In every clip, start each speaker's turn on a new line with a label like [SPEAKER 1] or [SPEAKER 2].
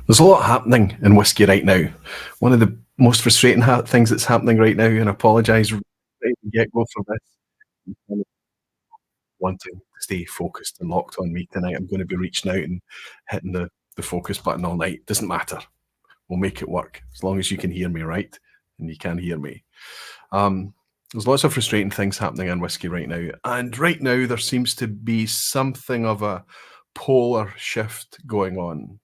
[SPEAKER 1] There's a lot happening in whiskey right now. One of the most frustrating things that's happening right now, and I apologise right from the get-go for this, I'm kind of wanting to stay focused and locked on me tonight. I'm gonna be reaching out and hitting the focus button all night. Doesn't matter. We'll make it work as long as you can hear me, right? And you can hear me. There's lots of frustrating things happening in whiskey right now, and right now there seems to be something of a polar shift going on.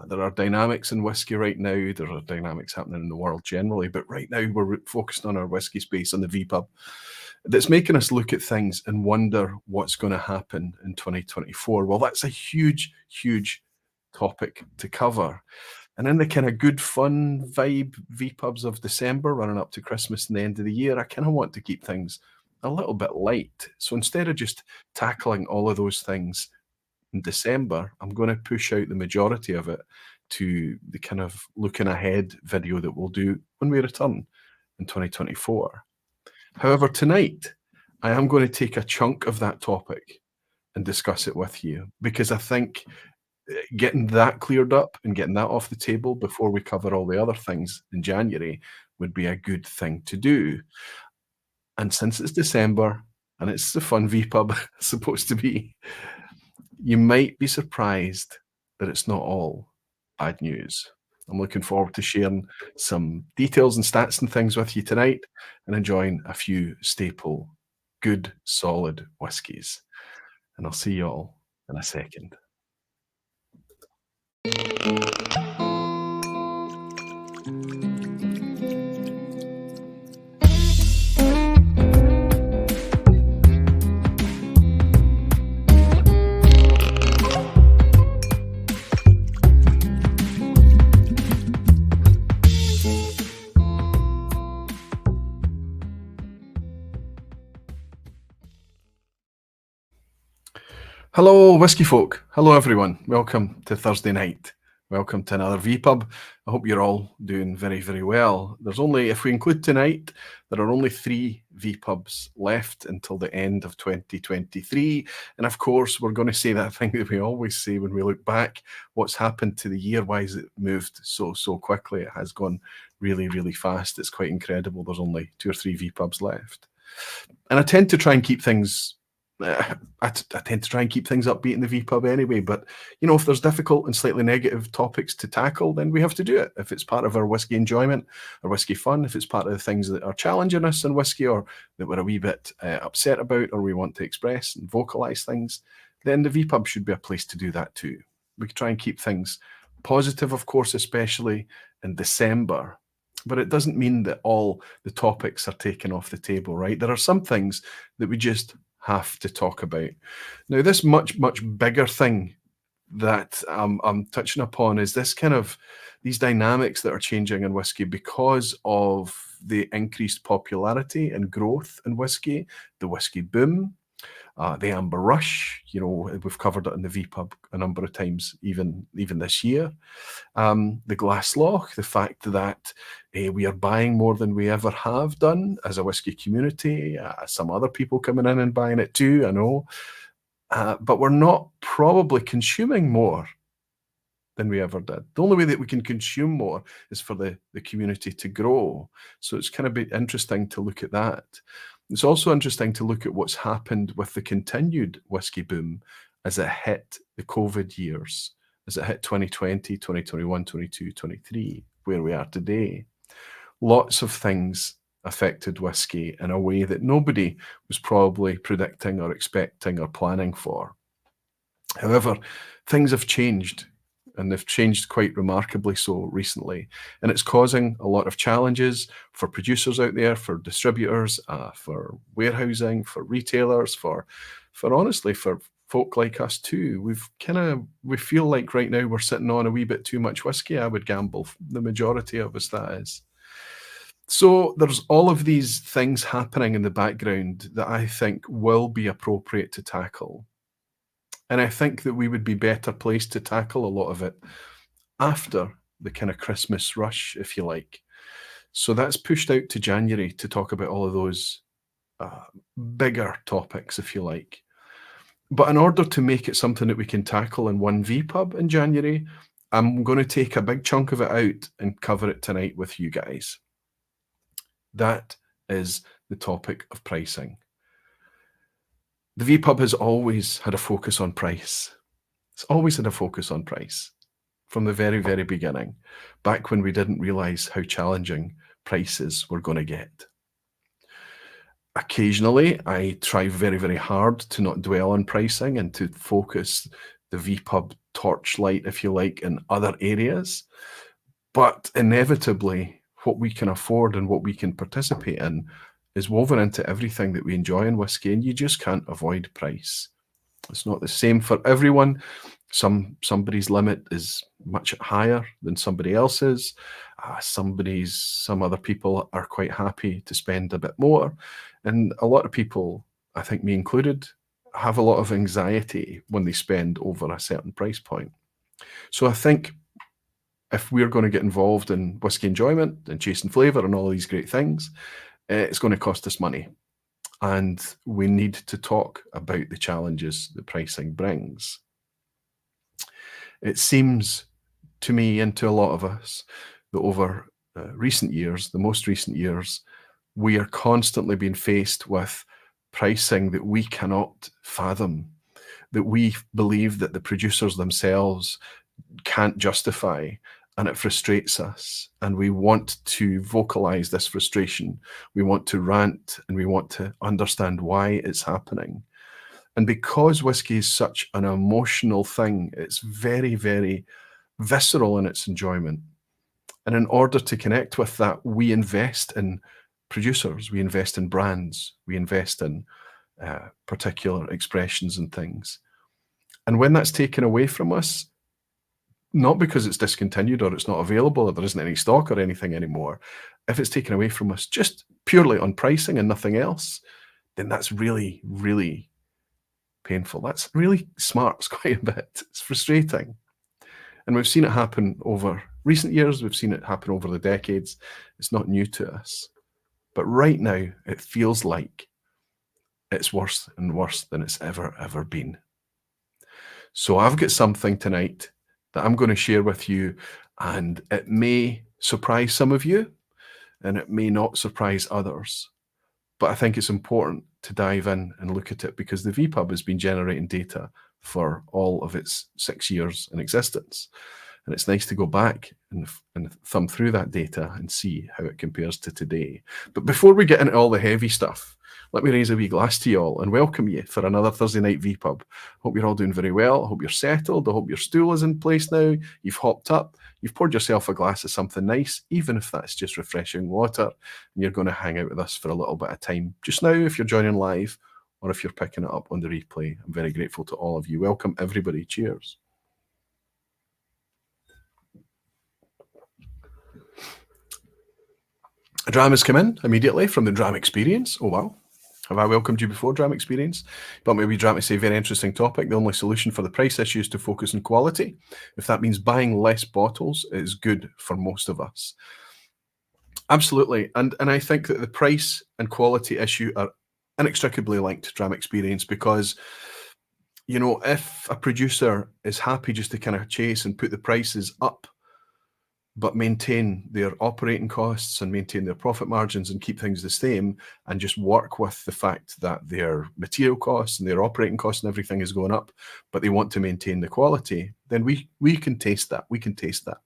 [SPEAKER 1] There are dynamics in whiskey right now. There are dynamics happening in the world generally, but right now we're focused on our whiskey space on the vPub. That's making us look at things and wonder what's going to happen in 2024. Well, that's a huge, huge topic to cover. And in the kind of good fun vibe vPubs of December running up to Christmas and the end of the year, I kind of want to keep things a little bit light. So instead of just tackling all of those things in December, I'm going to push out the majority of it to the kind of looking ahead video that we'll do when we return in 2024. However, tonight I am going to take a chunk of that topic and discuss it with you because I think getting that cleared up and getting that off the table before we cover all the other things in January would be a good thing to do. And since it's December and it's the fun VPub supposed to be, you might be surprised that it's not all bad news. I'm looking forward to sharing some details and stats and things with you tonight and enjoying a few staple, good, solid whiskies. And I'll see you all in a second. Hello, whiskey folk. Hello, everyone. Welcome to Thursday night. Welcome to another vPub. I hope you're all doing very, very well. There's only, if we include tonight, there are only 3 vPubs left until the end of 2023. And of course, we're going to say that thing that we always say when we look back. What's happened to the year? Why has it moved so quickly? It has gone really, really fast. It's quite incredible. There's only 2 or 3 vPubs left. And I tend to try and keep things I tend to try and keep things upbeat in the vPub anyway, but you know, if there's difficult and slightly negative topics to tackle, then we have to do it. If it's part of our whiskey enjoyment or whiskey fun, if it's part of the things that are challenging us in whiskey or that we're a wee bit upset about or we want to express and vocalize things, then the vPub should be a place to do that too. We can try and keep things positive, of course, especially in December. But it doesn't mean that all the topics are taken off the table, right? There are some things that we just have to talk about. Now, this much bigger thing that I'm touching upon is this kind of these dynamics that are changing in whiskey because of the increased popularity and growth in whiskey, the whiskey boom, the amber rush. You know, we've covered it in the vPub a number of times, even this year. The Glass Loch, the fact that we are buying more than we ever have done as a whiskey community. Some other people coming in and buying it too, I know. But we're not probably consuming more than we ever did. The only way that we can consume more is for the community to grow. So it's kind of interesting to look at that. It's also interesting to look at what's happened with the continued whiskey boom as it hit the COVID years, as it hit 2020, 2021, 22, 23, where we are today. Lots of things affected whiskey in a way that nobody was probably predicting or expecting or planning for. However, things have changed, and they've changed quite remarkably so recently. And it's causing a lot of challenges for producers out there, for distributors, for warehousing, for retailers, for honestly, for folk like us too. We feel like right now we're sitting on a wee bit too much whiskey. I would gamble the majority of us, that is. So there's all of these things happening in the background that I think will be appropriate to tackle. And I think that we would be better placed to tackle a lot of it after the kind of Christmas rush, if you like. So that's pushed out to January to talk about all of those bigger topics, if you like. But in order to make it something that we can tackle in one vPub in January, I'm going to take a big chunk of it out and cover it tonight with you guys. That is the topic of pricing. The vPub has always had a focus on price. It's always had a focus on price from the very, very beginning, back when we didn't realize how challenging prices were going to get. Occasionally, I try very, very hard to not dwell on pricing and to focus the vPub torchlight, if you like, in other areas. But inevitably, what we can afford and what we can participate in is woven into everything that we enjoy in whiskey, and you just can't avoid price. It's not the same for everyone. Somebody's limit is much higher than somebody else's. Some other people are quite happy to spend a bit more. And a lot of people, I think me included, have a lot of anxiety when they spend over a certain price point. So I think if we're going to get involved in whiskey enjoyment and chasing flavour and all these great things, it's going to cost us money. And we need to talk about the challenges that pricing brings. It seems to me and to a lot of us that over recent years, the most recent years, we are constantly being faced with pricing that we cannot fathom, that we believe that the producers themselves can't justify, and it frustrates us. And we want to vocalize this frustration. We want to rant and we want to understand why it's happening. And because whiskey is such an emotional thing, it's very, very visceral in its enjoyment. And in order to connect with that, we invest in producers, we invest in brands, we invest in particular expressions and things. And when that's taken away from us, not because it's discontinued or it's not available or there isn't any stock or anything anymore, if it's taken away from us just purely on pricing and nothing else, then that's really, really painful. That's really smarts quite a bit. It's frustrating. And we've seen it happen over recent years. We've seen it happen over the decades. It's not new to us. But right now, it feels like it's worse and worse than it's ever been. So I've got something tonight that I'm going to share with you, and it may surprise some of you, and it may not surprise others. But I think it's important to dive in and look at it because the vPub has been generating data for all of its 6 years in existence. And it's nice to go back and thumb through that data and see how it compares to today. But before we get into all the heavy stuff, let me raise a wee glass to you all and welcome you for another Thursday night vPub. Hope you're all doing very well. I hope you're settled. I hope your stool is in place now. You've hopped up. You've poured yourself a glass of something nice, even if that's just refreshing water, and you're going to hang out with us for a little bit of time. Just now, if you're joining live or if you're picking it up on the replay, I'm very grateful to all of you. Welcome, everybody. Cheers. A dram has come in immediately from the Dram Experience. Oh, wow. Have I welcomed you before, Dram Experience? But maybe Dram to say, very interesting topic. The only solution for the price issue is to focus on quality. If that means buying less bottles, it is good for most of us. Absolutely. And I think that the price and quality issue are inextricably linked, Dram Experience, because, you know, if a producer is happy just to kind of chase and put the prices up, but maintain their operating costs and maintain their profit margins and keep things the same and just work with the fact that their material costs and their operating costs and everything is going up, but they want to maintain the quality, then we can taste that. We can taste that.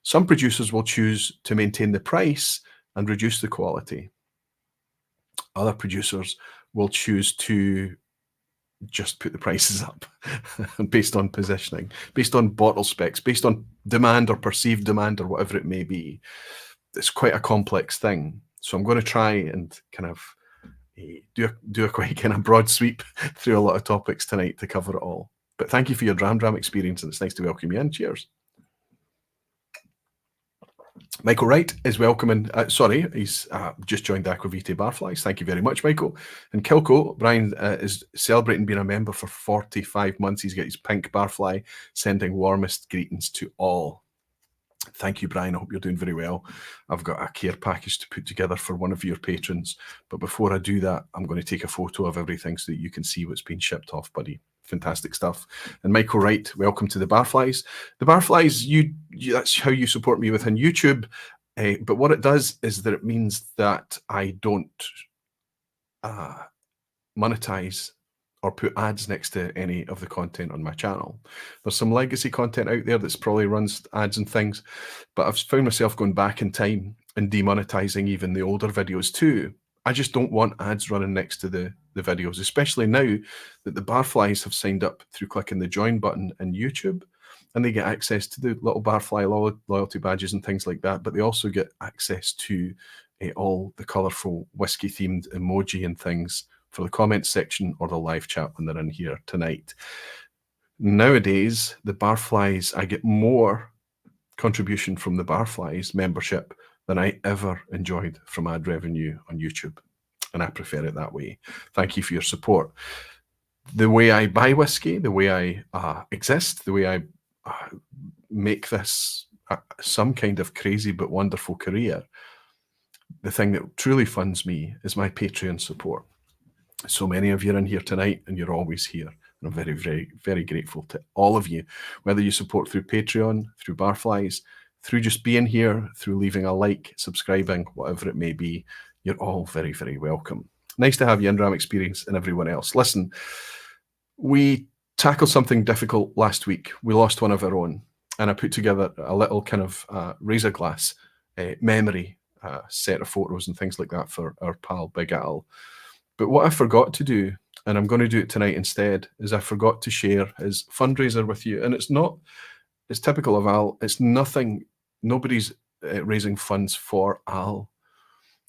[SPEAKER 1] Some producers will choose to maintain the price and reduce the quality. Other producers will choose to just put the prices up based on positioning, based on bottle specs, based on demand or perceived demand or whatever it may be. It's quite a complex thing. So I'm going to try and kind of do a quite kind of broad sweep through a lot of topics tonight to cover it all. But thank you for your Dram experience, and it's nice to welcome you in. Cheers. Michael Wright is welcoming, he's just joined Aquavitae Barflies. Thank you very much, Michael. And Kilco, Brian is celebrating being a member for 45 months. He's got his pink barfly, sending warmest greetings to all. Thank you, Brian. I hope you're doing very well. I've got a care package to put together for one of your patrons. But before I do that, I'm going to take a photo of everything so that you can see what's been shipped off, buddy. Fantastic stuff. And Michael Wright, welcome to the Barflies. The Barflies, that's how you support me within YouTube. But what it does is that it means that I don't monetize or put ads next to any of the content on my channel. There's some legacy content out there that's probably runs ads and things, but I've found myself going back in time and demonetizing even the older videos too. I just don't want ads running next to the videos, especially now that the Barflies have signed up through clicking the join button in YouTube, and they get access to the little Barfly loyalty badges and things like that, but they also get access to all the colourful whiskey-themed emoji and things for the comments section or the live chat when they're in here tonight. Nowadays, the Barflies, I get more contribution from the Barflies membership than I ever enjoyed from ad revenue on YouTube, and I prefer it that way. Thank you for your support. The way I buy whiskey, the way I exist, the way I make this some kind of crazy but wonderful career, the thing that truly funds me is my Patreon support. So many of you are in here tonight, and you're always here. And I'm very, very, very grateful to all of you, whether you support through Patreon, through Barflies, through just being here, through leaving a like, subscribing, whatever it may be. You're all very, very welcome. Nice to have you, Indram Experience, and everyone else. Listen, we tackled something difficult last week. We lost one of our own, and I put together a little kind of razor glass memory set of photos and things like that for our pal Big Al. But what I forgot to do, and I'm going to do it tonight instead, is I forgot to share his fundraiser with you. And it's typical of Al. It's nothing, nobody's raising funds for Al.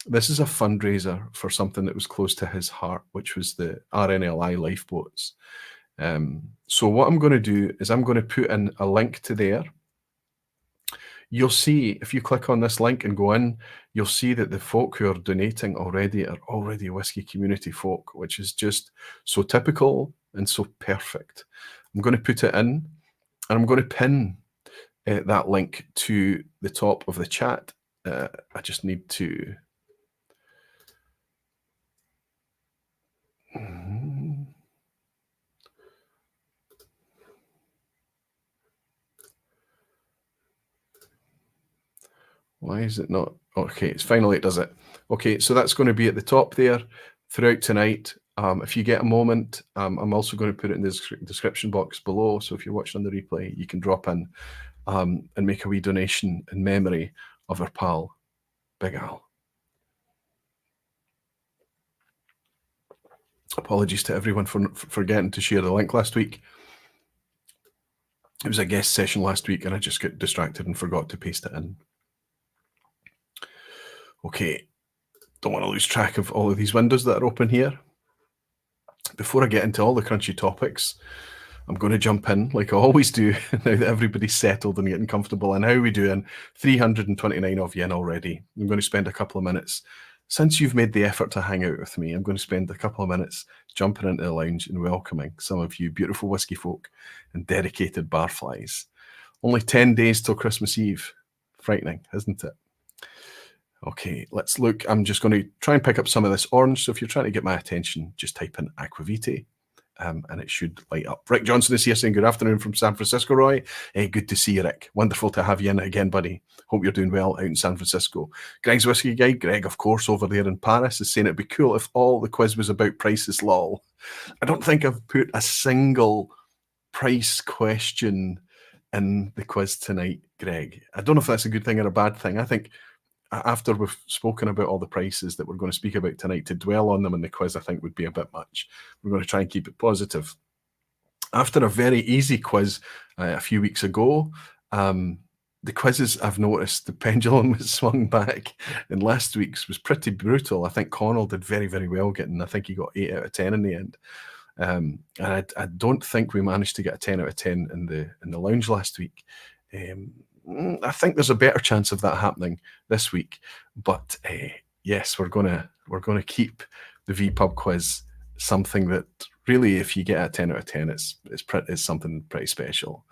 [SPEAKER 1] This is a fundraiser for something that was close to his heart, which was the RNLI lifeboats. So what I'm going to do is I'm going to put in a link to there. You'll see, if you click on this link and go in, you'll see that the folk who are donating already are already whiskey community folk, which is just so typical and so perfect. I'm going to put it in, and I'm going to pin that link to the top of the chat. I just need to... Why is it not? Okay, it's finally it does it. Okay, so that's going to be at the top there throughout tonight. If you get a moment, I'm also going to put it in the description box below. So if you're watching on the replay, you can drop in and make a wee donation in memory of our pal, Big Al. Apologies to everyone for forgetting to share the link last week. It was a guest session last week, and I just got distracted and forgot to paste it in. Okay, don't want to lose track of all of these windows that are open here. Before I get into all the crunchy topics, I'm going to jump in like I always do now that everybody's settled and getting comfortable. And how are we doing? 329 of you in already. I'm going to spend a couple of minutes. Since you've made the effort to hang out with me, I'm going to spend a couple of minutes jumping into the lounge and welcoming some of you beautiful whiskey folk and dedicated barflies. Only 10 days till Christmas Eve. Frightening, isn't it? Okay, let's look. I'm just going to try and pick up some of this orange. So if you're trying to get my attention, just type in Aquavite and it should light up. Rick Johnson is here saying good afternoon from San Francisco, Roy. Hey, good to see you, Rick. Wonderful to have you in again, buddy. Hope you're doing well out in San Francisco. Greg's Whiskey Guide, Greg, of course, over there in Paris, is saying it'd be cool if all the quiz was about prices, lol. I don't think I've put a single price question in the quiz tonight, Greg. I don't know if that's a good thing or a bad thing. I think after we've spoken about all the prices that we're going to speak about tonight, to dwell on them in the quiz, I think would be a bit much. We're going to try and keep it positive. After a very easy quiz a few weeks ago, the quizzes, I've noticed, the pendulum has swung back, and last week's was pretty brutal. I think Connell did very, very well getting, I think he got 8 out of 10 in the end. And I don't think we managed to get a 10 out of 10 in the lounge last week. I think there's a better chance of that happening this week, but yes, we're gonna keep the vPub quiz something that really, if you get a 10 out of 10, it's something pretty special.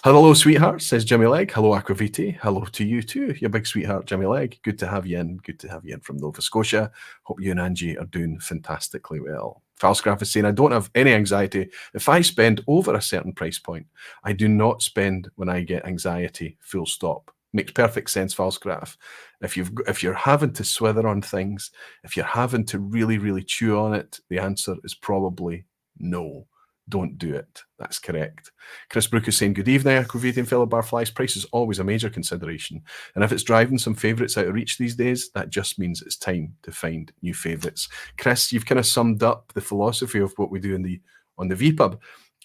[SPEAKER 1] Hello, sweetheart, says Jimmy Legg. Hello, Aquaviti. Hello to you too, you big sweetheart, Jimmy Legg. Good to have you in. Good to have you in from Nova Scotia. Hope you and Angie are doing fantastically well. Falsgraph is saying, I don't have any anxiety. If I spend over a certain price point, I do not spend when I get anxiety, full stop. Makes perfect sense, Falsgraph. If you're having to swither on things, if you're having to really, really chew on it, the answer is probably no. Don't do it. That's correct. Chris Brook is saying, good evening, Aquaviti and fellow barflies. Price is always a major consideration. And if it's driving some favourites out of reach these days, that just means it's time to find new favourites. Chris, you've kind of summed up the philosophy of what we do on the vPub.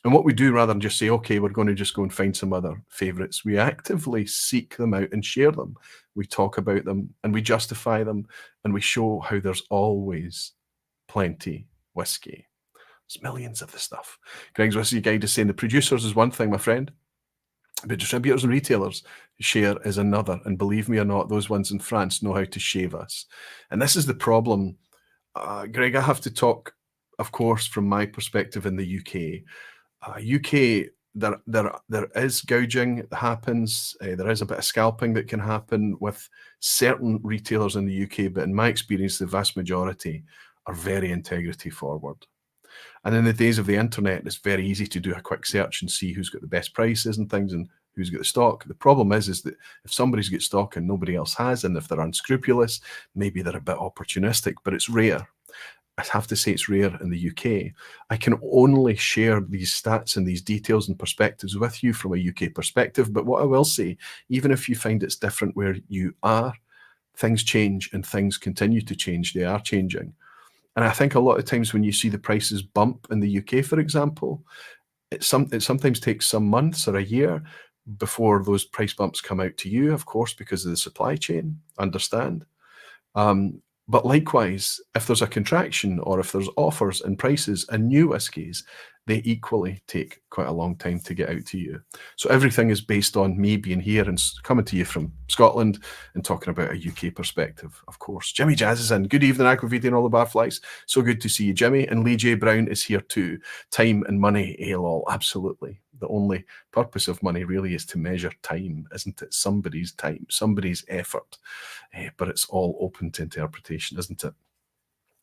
[SPEAKER 1] And what we do, rather than just say, okay, we're going to just go and find some other favourites, we actively seek them out and share them. We talk about them and we justify them and we show how there's always plenty whiskey. There's millions of the stuff. Greg's Whiskey Guide is saying the producers is one thing, my friend, but distributors and retailers share is another. And believe me or not, those ones in France know how to shave us. And this is the problem. Greg, I have to talk, of course, from my perspective in the UK. UK, there is gouging that happens. There is a bit of scalping that can happen with certain retailers in the UK, but in my experience, the vast majority are very integrity forward. And in the days of the internet, it's very easy to do a quick search and see who's got the best prices and things and who's got the stock. The problem is that if somebody's got stock and nobody else has, and if they're unscrupulous, maybe they're a bit opportunistic, but it's rare. I have to say it's rare in the UK. I can only share these stats and these details and perspectives with you from a UK perspective. But what I will say, even if you find it's different where you are, things change and things continue to change. They are changing. And I think a lot of times when you see the prices bump in the UK, for example, it sometimes takes some months or a year before those price bumps come out to you, of course, because of the supply chain, understand. But likewise, if there's a contraction or if there's offers and prices and new whiskies, they equally take quite a long time to get out to you. So everything is based on me being here and coming to you from Scotland and talking about a UK perspective, of course. Jimmy Jazz is in. Good evening, Aquaviti and all the barflies. So good to see you, Jimmy. And Lee J. Brown is here too. Time and money, lol, absolutely. The only purpose of money really is to measure time, isn't it? Somebody's time, somebody's effort. But it's all open to interpretation, isn't it?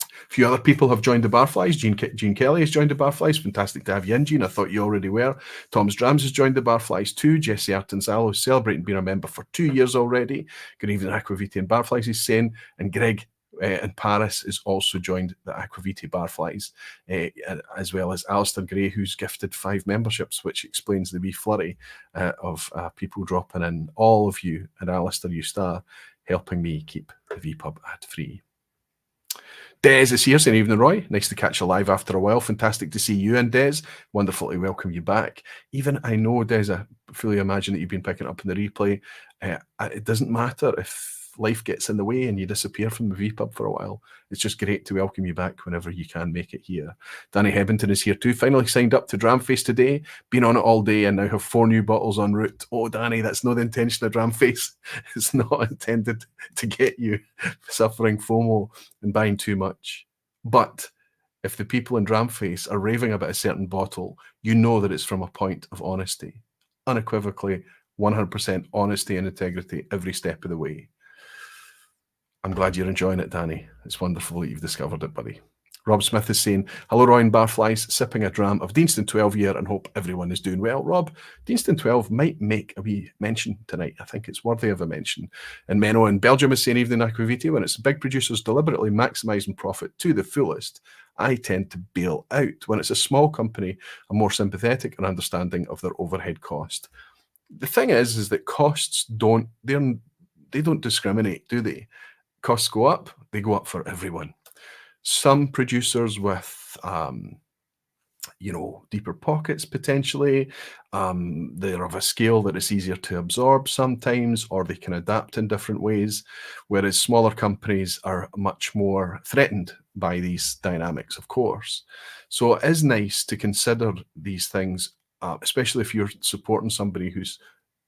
[SPEAKER 1] A few other people have joined the barflies. Gene Kelly has joined the barflies. Fantastic to have you in, Gene. I thought you already were. Tom's Drams has joined the barflies too. Jesse Artanzalo is celebrating being a member for 2 years already. Good evening, Aquaviti and barflies, he's saying. And Greg in Paris is also joined the Aquaviti barflies, as well as Alistair Gray, who's gifted 5 memberships, which explains the wee flurry of people dropping in. All of you, and Alistair, you star, helping me keep the vPub ad-free. Des is here saying, evening, Roy. Nice to catch you live after a while. Fantastic to see you and Des. Wonderful to welcome you back. Even I know, Des, I fully imagine that you've been picking up in the replay. It doesn't matter if life gets in the way and you disappear from the vPub for a while. It's just great to welcome you back whenever you can make it here. Danny Hebbington is here too. Finally signed up to Dramface today. Been on it all day and now have 4 new bottles en route. Oh, Danny, that's not the intention of Dramface. It's not intended to get you suffering FOMO and buying too much. But if the people in Dramface are raving about a certain bottle, you know that it's from a point of honesty. Unequivocally, 100% honesty and integrity every step of the way. I'm glad you're enjoying it, Danny. It's wonderful that you've discovered it, buddy. Rob Smith is saying, hello, Roy and Barflies, sipping a dram of Deanston 12 year and hope everyone is doing well. Rob, Deanston 12 might make a wee mention tonight. I think it's worthy of a mention. And Menno in Belgium is saying, evening, Aquaviti, when it's big producers deliberately maximising profit to the fullest, I tend to bail out. When it's a small company, I'm more sympathetic and understanding of their overhead cost. The thing is that costs they don't discriminate, do they? Costs go up, they go up for everyone. Some producers with, deeper pockets potentially, they're of a scale that it's easier to absorb sometimes, or they can adapt in different ways, whereas smaller companies are much more threatened by these dynamics, of course. So it is nice to consider these things, especially if you're supporting somebody who's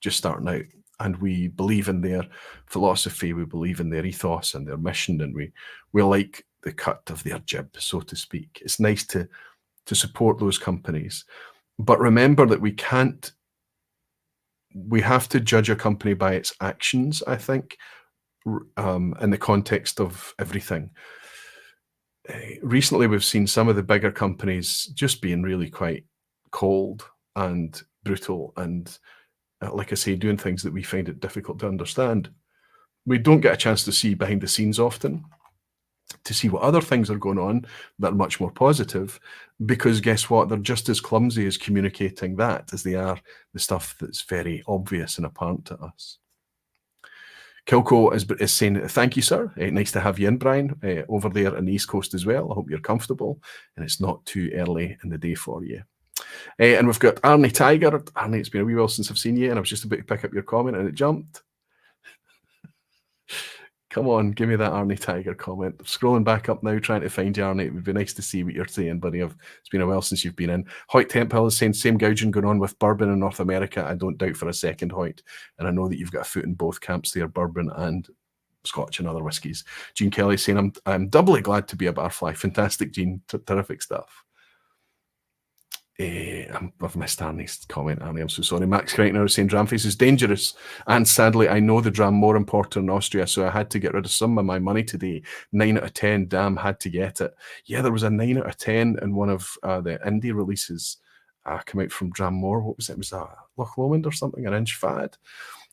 [SPEAKER 1] just starting out. And we believe in their philosophy, we believe in their ethos and their mission, and we like the cut of their jib, so to speak. It's nice to to support those companies. But remember that we have to judge a company by its actions, I think, in the context of everything. Recently, we've seen some of the bigger companies just being really quite cold and brutal and, like I say, doing things that we find it difficult to understand. We don't get a chance to see behind the scenes often, to see what other things are going on that are much more positive, because guess what? They're just as clumsy as communicating that as they are the stuff that's very obvious and apparent to us. Kilco is saying, thank you, sir. Nice to have you in, Brian, over there on the East Coast as well. I hope you're comfortable and it's not too early in the day for you. And we've got Arnie Tiger. Arnie, it's been a wee while since I've seen you, and I was just about to pick up your comment and it jumped. Come on, give me that Arnie Tiger comment. I'm scrolling back up now, trying to find you, Arnie. It would be nice to see what you're saying, buddy. It's been a while since you've been in. Hoyt Temple is saying, same gouging going on with bourbon in North America. I don't doubt for a second, Hoyt. And I know that you've got a foot in both camps there, bourbon and Scotch and other whiskies. Gene Kelly saying, I'm doubly glad to be a barfly. Fantastic, Gene. Terrific stuff. I've missed Arnie's comment, Arnie. I'm so sorry. Max Kreitner is saying Dramface is dangerous, and sadly, I know the Dram more important in Austria, so I had to get rid of some of my money today. 9 out of 10. Damn, had to get it. Yeah, there was a 9 out of 10 in one of the indie releases come out from Dramore. What was it? Was that Loch Lomond or something? An Inch Fad.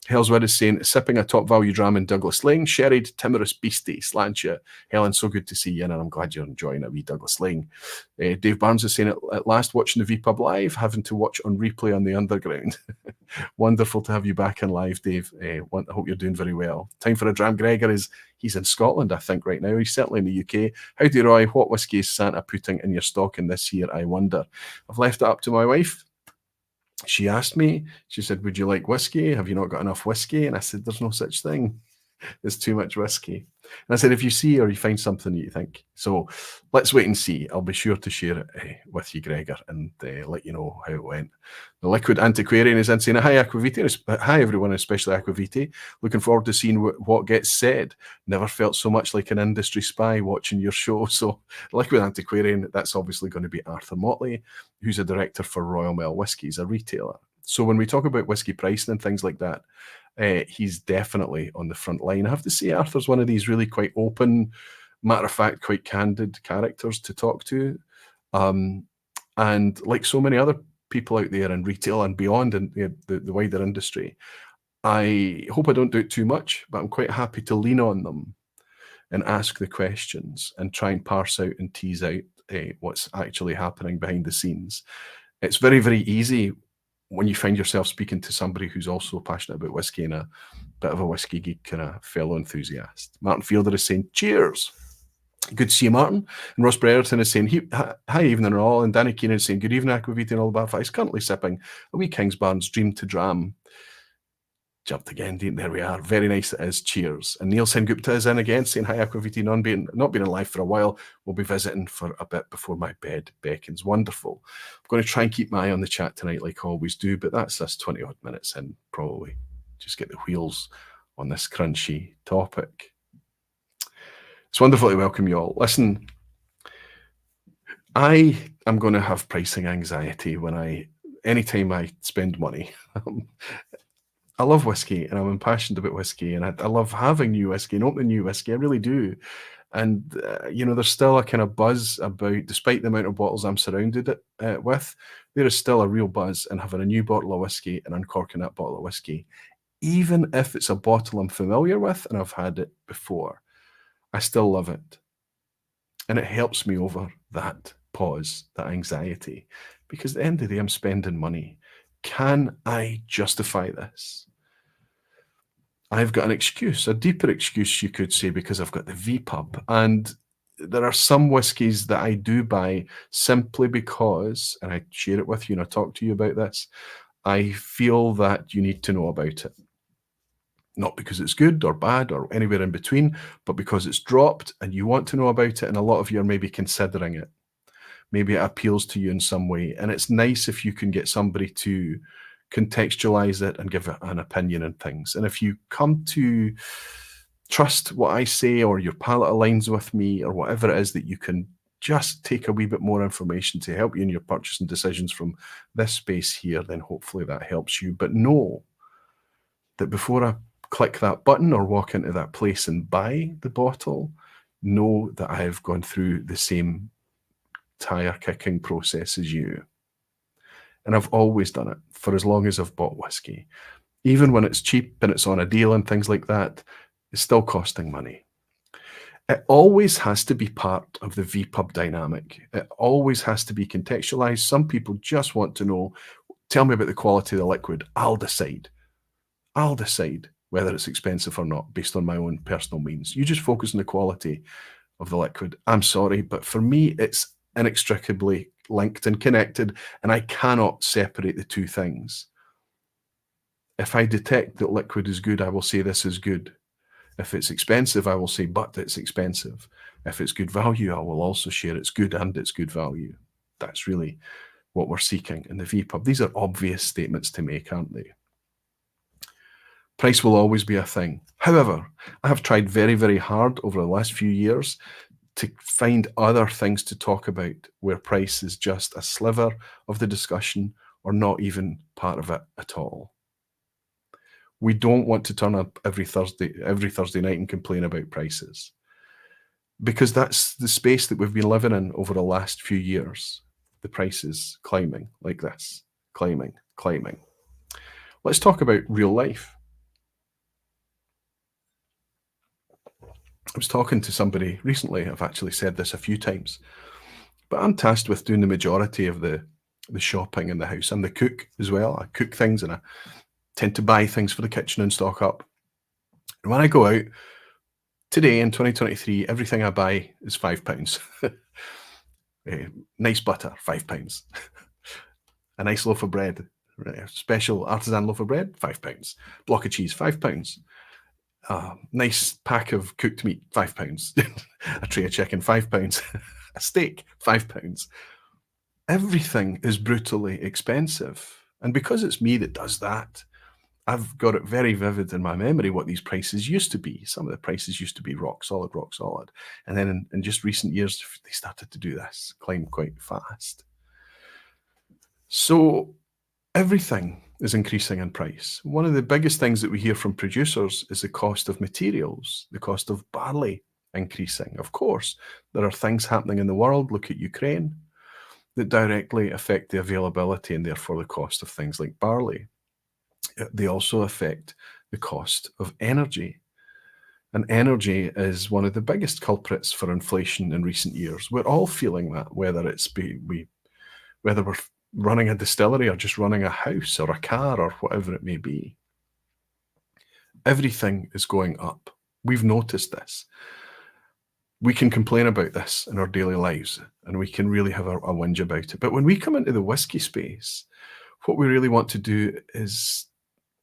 [SPEAKER 1] Hellswood is saying, sipping a top value dram in Douglas Lane, sherried, timorous beastie, Slantia. Helen, so good to see you, and I'm glad you're enjoying a wee Douglas Lane. Dave Barnes is saying, at last watching the vPub live, having to watch on replay on the underground. Wonderful to have you back in live, Dave. I hope you're doing very well. Time for a dram. Gregor he's in Scotland, I think, right now. He's certainly in the UK. Howdy, Roy. What whiskey is Santa putting in your stocking this year, I wonder? I've left it up to my wife. She asked me, she said, would you like whiskey? Have you not got enough whiskey? And I said, there's no such thing. There's too much whiskey. And I said, if you see or you find something that you think. So let's wait and see. I'll be sure to share it with you, Gregor, and let you know how it went. The Liquid Antiquarian is in saying, hi, Aquavite. Hi, everyone, especially Aquavite. Looking forward to seeing what gets said. Never felt so much like an industry spy watching your show. So Liquid Antiquarian, that's obviously going to be Arthur Motley, who's a director for Royal Mile Whiskies, a retailer. So when we talk about whiskey pricing and things like that, he's definitely on the front line. I have to say, Arthur's one of these really quite open, matter of fact, quite candid characters to talk to. And like so many other people out there in retail and beyond in the wider industry, I hope I don't do it too much, but I'm quite happy to lean on them and ask the questions and try and parse out and tease out what's actually happening behind the scenes. It's very, very easy when you find yourself speaking to somebody who's also passionate about whiskey and a bit of a whiskey geek kind of fellow enthusiast. Martin Fielder is saying, cheers. Good to see you, Martin. And Ross Brereton is saying, hi, evening all. And Danny Keenan is saying, good evening, Aquavite and all the He's currently sipping a wee Kingsbarns Dream to Dram. Jumped again, there we are. Very nice it is. Cheers. And Neil Sengupta is in again saying, hi, Aquavite, not been in live for a while. We'll be visiting for a bit before my bed beckons. Wonderful. I'm going to try and keep my eye on the chat tonight like I always do, but that's us 20 odd minutes in, probably. Just get the wheels on this crunchy topic. It's wonderful to welcome you all. Listen, I am going to have pricing anxiety anytime I spend money. I love whiskey and I'm impassioned about whiskey, and I love having new whiskey and opening new whiskey. I really do. And, there's still a kind of buzz about, despite the amount of bottles I'm surrounded with, there is still a real buzz in having a new bottle of whiskey and uncorking that bottle of whiskey. Even if it's a bottle I'm familiar with and I've had it before, I still love it. And it helps me over that pause, that anxiety, because at the end of the day, I'm spending money. Can I justify this? I've got an excuse, a deeper excuse, you could say, because I've got the vPub. And there are some whiskies that I do buy simply because, and I share it with you and I talk to you about this, I feel that you need to know about it. Not because it's good or bad or anywhere in between, but because it's dropped and you want to know about it, and a lot of you are maybe considering it. Maybe it appeals to you in some way. And it's nice if you can get somebody to contextualize it and give it an opinion and things. And if you come to trust what I say, or your palate aligns with me, or whatever it is that you can just take a wee bit more information to help you in your purchasing decisions from this space here, then hopefully that helps you. But know that before I click that button or walk into that place and buy the bottle, know that I've gone through the same tire kicking process as you. And I've always done it for as long as I've bought whiskey. Even when it's cheap and it's on a deal and things like that, it's still costing money. It always has to be part of the vPub dynamic. It always has to be contextualized. Some people just want to know, tell me about the quality of the liquid. I'll decide whether it's expensive or not based on my own personal means. You just focus on the quality of the liquid. I'm sorry, but for me, it's inextricably linked and connected, and I cannot separate the two things. If I detect that liquid is good, I will say this is good. If it's expensive, I will say, but it's expensive. If it's good value, I will also share it's good and it's good value. That's really what we're seeking in the vPub. These are obvious statements to make, aren't they? Price will always be a thing. However, I have tried very, very hard over the last few years to find other things to talk about where price is just a sliver of the discussion or not even part of it at all. We don't want to turn up every Thursday night and complain about prices, because that's the space that we've been living in over the last few years. The prices climbing like this, climbing. Let's talk about real life. I was talking to somebody recently, I've actually said this a few times, but I'm tasked with doing the majority of the shopping in the house. I'm the cook as well. I cook things and I tend to buy things for the kitchen and stock up. And when I go out, today in 2023, everything I buy is £5. Nice butter, £5. A nice loaf of bread, a special artisan loaf of bread, £5. Block of cheese, £5. Nice pack of cooked meat, £5. A tray of chicken, £5. A steak, £5. Everything is brutally expensive. And because it's me that does that, I've got it very vivid in my memory what these prices used to be. Some of the prices used to be rock solid. And then in just recent years, they started to do this, climb quite fast. So everything is increasing in price. One of the biggest things that we hear from producers is the cost of materials, the cost of barley increasing. Of course, there are things happening in the world, look at Ukraine, that directly affect the availability and therefore the cost of things like barley. They also affect the cost of energy. And energy is one of the biggest culprits for inflation in recent years. We're all feeling that, whether we're running a distillery or just running a house or a car or whatever it may be. Everything is going up. We've noticed this. We can complain about this in our daily lives and we can really have a whinge about it. But when we come into the whiskey space, what we really want to do is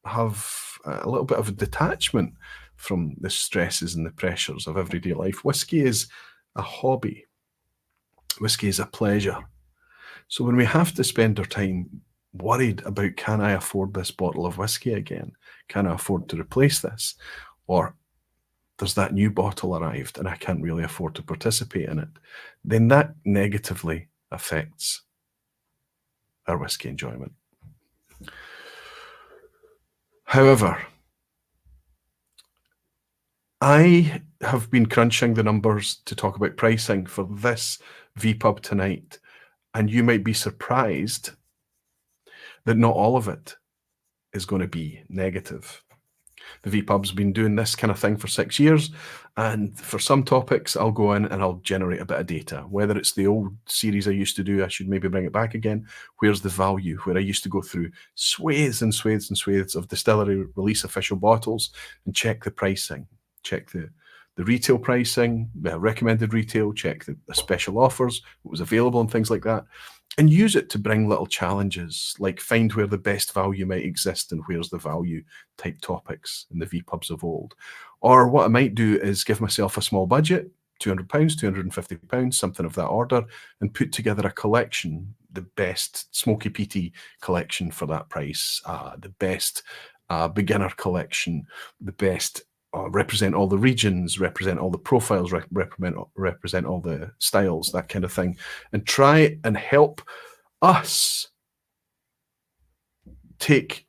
[SPEAKER 1] have a little bit of a detachment from the stresses and the pressures of everyday life. Whiskey is a hobby. Whiskey is a pleasure. So when we have to spend our time worried about, can I afford this bottle of whiskey again? Can I afford to replace this? Or there's that new bottle arrived and I can't really afford to participate in it, then that negatively affects our whiskey enjoyment. However, I have been crunching the numbers to talk about pricing for this vPub tonight, and you might be surprised that not all of it is going to be negative. The vPub's been doing this kind of thing for 6 years, and for some topics, I'll go in and I'll generate a bit of data. Whether it's the old series I used to do, I should maybe bring it back again. Where's the value? Where I used to go through swathes and swathes and swathes of distillery release official bottles and check the pricing, check the retail pricing, the recommended retail, check the special offers, what was available and things like that, and use it to bring little challenges, like find where the best value might exist and where's the value type topics in the vPubs of old. Or what I might do is give myself a small budget, £200, £250, something of that order, and put together a collection, the best Smoky Peaty collection for that price, the best beginner collection, the best represent all the regions, represent all the profiles, represent all the styles, that kind of thing, and try and help us take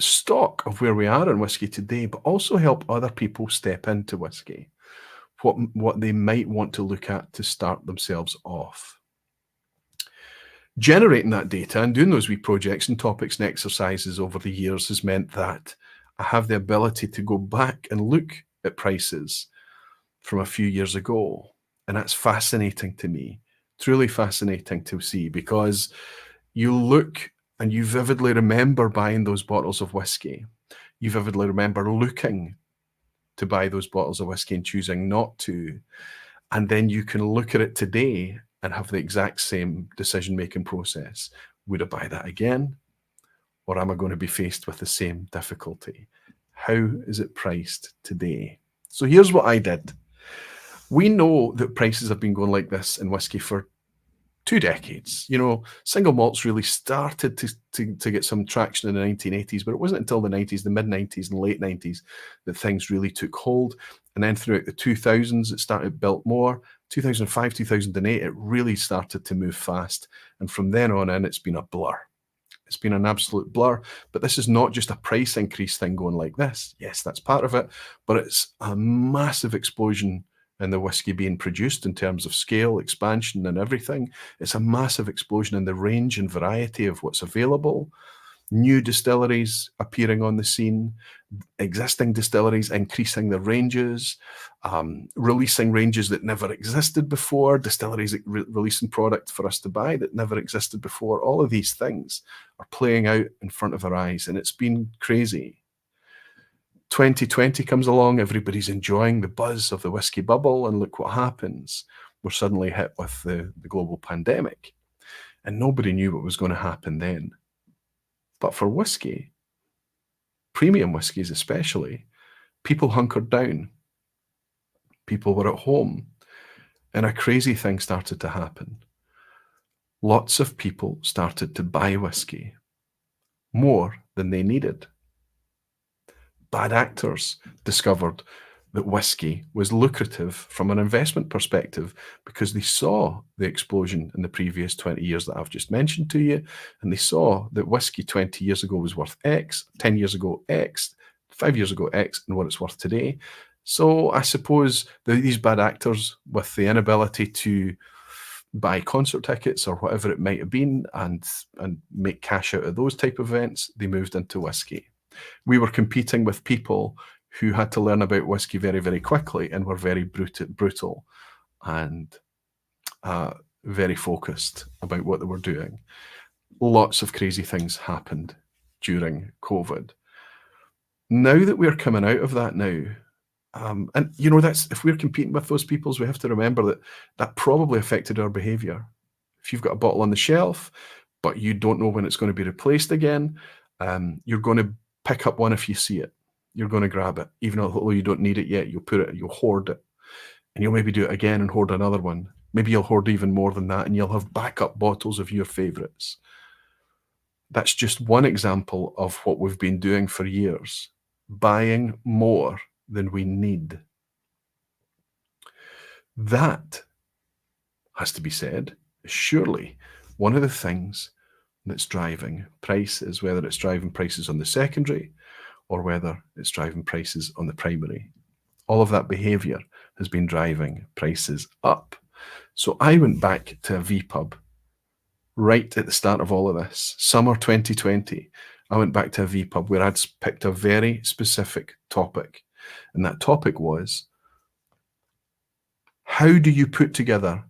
[SPEAKER 1] stock of where we are in whisky today, but also help other people step into whisky, what they might want to look at to start themselves off. Generating that data and doing those wee projects and topics and exercises over the years has meant that I have the ability to go back and look at prices from a few years ago. And that's fascinating to me, truly fascinating to see, because you look and you vividly remember buying those bottles of whisky. You vividly remember looking to buy those bottles of whisky and choosing not to. And then you can look at it today and have the exact same decision-making process. Would I buy that again? Or am I going to be faced with the same difficulty? How is it priced today? So here's what I did. We know that prices have been going like this in whisky for 2 decades. You know, single malts really started to get some traction in the 1980s, but it wasn't until the 90s, the mid-90s and late 90s, that things really took hold. And then throughout the 2000s, it started built more. 2005, 2008, it really started to move fast. And from then on in, it's been a blur. It's been an absolute blur. But this is not just a price increase thing going like this. Yes, that's part of it, but it's a massive explosion in the whisky being produced in terms of scale, expansion, and everything. It's a massive explosion in the range and variety of what's available. New distilleries appearing on the scene, existing distilleries increasing their ranges, releasing ranges that never existed before, distilleries releasing product for us to buy that never existed before. All of these things are playing out in front of our eyes, and it's been crazy. 2020 comes along, everybody's enjoying the buzz of the whisky bubble, and look what happens. We're suddenly hit with the global pandemic, and nobody knew what was going to happen then. But for whisky, premium whiskies especially, people hunkered down. People were at home, and a crazy thing started to happen. Lots of people started to buy whisky, more than they needed. Bad actors discovered that whisky was lucrative from an investment perspective because they saw the explosion in the previous 20 years that I've just mentioned to you, and they saw that whisky 20 years ago was worth X, 10 years ago X, 5 years ago X, and what it's worth today. So I suppose these bad actors, with the inability to buy concert tickets or whatever it might have been and make cash out of those type of events, they moved into whisky. We were competing with people who had to learn about whisky very, very quickly and were very brutal and very focused about what they were doing. Lots of crazy things happened during COVID. Now that we're coming out of that now, and you know, that's, if we're competing with those peoples, we have to remember that that probably affected our behavior. If you've got a bottle on the shelf, but you don't know when it's going to be replaced again, you're going to pick up one if you see it. You're going to grab it, even though you don't need it yet. You'll put it, you'll hoard it, and you'll maybe do it again and hoard another one. Maybe you'll hoard even more than that, and you'll have backup bottles of your favorites. That's just one example of what we've been doing for years, buying more than we need. That has to be said, surely one of the things that's driving prices, whether it's driving prices on the secondary or whether it's driving prices on the primary. All of that behavior has been driving prices up. So I went back to a vPub right at the start of all of this, summer 2020. I went back to a vPub where I'd picked a very specific topic. And that topic was, how do you put together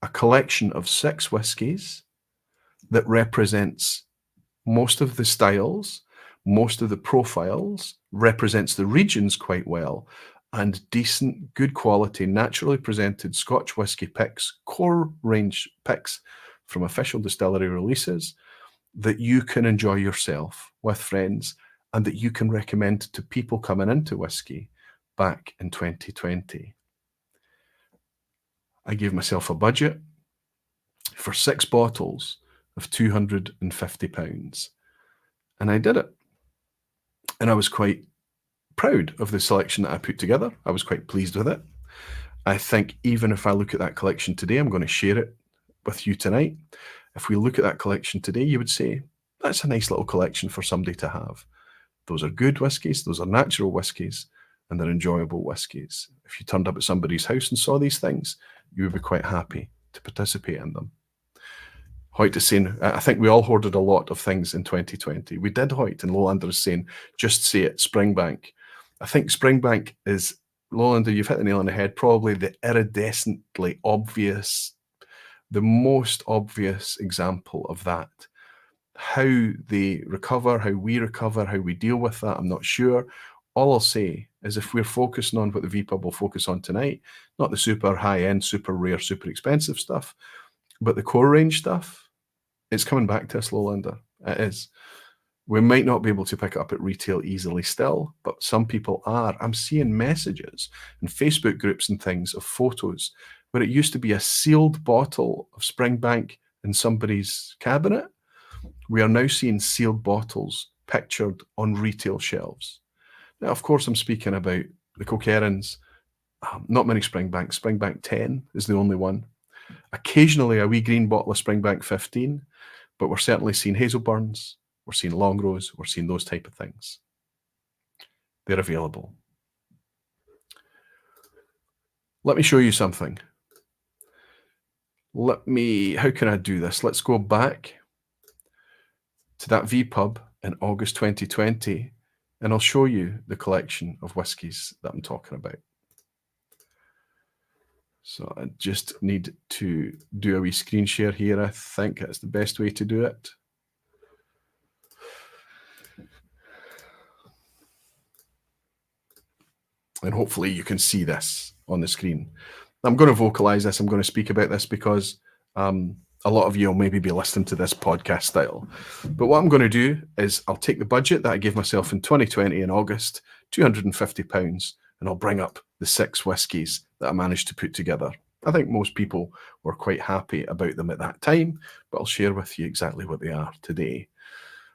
[SPEAKER 1] a collection of 6 whiskies that represents most of the styles, most of the profiles, represents the regions quite well, and decent, good quality, naturally presented Scotch whisky picks, core range picks from official distillery releases that you can enjoy yourself with friends and that you can recommend to people coming into whisky back in 2020. I gave myself a budget for 6 bottles of £250, and I did it. And I was quite proud of the selection that I put together. I was quite pleased with it. I think even if I look at that collection today, I'm going to share it with you tonight. If we look at that collection today, you would say, that's a nice little collection for somebody to have. Those are good whiskies, those are natural whiskies, and they're enjoyable whiskies. If you turned up at somebody's house and saw these things, you would be quite happy to participate in them. Hoyt is saying, I think we all hoarded a lot of things in 2020. We did, Hoyt, and Lowlander is saying, just say it, Springbank. I think Springbank is, Lowlander, you've hit the nail on the head, probably the iridescently obvious, the most obvious example of that. How they recover, how we recover, how we deal with that, I'm not sure. All I'll say is if we're focusing on what the vPub will focus on tonight, not the super high-end, super rare, super expensive stuff, but the core range stuff, it's coming back to us, Lowlander. It is. We might not be able to pick it up at retail easily still, but some people are. I'm seeing messages in Facebook groups and things of photos where it used to be a sealed bottle of Springbank in somebody's cabinet. We are now seeing sealed bottles pictured on retail shelves. Now, of course, I'm speaking about the Coquerins. Not many Springbanks. Springbank 10 is the only one. Occasionally, a wee green bottle of Springbank 15, but we're certainly seeing Hazelburns, we're seeing Longrows, we're seeing those type of things. They're available. Let me show you something. How can I do this? Let's go back to that vPub in August 2020, and I'll show you the collection of whiskies that I'm talking about. So I just need to do a wee screen share here. I think that's the best way to do it. And hopefully you can see this on the screen. I'm going to vocalize this. I'm going to speak about this because a lot of you will maybe be listening to this podcast style. But what I'm going to do is I'll take the budget that I gave myself in 2020 in August, £250, and I'll bring up the 6 whiskies that I managed to put together. I think most people were quite happy about them at that time, but I'll share with you exactly what they are today.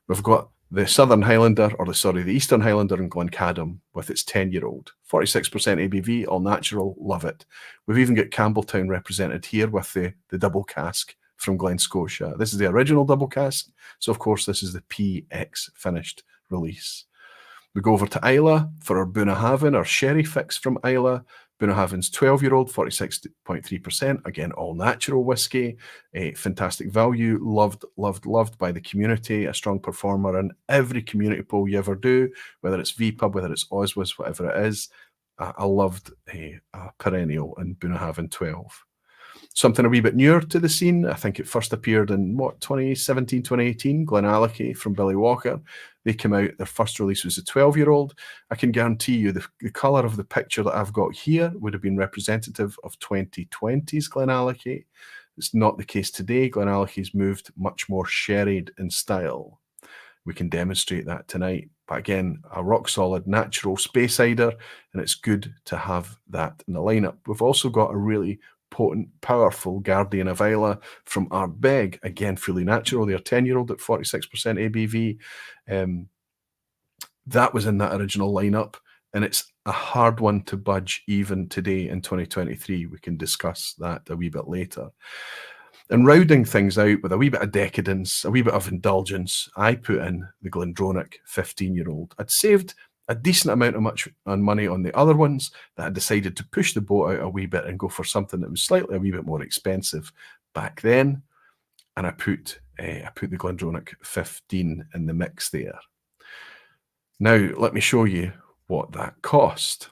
[SPEAKER 1] We've got the Southern Highlander, the Eastern Highlander in Glencadam with its 10-year-old. 46% ABV, all natural, love it. We've even got Campbelltown represented here with the double cask from Glen Scotia. This is the original double cask, so of course this is the PX finished release. We go over to Islay for our Bunnahabhain, our sherry fix from Islay. Bunnahabhain's 12-year-old, 46.3%. Again, all natural whiskey. A fantastic value. Loved, loved, loved by the community. A strong performer in every community poll you ever do, whether it's vPub, whether it's Oswis, whatever it is. I loved a perennial in Bunnahabhain 12. Something a wee bit newer to the scene. I think it first appeared in, 2017, 2018, Glenallachie from Billy Walker. They came out, their first release was a 12-year-old. I can guarantee you the colour of the picture that I've got here would have been representative of 2020's Glenallachie. It's not the case today. Glenallachie's moved much more sherried in style. We can demonstrate that tonight. But again, a rock-solid natural space cider, and it's good to have that in the lineup. We've also got a really potent, powerful Guardian of Islay from Ardbeg, again, fully natural. They're 10-year-old at 46% ABV. That was in that original lineup, and it's a hard one to budge even today in 2023. We can discuss that a wee bit later. And rounding things out with a wee bit of decadence, a wee bit of indulgence, I put in the Glendronach 15-year-old. I'd saved a decent amount of money on the other ones that I decided to push the boat out a wee bit and go for something that was slightly a wee bit more expensive back then. And I put the Glendronach 15 in the mix there. Now, let me show you what that cost.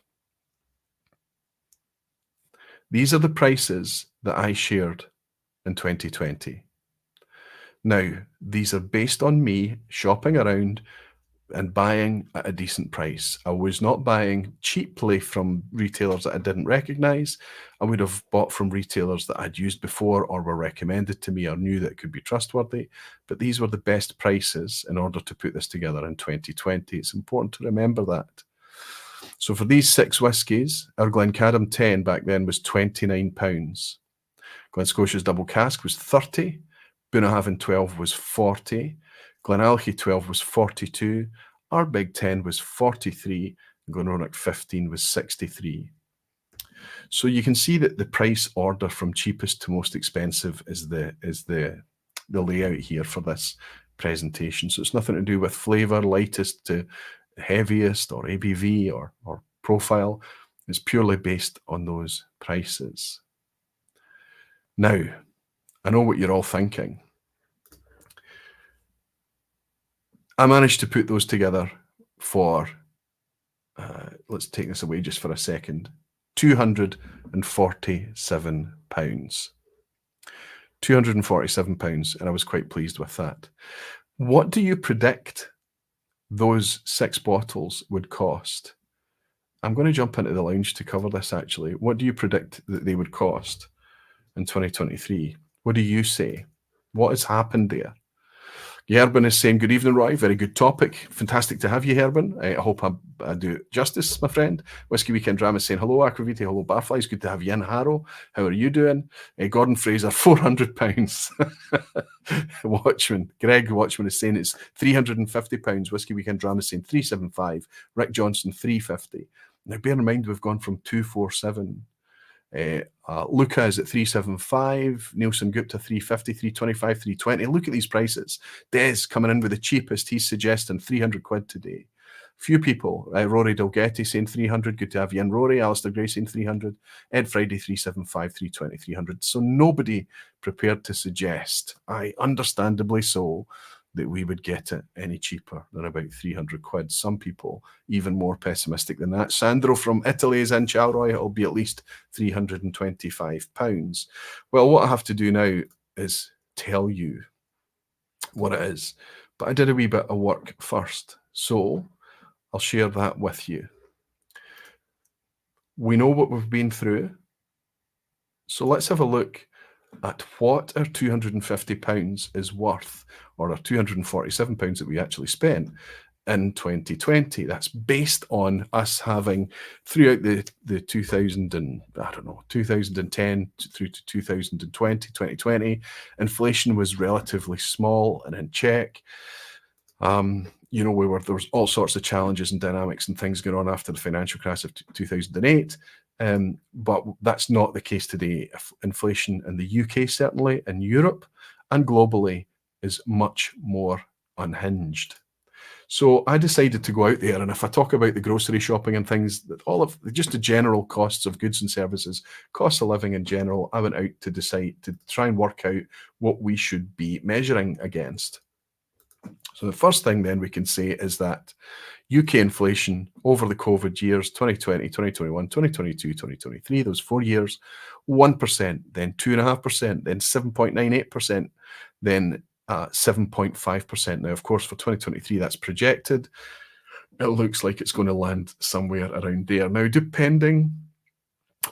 [SPEAKER 1] These are the prices that I shared in 2020. Now, these are based on me shopping around and buying at a decent price. I was not buying cheaply from retailers that I didn't recognize. I would have bought from retailers that I'd used before or were recommended to me or knew that could be trustworthy. But these were the best prices in order to put this together in 2020. It's important to remember that. So for these 6 whiskies, our Glencadam 10 back then was £29. Glen Scotia's double cask was 30. Bunnahabhain 12 was 40. Glenallachie 12 was 42, Ardbeg 10 was 43, Glenronic 15 was 63. So you can see that the price order from cheapest to most expensive is the layout here for this presentation. So it's nothing to do with flavor, lightest to heaviest, or ABV or profile. It's purely based on those prices. Now, I know what you're all thinking. I managed to put those together for, let's take this away just for a second, £247. £247, and I was quite pleased with that. What do you predict those 6 bottles would cost? I'm going to jump into the lounge to cover this actually. What do you predict that they would cost in 2023? What do you say? What has happened there? Gerben is saying, good evening, Roy. Very good topic. Fantastic to have you, Gerben. I hope I do it justice, my friend. Whiskey Weekend Drama is saying, hello, Aquavita. Hello, Barflies. Good to have you in, Harrow. How are you doing? Gordon Fraser, £400. Watchman. Greg Watchman is saying it's £350. Whiskey Weekend Drama is saying 375. Rick Johnson, 350. Now, bear in mind, we've gone from 247. Luca is at 375, Nielsen Gupta 350, 325, 320. Look at these prices. Des coming in with the cheapest. He's suggesting 300 quid today. Few people, Rory Dalgetty saying 300. Good to have you in, Rory. Alistair Gray saying 300. Ed Friday 375, 320, 300. So nobody prepared to suggest, understandably so, that we would get it any cheaper than about 300 quid. Some people even more pessimistic than that. Sandro from Italy is in, Ciao Roy. It'll be at least £325. Well, what I have to do now is tell you what it is. But I did a wee bit of work first, so I'll share that with you. We know what we've been through, so let's have a look at what our £250 is worth, or our £247 that we actually spent in 2020. That's based on us having, throughout the 2010 through to 2020, inflation was relatively small and in check. There was all sorts of challenges and dynamics and things going on after the financial crash of 2008. But that's not the case today. Inflation in the UK, certainly, in Europe and globally, is much more unhinged. So I decided to go out there, and if I talk about the grocery shopping and things, that all of just the general costs of goods and services, costs of living in general, I went out to decide to try and work out what we should be measuring against. So the first thing then we can say is that UK inflation over the COVID years, 2020, 2021, 2022, 2023, those 4 years, 1%, then 2.5%, then 7.98%, then 7.5%. Now, of course, for 2023, that's projected. It looks like it's going to land somewhere around there. Now, depending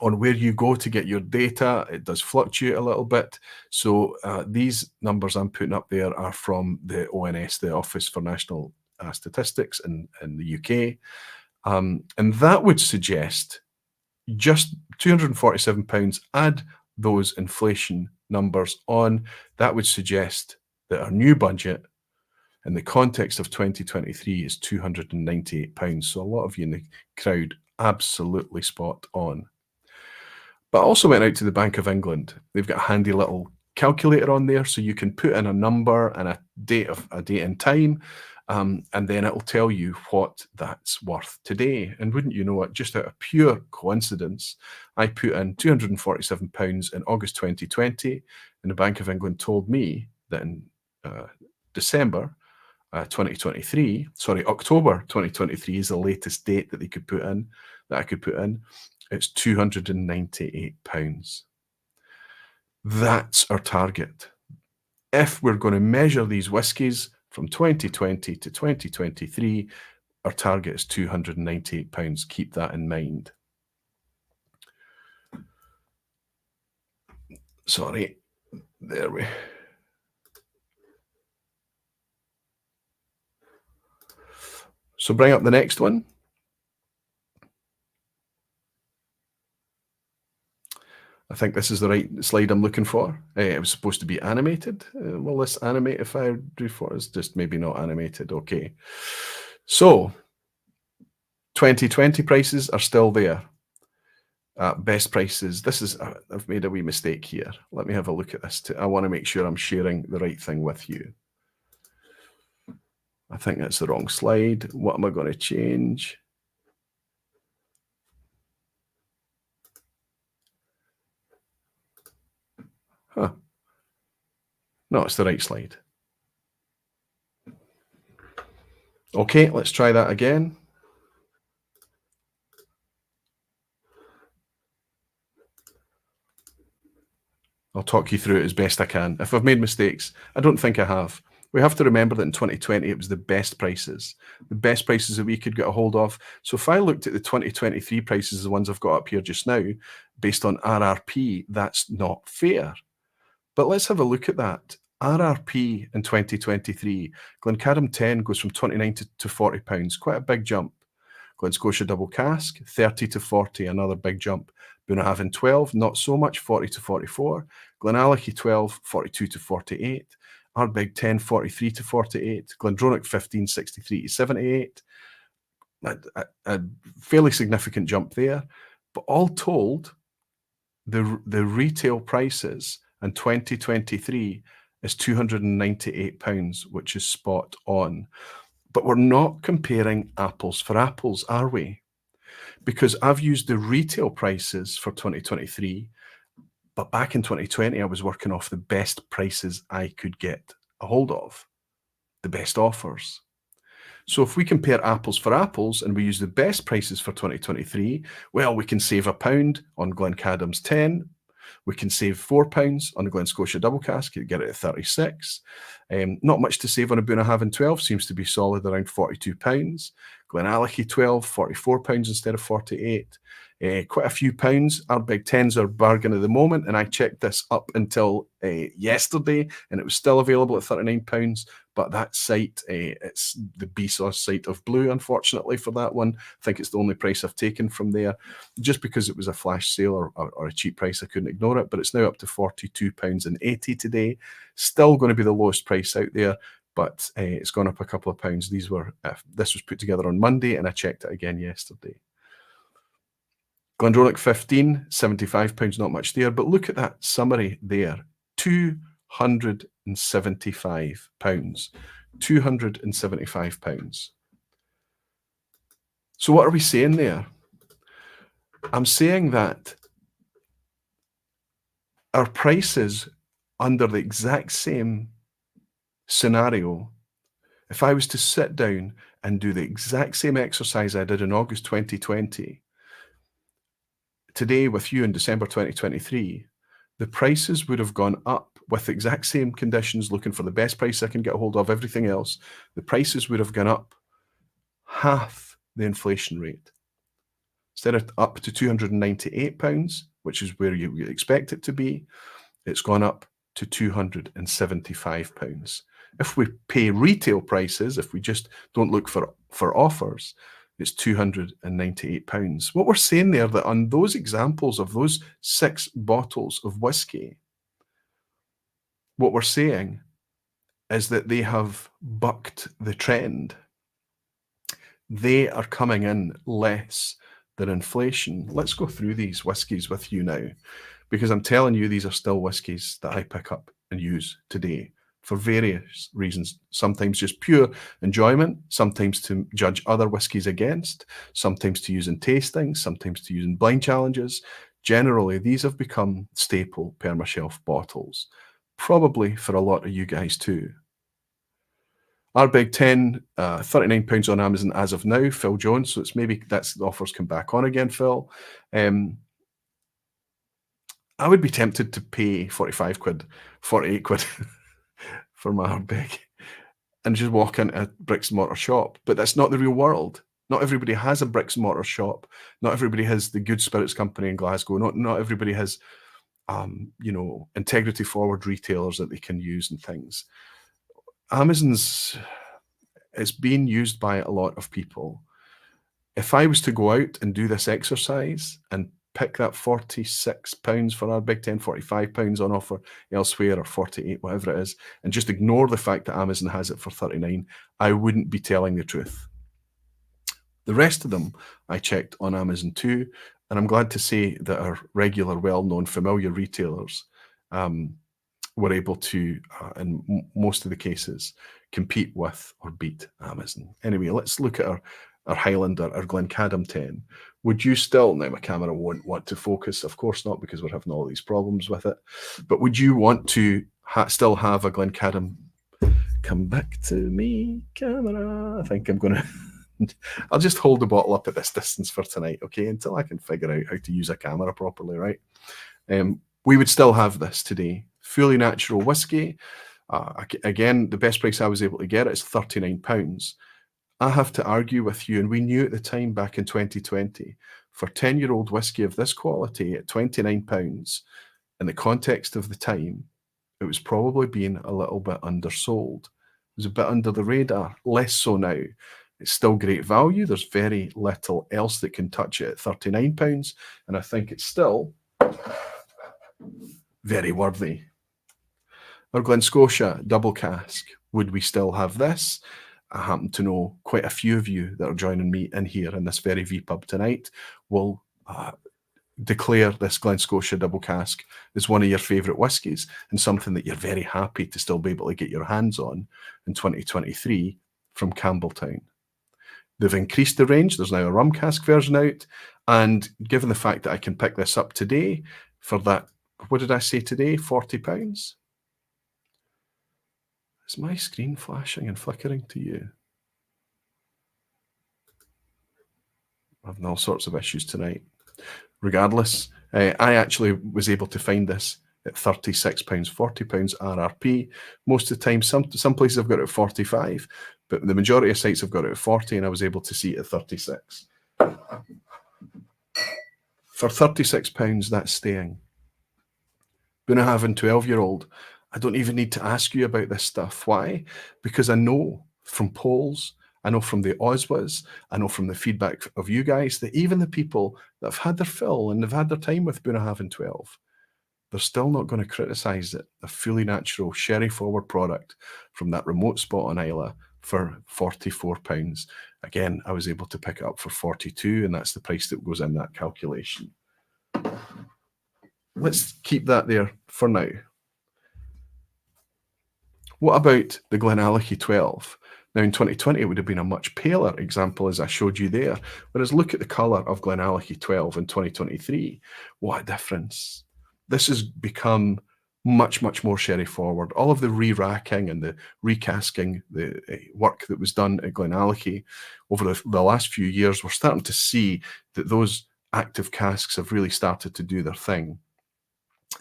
[SPEAKER 1] on where you go to get your data, it does fluctuate a little bit. So these numbers I'm putting up there are from the ONS, the Office for National Statistics in the UK. And that would suggest just £247, add those inflation numbers on, that would suggest that our new budget in the context of 2023 is £298. So a lot of you in the crowd, absolutely spot on. But I also went out to the Bank of England. They've got a handy little calculator on there, so you can put in a number and a date and time, and then it'll tell you what that's worth today. And wouldn't you know it, just out of pure coincidence, I put in £247 in August 2020, and the Bank of England told me that in October 2023 is the latest date that they could put in, that I could put in. It's £298. That's our target. If we're going to measure these whiskies from 2020 to 2023, our target is £298. Keep that in mind. Sorry, there we. So bring up the next one. I think this is the right slide I'm looking for. It was supposed to be animated. Will this animate if I do for it's just maybe not animated? Okay. So 2020 prices are still there. Best prices. This is, I've made a wee mistake here. Let me have a look at this. I want to make sure I'm sharing the right thing with you. I think that's the wrong slide. What am I going to change? Huh. No, it's the right slide. Okay, let's try that again. I'll talk you through it as best I can. If I've made mistakes, I don't think I have. We have to remember that in 2020, it was the best prices that we could get a hold of. So if I looked at the 2023 prices, the ones I've got up here just now, based on RRP, that's not fair. But let's have a look at that. RRP in 2023, Glencadam 10 goes from 29 to 40 pounds, quite a big jump. Glen Scotia Double Cask, 30 to 40, another big jump. Bunnahabhain 12, not so much, 40 to 44. Glenallachie 12, 42 to 48. Ardbeg 10, 43 to 48. Glendronach 15, 63 to 78. A fairly significant jump there. But all told, the retail prices in 2023 is £298, which is spot on. But we're not comparing apples for apples, are we? Because I've used the retail prices for 2023, but back in 2020, I was working off the best prices I could get a hold of, the best offers. So if we compare apples for apples and we use the best prices for 2023, well, we can save £1 on Glencadam's 10. We can save £4 on the Glen Scotia Double Cask, you get it at 36. Not much to save on a Bunnahabhain 12, seems to be solid around £42. Glenallachie 12, £44 instead of 48. Quite a few pounds. Ardbeg 10s are bargain at the moment, and I checked this up until yesterday, and it was still available at £39. But that site, it's the BSOS site of Blue, unfortunately, for that one. I think it's the only price I've taken from there. Just because it was a flash sale or a cheap price, I couldn't ignore it. But it's now up to £42.80 today. Still going to be the lowest price out there, but it's gone up a couple of pounds. This was put together on Monday, and I checked it again yesterday. Glendronach 15, £75, not much there. But look at that summary there. £275. £275. So what are we saying there? I'm saying that our prices under the exact same scenario, if I was to sit down and do the exact same exercise I did in August 2020, today with you in December 2023, the prices would have gone up with the exact same conditions, looking for the best price I can get a hold of, everything else. The prices would have gone up half the inflation rate. Instead of up to £298, which is where you expect it to be, it's gone up to £275. If we pay retail prices, if we just don't look for offers, it's £298. What we're saying there, that on those examples of those 6 bottles of whiskey, what we're saying is that they have bucked the trend. They are coming in less than inflation. Let's go through these whiskies with you now, because I'm telling you, these are still whiskies that I pick up and use today for various reasons. Sometimes just pure enjoyment, sometimes to judge other whiskies against, sometimes to use in tastings, sometimes to use in blind challenges. Generally, these have become staple permashelf bottles, probably for a lot of you guys too. Ardbeg 10, £39 on Amazon as of now, Phil Jones. So it's maybe that's the offers come back on again, Phil. I would be tempted to pay 45 quid, 48 quid for my Ardbeg and just walk into a bricks and mortar shop. But that's not the real world. Not everybody has a bricks and mortar shop. Not everybody has the Good Spirits Company in Glasgow. Not everybody has, integrity forward retailers that they can use and things. Amazon's, it's being used by a lot of people. If I was to go out and do this exercise and pick that £46 for our Big 10, £45 on offer elsewhere, or 48, whatever it is, and just ignore the fact that Amazon has it for 39, I wouldn't be telling the truth. The rest of them I checked on Amazon too, and I'm glad to say that our regular, well-known, familiar retailers were able to, in most of the cases, compete with or beat Amazon. Anyway, let's look at our Highlander, our Glencadam 10. Would you still, now my camera won't want to focus, of course not, because we're having all these problems with it, but would you want to still have a Glencadam? Come back to me, camera. I think I'm going to, I'll just hold the bottle up at this distance for tonight, okay, until I can figure out how to use a camera properly, right? We would still have this today. Fully natural whiskey. Again, the best price I was able to get it is £39. I have to argue with you, and we knew at the time back in 2020, for 10-year-old whiskey of this quality at £29, in the context of the time, it was probably being a little bit undersold. It was a bit under the radar, less so now. It's still great value. There's very little else that can touch it at £39, and I think it's still very worthy. Our Glen double cask, would we still have this? I happen to know quite a few of you that are joining me in here in this very vPub tonight will declare this Glen double cask as one of your favourite whiskies and something that you're very happy to still be able to get your hands on in 2023 from Campbelltown. They've increased the range. There's now a rum cask version out. And given the fact that I can pick this up today for that, what did I say today? £40? Is my screen flashing and flickering to you? I'm having all sorts of issues tonight. Regardless, I actually was able to find this at £36, £40 RRP. Most of the time, some places have got it at 45, but the majority of sites have got it at 40, and I was able to see it at 36. For £36, that's staying. Bunnahabhain 12-year-old, I don't even need to ask you about this stuff. Why? Because I know from polls, I know from the OSWAs, I know from the feedback of you guys that even the people that have had their fill and they've had their time with Bunnahabhain 12, they're still not going to criticise it. A fully natural sherry-forward product from that remote spot on Islay for £44. Again, I was able to pick it up for 42, and that's the price that goes in that calculation. Let's keep that there for now. What about the Glenallachie 12? Now, in 2020, it would have been a much paler example, as I showed you there. Whereas look at the colour of Glenallachie 12 in 2023. What a difference. This has become much, much more sherry forward. All of the re-racking and the recasking, the work that was done at Glenallachie over the last few years, we're starting to see that those active casks have really started to do their thing.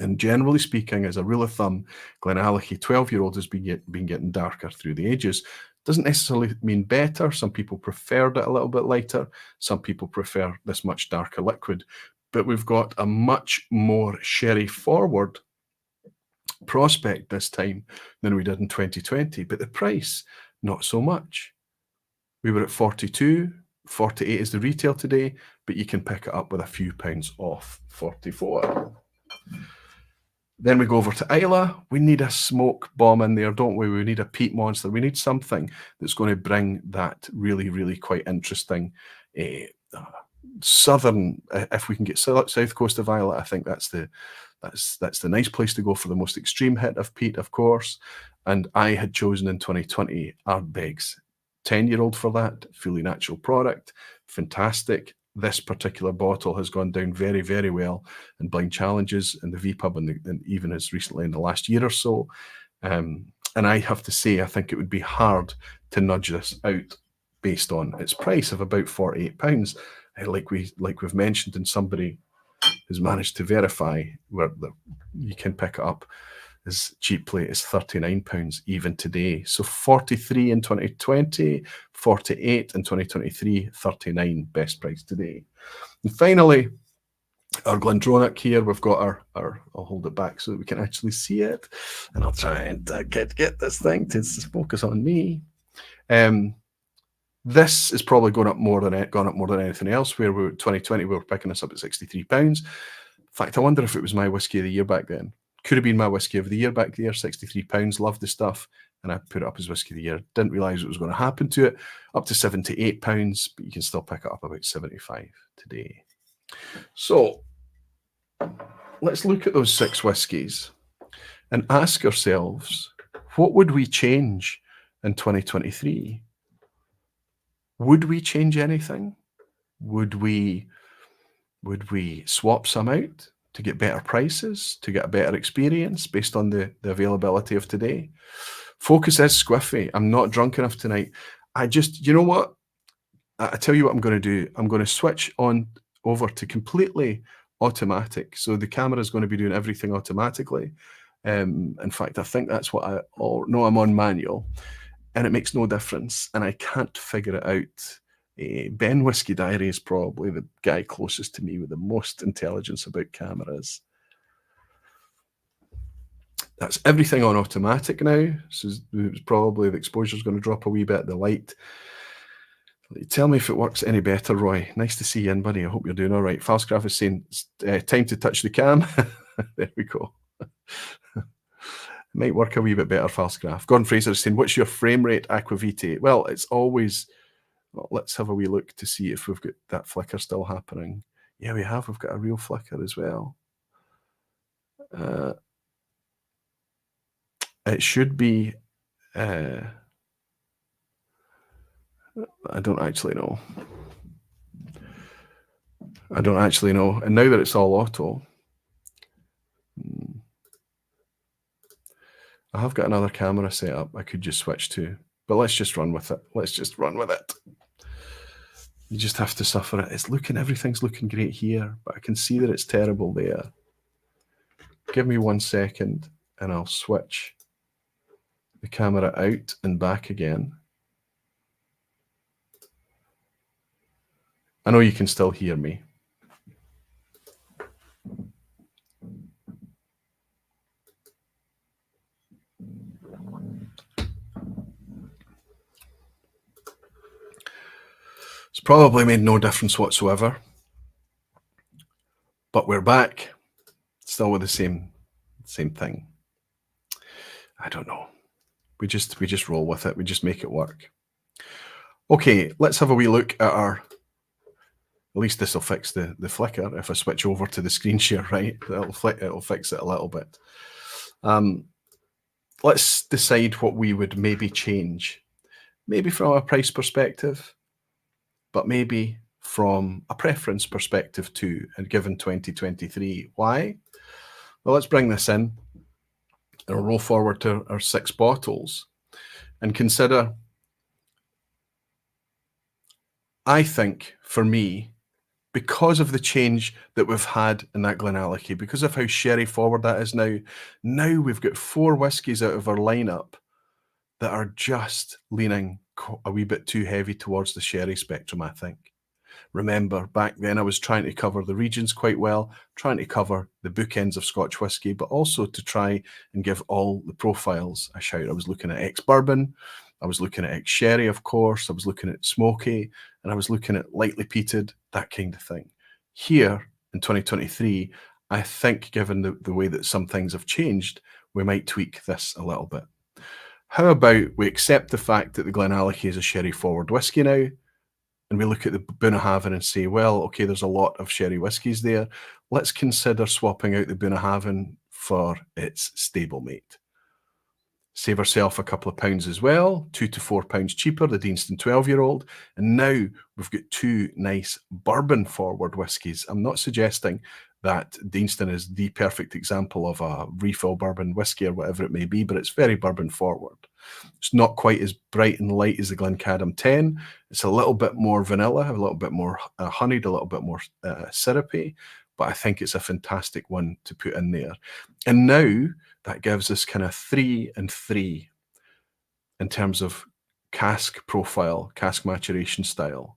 [SPEAKER 1] And generally speaking, as a rule of thumb, Glenallachie 12-year-old has been getting darker through the ages. Doesn't necessarily mean better. Some people preferred it a little bit lighter. Some people prefer this much darker liquid. But we've got a much more sherry-forward prospect this time than we did in 2020. But the price, not so much. We were at 42. 48 is the retail today, but you can pick it up with a few pounds off 44. Then we go over to Islay. We need a smoke bomb in there, don't we? We need a peat monster. We need something that's going to bring that really, really quite interesting southern. If we can get south coast of Islay, I think that's the nice place to go for the most extreme hit of peat, of course. And I had chosen in 2020 Ardbegg's 10-year-old for that, fully natural product, fantastic. This particular bottle has gone down very, very well in blind challenges in the vPub and even as recently in the last year or so. And I have to say, I think it would be hard to nudge this out based on its price of about £48. Like we've mentioned, and somebody has managed to verify where you can pick it up as cheaply as £39 even today. So 43 in 2020, 48 in 2023, 39 best price today. And finally, our Glendronach here, we've got our I'll hold it back so that we can actually see it. And I'll try and get this thing to focus on me. This is probably gone up more than anything else, where 2020 we were picking this up at £63. In fact, I wonder if it was my whiskey of the year back then. Could have been my whiskey of the year back there, £63. Love the stuff. and I put it up as Whisky of the Year. Didn't realise it was going to happen to it. Up to £78, but you can still pick it up about 75 today. So let's look at those 6 whiskies and ask ourselves, what would we change in 2023? Would we change anything? Would we swap some out to get better prices, to get a better experience based on the availability of today? Focus is squiffy. I'm not drunk enough tonight. You know what? I tell you what I'm going to do. I'm going to switch on over to completely automatic. So the camera is going to be doing everything automatically. In fact, I think that's what I'm on manual, and it makes no difference, and I can't figure it out. Ben Whisky Diary is probably the guy closest to me with the most intelligence about cameras. That's everything on automatic now. So it's probably the exposure is going to drop a wee bit, the light. Tell me if it works any better, Roy. Nice to see you in, buddy. I hope you're doing all right. Falscraft is saying, time to touch the cam. There we go. Might work a wee bit better, Falscraft. Gordon Fraser is saying, what's your frame rate, Aquavite? Well, it's always... Well, let's have a wee look to see if we've got that flicker still happening. Yeah, we have. We've got a real flicker as well. It should be... I don't actually know. And now that it's all auto, I have got another camera set up I could just switch to, but let's just run with it. You just have to suffer it. Everything's looking great here, but I can see that it's terrible there. Give me 1 second and I'll switch the camera out and back again. I know you can still hear me. It's probably made no difference whatsoever, but we're back, still with the same thing. I don't know. We just roll with it. We just make it work. Okay, let's have a wee look at our. At least this will fix the flicker. If I switch over to the screen share, right, it'll fix it a little bit. Let's decide what we would maybe change. Maybe from a price perspective, but maybe from a preference perspective too, and given 2023. Why? Well, let's bring this in and roll forward to our 6 bottles and consider, I think, for me, because of the change that we've had in that Glenallachie, because of how sherry forward that is now we've got 4 whiskies out of our lineup that are just leaning a wee bit too heavy towards the sherry spectrum, I think. Remember, back then I was trying to cover the regions quite well, trying to cover the bookends of Scotch whisky, but also to try and give all the profiles a shout. I was looking at ex-bourbon, I was looking at ex-sherry, of course, I was looking at smoky, and I was looking at lightly peated, that kind of thing. Here, in 2023, I think, given the way that some things have changed, we might tweak this a little bit. How about we accept the fact that the Glenallachie is a sherry-forward whisky now, and we look at the Bunnahabhain and say, well, okay, there's a lot of sherry whiskies there. Let's consider swapping out the Bunnahabhain for its stablemate. Save ourselves a couple of pounds as well, £2 to £4 cheaper, the Deanston 12-year-old. And now we've got 2 nice bourbon-forward whiskies. I'm not suggesting that Deanston is the perfect example of a refill bourbon whiskey or whatever it may be, but it's very bourbon-forward. It's not quite as bright and light as the Glencadam 10. It's a little bit more vanilla, a little bit more honeyed, a little bit more syrupy, but I think it's a fantastic one to put in there. And now that gives us kind of 3 and 3 in terms of cask profile, cask maturation style.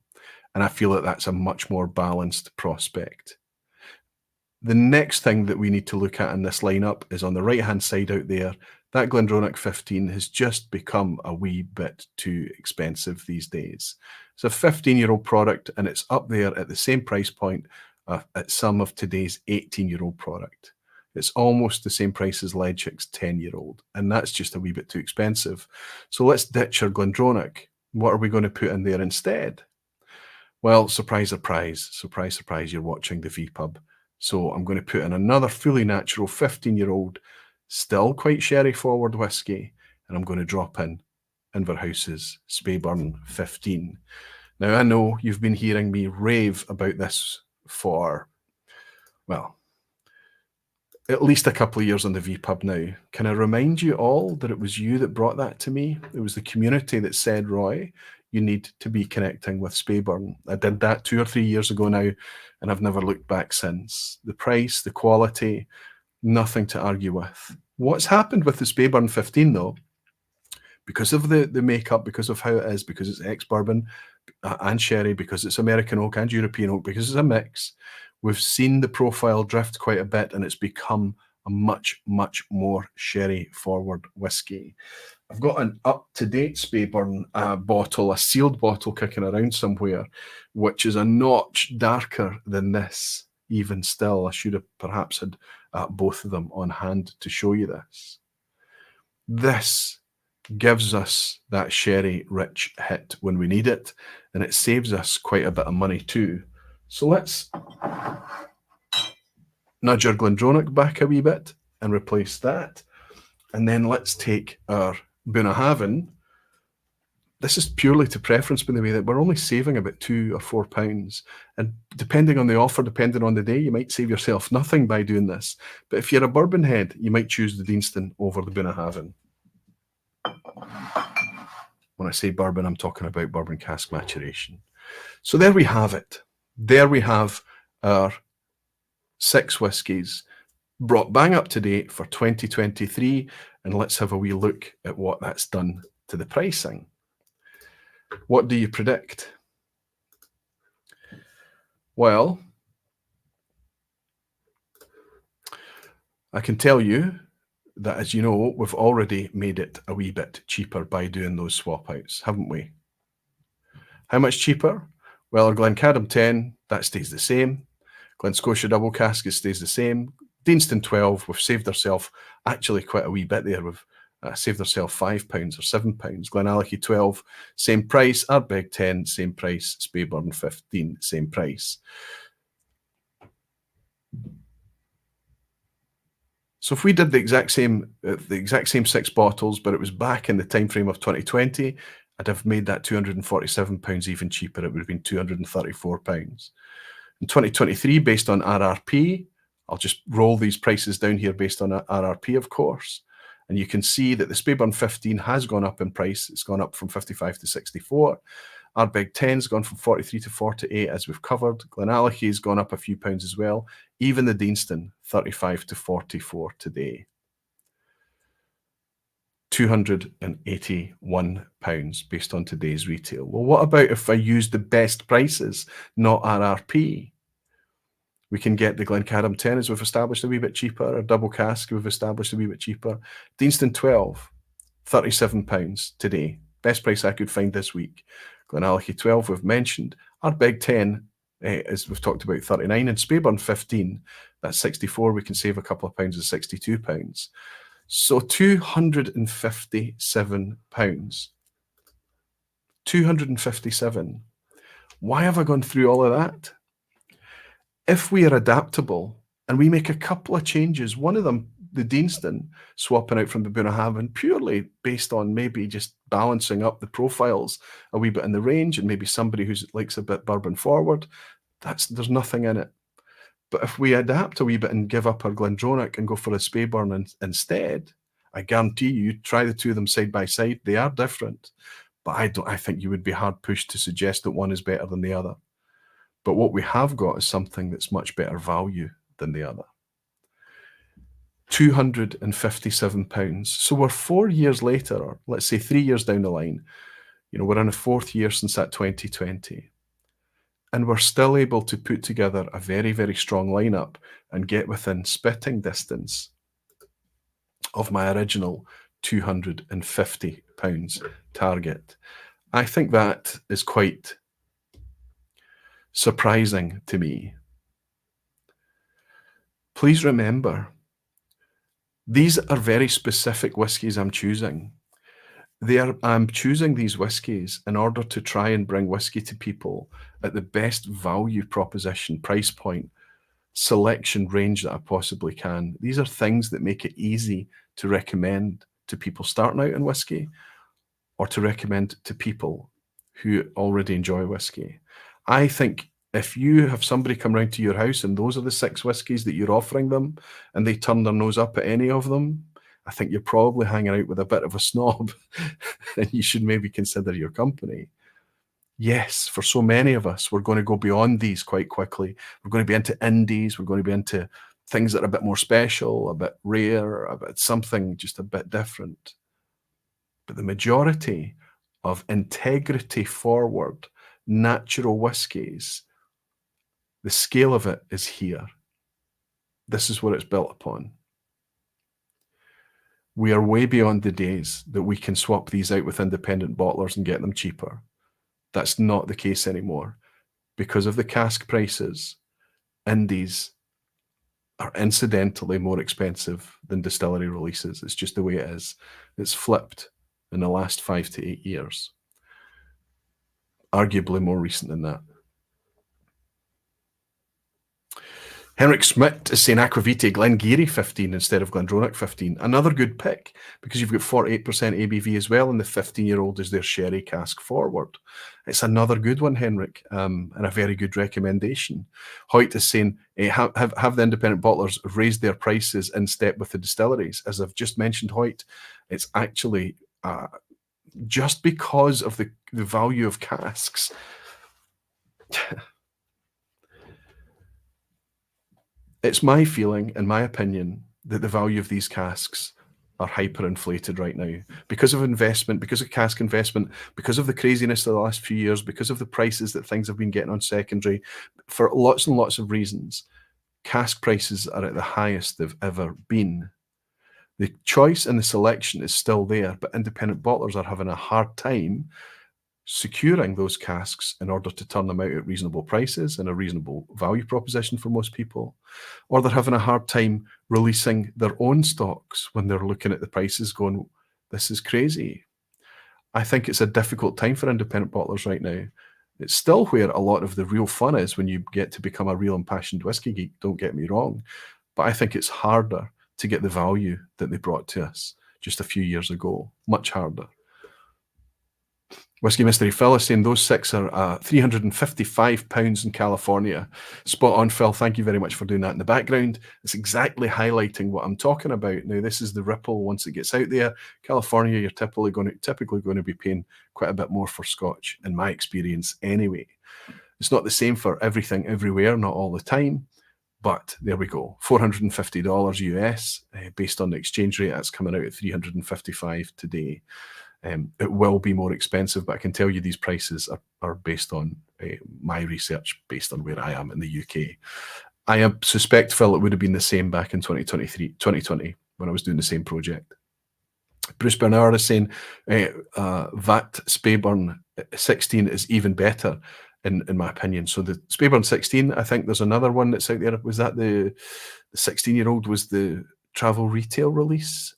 [SPEAKER 1] And I feel that that's a much more balanced prospect. The next thing that we need to look at in this lineup is on the right-hand side out there. That Glendronach 15 has just become a wee bit too expensive these days. It's a 15-year-old product, and it's up there at the same price point at some of today's 18-year-old product. It's almost the same price as Leadchick's 10-year-old, and that's just a wee bit too expensive. So let's ditch our Glendronach. What are we going to put in there instead? Well, surprise, surprise, you're watching the vPub. So I'm going to put in another fully natural 15-year-old, still quite sherry forward whiskey, and I'm going to drop in Inverhouse's Speyburn 15. Now, I know you've been hearing me rave about this for, well, at least a couple of years on the vPub now. Can I remind you all that it was you that brought that to me? It was the community that said, Roy, you need to be connecting with Speyburn. I did that 2 or 3 years ago now, and I've never looked back since. The price, the quality, nothing to argue with. What's happened with the Speyburn 15, though, because of the makeup, because of how it is, because it's ex-bourbon and sherry, because it's American oak and European oak, because it's a mix, we've seen the profile drift quite a bit, and it's become a much, much more sherry-forward whiskey. I've got an up-to-date Speyburn bottle, a sealed bottle kicking around somewhere, which is a notch darker than this. Even still, I should have perhaps had both of them on hand to show you this. This gives us that sherry-rich hit when we need it, and it saves us quite a bit of money too. So let's nudge our Glendronach back a wee bit and replace that. And then let's take our Bunnahabhain. This is purely to preference, by the way, that we're only saving about £2 or £4. And depending on the offer, depending on the day, you might save yourself nothing by doing this. But if you're a bourbon head, you might choose the Deanston over the Bunnahabhain. When I say bourbon, I'm talking about bourbon cask maturation. So there we have it. There we have our 6 whiskies brought bang up to date for 2023. And let's have a wee look at what that's done to the pricing. What do you predict? Well, I can tell you that, as you know, we've already made it a wee bit cheaper by doing those swap outs, haven't we? How much cheaper? Well, our Glencadam 10, that stays the same. Glen Scotia Double Cask stays the same. Deanston 12, we've saved ourselves actually quite a wee bit there. We've saved ourselves £5 or £7. Glenallachie 12, same price. Ardbeg 10, same price. Speyburn 15, same price. So if we did the exact same 6 bottles, but it was back in the time frame of 2020, I'd have made that £247 even cheaper. It would have been £234. In 2023, based on RRP, I'll just roll these prices down here based on RRP, of course. And you can see that the Speyburn 15 has gone up in price. It's gone up from 55 to 64. Ardbeg 10's gone from 43 to 48, as we've covered. Glenallachie's gone up a few pounds as well. Even the Deanston, 35 to 44 today. £281 based on today's retail. Well, what about if I use the best prices, not RRP? We can get the Glencadam 10, as we've established, a wee bit cheaper. Our double cask, we've established, a wee bit cheaper. Deanston 12, £37 today. Best price I could find this week. Glenallachie 12, we've mentioned. Ardbeg 10, as we've talked about, 39. And Speyburn 15, that's 64. We can save a couple of pounds at £62. So £257. £257. Why have I gone through all of that? If we are adaptable and we make a couple of changes, one of them, the Deanston, swapping out from the Bunnahabhain, purely based on maybe just balancing up the profiles a wee bit in the range, and maybe somebody who likes a bit bourbon forward, there's nothing in it. But if we adapt a wee bit and give up our Glendronach and go for a Speyburn instead, I guarantee you, try the two of them side by side, they are different. But I think you would be hard pushed to suggest that one is better than the other. But what we have got is something that's much better value than the other. £257. So we're 4 years later, or let's say 3 years down the line, we're in a 4th year since that 2020. And we're still able to put together a very, very strong lineup and get within spitting distance of my original £250 target. I think that is quite surprising to me. Please remember These are very specific whiskies I'm choosing. I'm choosing these whiskies in order to try and bring whiskey to people at the best value proposition, price point, selection range that I possibly can. These are things that make it easy to recommend to people starting out in whiskey, or to recommend to people who already enjoy whiskey. I think if you have somebody come round to your house and those are the 6 whiskies that you're offering them and they turn their nose up at any of them, I think you're probably hanging out with a bit of a snob and you should maybe consider your company. Yes, for so many of us, we're going to go beyond these quite quickly. We're going to be into indies. We're going to be into things that are a bit more special, a bit rare, a bit something just a bit different. But the majority of integrity forward, natural whiskies, the scale of it is here. This is what it's built upon. We are way beyond the days that we can swap these out with independent bottlers and get them cheaper. That's not the case anymore. Because of the cask prices, indies are incidentally more expensive than distillery releases. It's just the way it is. It's flipped in the last 5 to 8 years. Arguably more recent than that. Henrik Schmidt is saying Aquavitae Glengarry 15 instead of Glendronach 15. Another good pick, because you've got 48% ABV as well, and the 15-year-old is their sherry cask forward. It's another good one, Henrik, and a very good recommendation. Hoyt is saying, have the independent bottlers raised their prices in step with the distilleries? As I've just mentioned, Hoyt, it's actually just because of the value of casks. It's my feeling, in my opinion, that the value of these casks are hyperinflated right now because of investment, because of cask investment, because of the craziness of the last few years, because of the prices that things have been getting on secondary, for lots and lots of reasons. Cask prices are at the highest they've ever been. The choice and the selection is still there, but independent bottlers are having a hard time securing those casks in order to turn them out at reasonable prices and a reasonable value proposition for most people, or they're having a hard time releasing their own stocks when they're looking at the prices going, this is crazy. I think it's a difficult time for independent bottlers right now. It's still where a lot of the real fun is when you get to become a real impassioned whiskey geek, don't get me wrong, but I think it's harder to get the value that they brought to us just a few years ago, much harder. Whiskey Mystery Phil is saying those 6 are £355 in California. Spot on, Phil. Thank you very much for doing that in the background. It's exactly highlighting what I'm talking about. Now, this is the ripple once it gets out there. California, you're typically going to be paying quite a bit more for Scotch, in my experience anyway. It's not the same for everything everywhere, not all the time. But there we go, $450 US, based on the exchange rate. That's coming out at $355 today. It will be more expensive, but I can tell you these prices are based on my research, based on where I am in the UK. I suspect, Phil, it would have been the same back in 2020 when I was doing the same project. Bruce Bernard is saying VAT Speyburn 16 is even better, in my opinion. So the Speyburn 16, I think there's another one that's out there. Was that the 16-year-old was the travel retail release?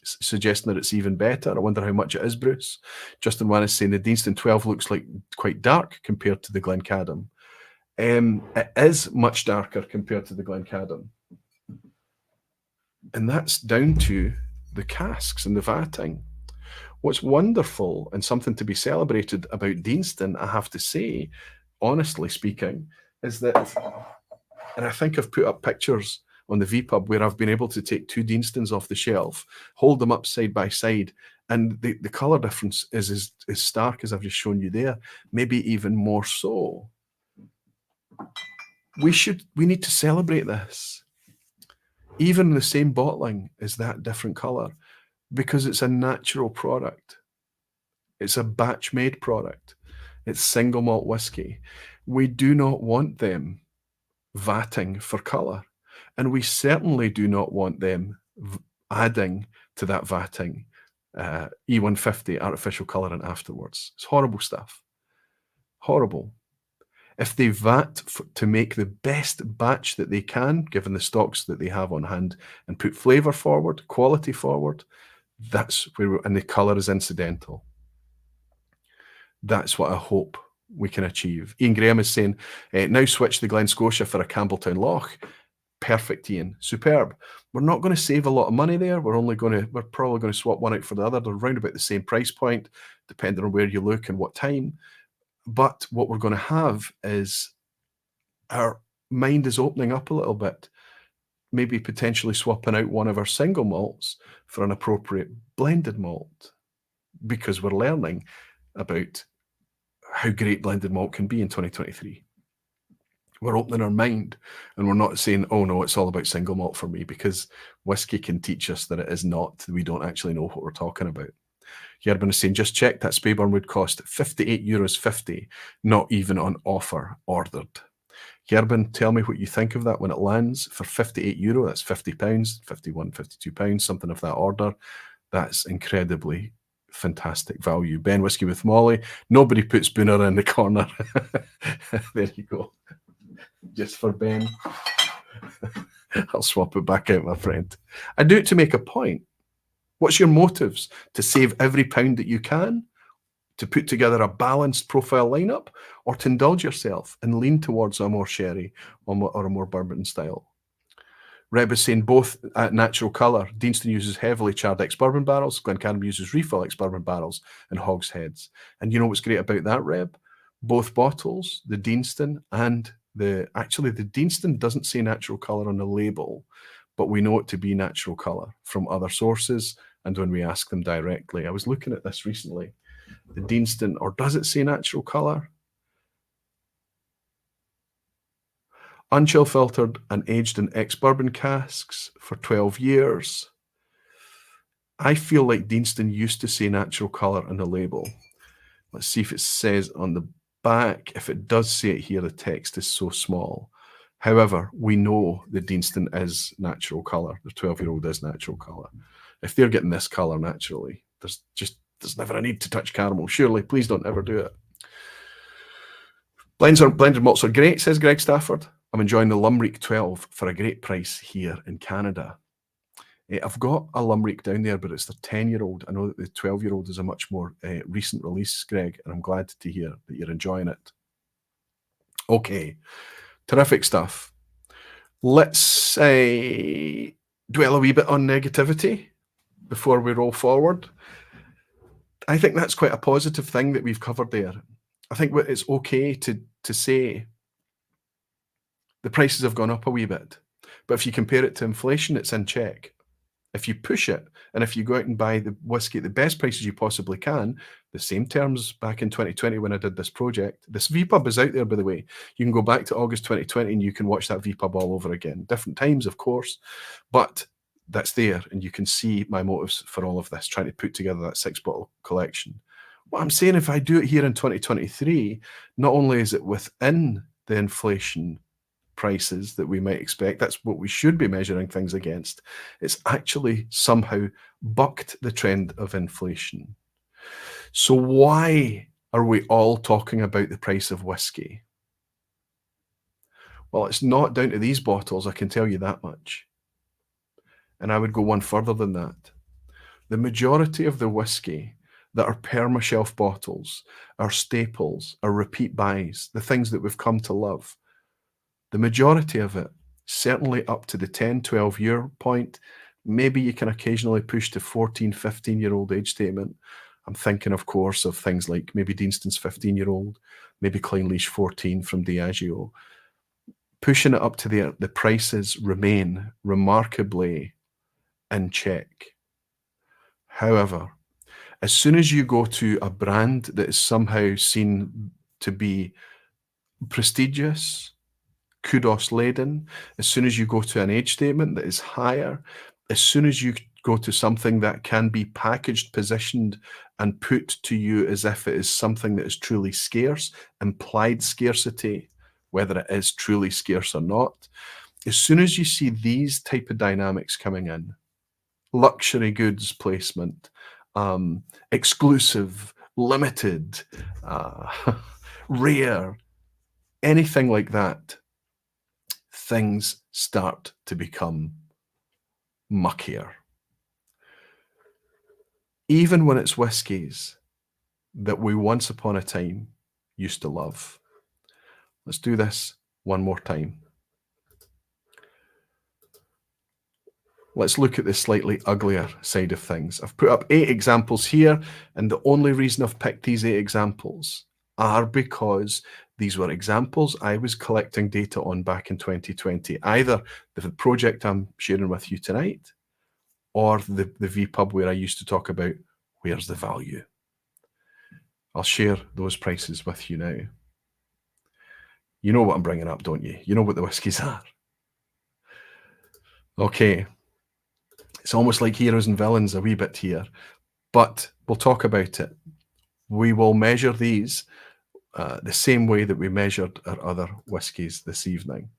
[SPEAKER 1] Suggesting that it's even better. I wonder how much it is, Bruce. Justin Wan is saying the Deanston 12 looks like quite dark compared to the Glencadam. It is much darker compared to the Glencadam. And that's down to the casks and the vatting. What's wonderful and something to be celebrated about Deanston, I have to say, honestly speaking, is that, and I think I've put up pictures on the vPub where I've been able to take 2 Deanstons off the shelf, hold them up side by side, and the colour difference is as stark as I've just shown you there, maybe even more so. We need to celebrate this. Even the same bottling is that different colour because it's a natural product. It's a batch-made product. It's single malt whiskey. We do not want them vatting for colour. And we certainly do not want them adding to that vatting E150 artificial colouring afterwards. It's horrible stuff. Horrible. If they vat to make the best batch that they can, given the stocks that they have on hand, and put flavour forward, quality forward, that's where, and the colour is incidental. That's what I hope we can achieve. Ian Graham is saying, now switch the Glen Scotia for a Campbelltown Loch. Perfect, Ian. Superb. We're not going to save a lot of money there. We're probably going to swap one out for the other. They're around about the same price point, depending on where you look and what time. But what we're going to have is our mind is opening up a little bit, maybe potentially swapping out one of our single malts for an appropriate blended malt, because we're learning about how great blended malt can be in 2023. We're opening our mind, and we're not saying, oh no, it's all about single malt for me, because whiskey can teach us that it is not. We don't actually know what we're talking about. Gerben is saying, just check that Speyburn would cost €58.50, not even on offer ordered. Gerben, tell me what you think of that when it lands for €58. That's £50, £51, £52, something of that order. That's incredibly fantastic value. Ben Whiskey with Molly. Nobody puts Booner in the corner. There you go. Just for Ben. I'll swap it back out, my friend. I do it to make a point. What's your motives? To save every pound that you can? To put together a balanced profile lineup? Or to indulge yourself and lean towards a more sherry or a more bourbon style? Reb is saying both at natural colour. Deanston uses heavily charred ex-bourbon barrels. Glencairn uses refill ex-bourbon barrels and hogsheads. And you know what's great about that, Reb? Both bottles, the Deanston and the Deanston doesn't say natural colour on the label, but we know it to be natural colour from other sources and when we ask them directly. I was looking at this recently. The Deanston, or does it say natural colour? Unchill filtered and aged in ex-bourbon casks for 12 years. I feel like Deanston used to say natural colour on the label. Let's see if it says on the back. If it does say it here, the text is so small. However, we know the Deanston is natural colour. The 12-year-old is natural colour. If they're getting this colour naturally, there's never a need to touch caramel. Surely, please don't ever do it. Blended malts are great, says Greg Stafford. I'm enjoying the Lumreek 12 for a great price here in Canada. I've got a Lumreek down there, but it's the 10-year-old. I know that the 12-year-old is a much more recent release, Greg, and I'm glad to hear that you're enjoying it. Okay, terrific stuff. Let's dwell a wee bit on negativity before we roll forward. I think that's quite a positive thing that we've covered there. I think it's okay to say the prices have gone up a wee bit, but if you compare it to inflation, it's in check. If you push it, and if you go out and buy the whiskey at the best prices you possibly can, the same terms back in 2020 when I did this project. This vPub is out there, by the way. You can go back to August 2020 and you can watch that vPub all over again. Different times, of course, but that's there, and you can see my motives for all of this, trying to put together that 6-bottle collection. What I'm saying, if I do it here in 2023, not only is it within the inflation prices that we might expect, that's what we should be measuring things against, it's actually somehow bucked the trend of inflation. So why are we all talking about the price of whiskey? Well, it's not down to these bottles, I can tell you that much. And I would go one further than that. The majority of the whiskey that are perma-shelf bottles, are staples, are repeat buys, the things that we've come to love, the majority of it, certainly up to the 10, 12-year point, maybe you can occasionally push to 14, 15-year-old age statement. I'm thinking, of course, of things like maybe Deanston's 15-year-old, maybe Clynelish 14 from Diageo. Pushing it up to the prices remain remarkably in check. However, as soon as you go to a brand that is somehow seen to be prestigious, kudos laden, as soon as you go to an age statement that is higher, as soon as you go to something that can be packaged, positioned, and put to you as if it is something that is truly scarce, implied scarcity, whether it is truly scarce or not, as soon as you see these type of dynamics coming in, luxury goods placement, exclusive, limited, rare, anything like that, things start to become muckier. Even when it's whiskies that we once upon a time used to love. Let's do this one more time. Let's look at the slightly uglier side of things. I've put up 8 examples here, and the only reason I've picked these 8 examples are because these were examples I was collecting data on back in 2020, either the project I'm sharing with you tonight or the vPub where I used to talk about where's the value. I'll share those prices with you now. You know what I'm bringing up, don't you? You know what the whiskies are. Okay. It's almost like heroes and villains a wee bit here, but we'll talk about it. We will measure these the same way that we measured our other whiskies this evening.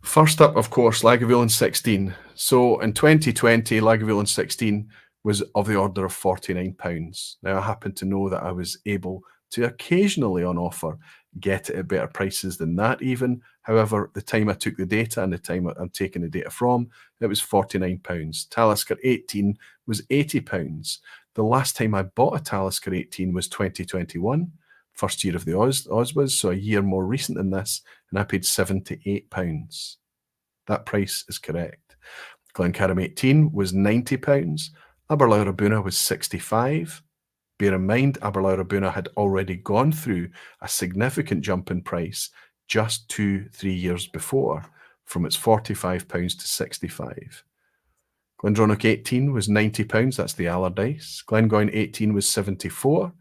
[SPEAKER 1] First up, of course, Lagavulin 16. So in 2020, Lagavulin 16 was of the order of £49. Now, I happen to know that I was able to occasionally on offer get it at better prices than that even. However, the time I took the data and the time I'm taking the data from, it was £49. Talisker 18 was £80. The last time I bought a Talisker 18 was 2021, first year of the Oswas, so a year more recent than this, and I paid £78. That price is correct. Glencairn 18 was £90. Aberlour Buna was 65. Bear in mind, Aberlour Buna had already gone through a significant jump in price just 2-3 years before, from its £45 to 65. Glendronach 18 was £90, that's the Allardyce. Glengoyne 18 was 74.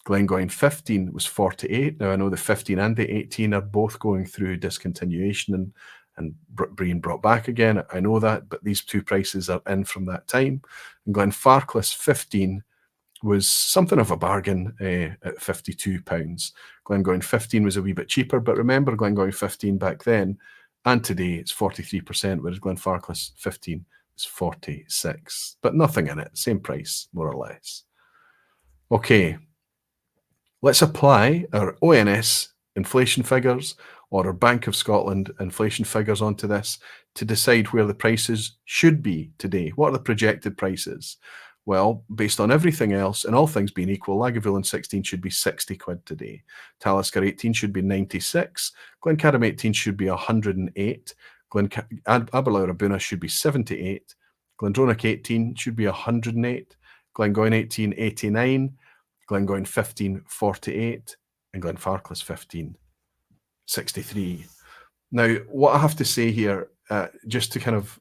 [SPEAKER 1] Glengoyne 15 was 48. Now I know the 15 and the 18 are both going through discontinuation and being brought back again. I know that, but these two prices are in from that time. And Glenfarclas 15 was something of a bargain at £52. Glengoyne 15 was a wee bit cheaper, but remember Glengoyne 15 back then and today it's 43%, whereas Glenfarclas 15 is 46, but nothing in it, same price more or less. Okay, let's apply our ONS inflation figures or our Bank of Scotland inflation figures onto this to decide where the prices should be today. What are the projected prices? Well, based on everything else and all things being equal, Lagavulin 16 should be 60 quid today. Talisker 18 should be 96. Glencairn 18 should be 108. Aberlour Buna should be 78. Glendronach 18 should be 108. Glengoyne 18, 89. Glengoyne 15, 48. And Glenfarclas 15, 63. Now, what I have to say here, just to kind of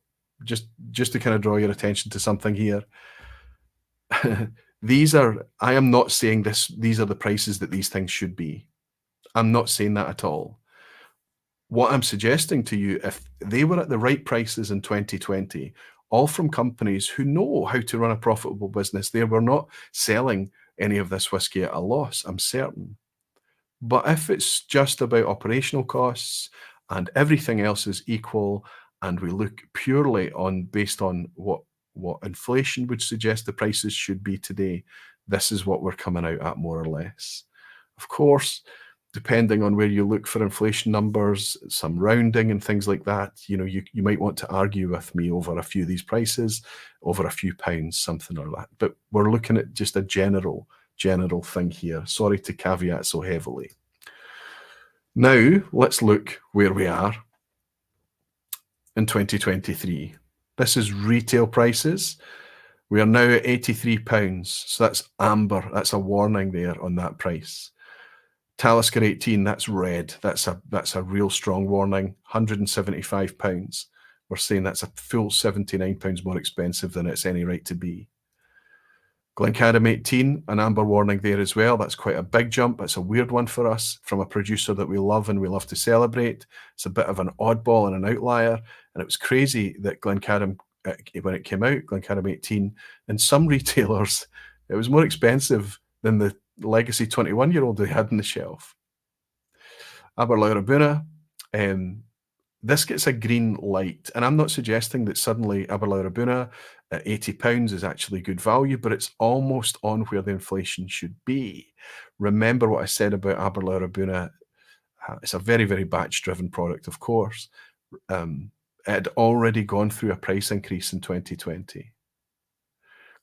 [SPEAKER 1] draw your attention to something here. I am not saying these are the prices that these things should be. I'm not saying that at all. What I'm suggesting to you, if they were at the right prices in 2020, all from companies who know how to run a profitable business, they were not selling any of this whiskey at a loss, I'm certain. But if it's just about operational costs and everything else is equal, and we look purely based on what inflation would suggest the prices should be today, this is what we're coming out at more or less. Of course, depending on where you look for inflation numbers, some rounding and things like that, you might want to argue with me over a few of these prices, over a few pounds, something like that. But we're looking at just a general thing here. Sorry to caveat so heavily. Now, let's look where we are in 2023. This is retail prices. We are now at £83. So that's amber. That's a warning there on that price. Talisker 18, that's red. That's a real strong warning. £175. We're saying that's a full £79 more expensive than it's any right to be. Glencairn 18, an amber warning there as well. That's quite a big jump. That's a weird one for us from a producer that we love and we love to celebrate. It's a bit of an oddball and an outlier. And it was crazy that Glencairn, when it came out, Glencairn 18, and some retailers, it was more expensive than the legacy 21-year-old they had on the shelf. Aberlour Buna, this gets a green light, and I'm not suggesting that suddenly Aberlour Buna at £80 is actually good value, but it's almost on where the inflation should be. Remember what I said about Aberlour it's a very, very batch-driven product, of course. It had already gone through a price increase in 2020.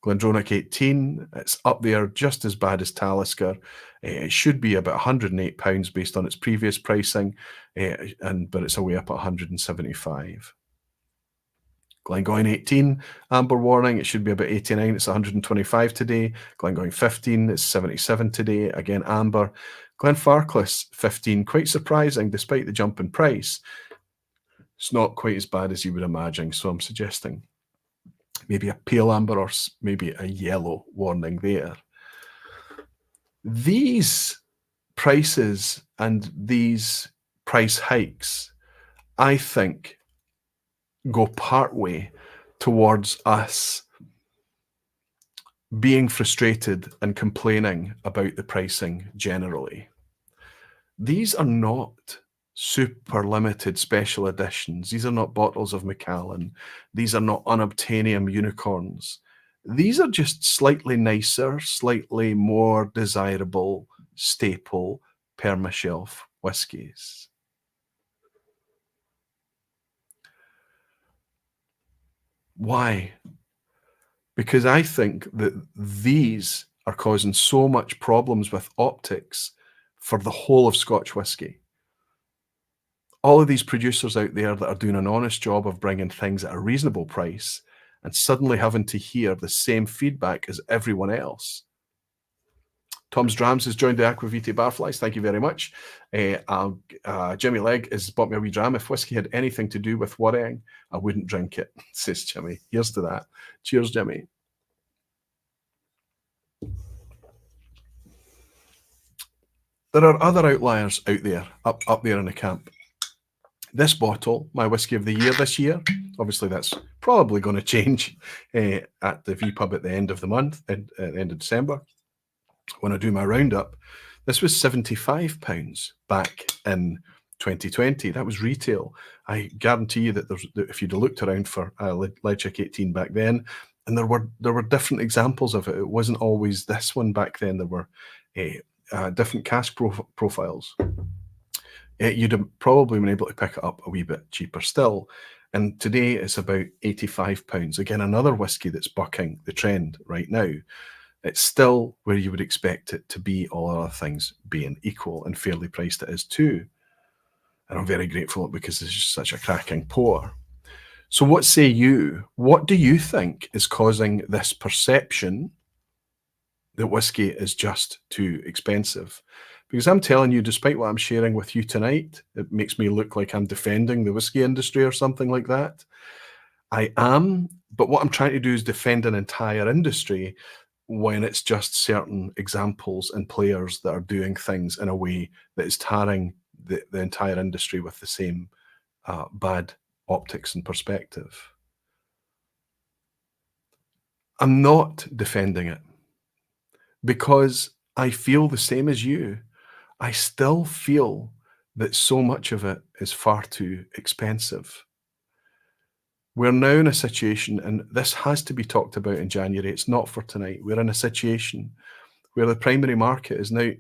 [SPEAKER 1] Glendronach 18, it's up there just as bad as Talisker. It should be about £108 based on its previous pricing, but it's away up at 175. Glengoyne 18, amber warning, it should be about 89, it's 125 today. Glengoyne 15, it's 77 today, again amber. Glenfarclas 15, quite surprising despite the jump in price. It's not quite as bad as you would imagine, so I'm suggesting maybe a pale amber or maybe a yellow warning there. These prices and these price hikes, I think, go partway towards us being frustrated and complaining about the pricing generally. These are not super limited special editions. These are not bottles of Macallan. These are not unobtainium unicorns. These are just slightly nicer, slightly more desirable staple permashelf whiskies. Why? Because I think that these are causing so much problems with optics for the whole of Scotch whisky. All of these producers out there that are doing an honest job of bringing things at a reasonable price and suddenly having to hear the same feedback as everyone else. Tom's Drams has joined the Aquavite Barflies. Thank you very much. Jimmy Legg has bought me a wee dram. If whiskey had anything to do with worrying, I wouldn't drink it, says Jimmy. Here's to that. Cheers, Jimmy. There are other outliers out there, up there in the camp. This bottle, my whiskey of the year this year, obviously that's probably going to change at the vPub at the end of the month, at the end of December, when I do my roundup. This was £75 back in 2020. That was retail. I guarantee you that if you'd have looked around for Leitchik 18 back then, and there were different examples of it. It wasn't always this one back then. There were different cask profiles. You'd have probably been able to pick it up a wee bit cheaper still. And today it's about £85. Again, another whiskey that's bucking the trend right now. It's still where you would expect it to be, all other things being equal, and fairly priced it is too. And I'm very grateful because it's just such a cracking pour. So what say you? What do you think is causing this perception that whiskey is just too expensive? Because I'm telling you, despite what I'm sharing with you tonight, it makes me look like I'm defending the whiskey industry or something like that. I am, but what I'm trying to do is defend an entire industry when it's just certain examples and players that are doing things in a way that is tarring the entire industry with the same bad optics and perspective. I'm not defending it because I feel the same as you. I still feel that so much of it is far too expensive. We're now in a situation, and this has to be talked about in January, it's not for tonight. We're in a situation where the primary market is now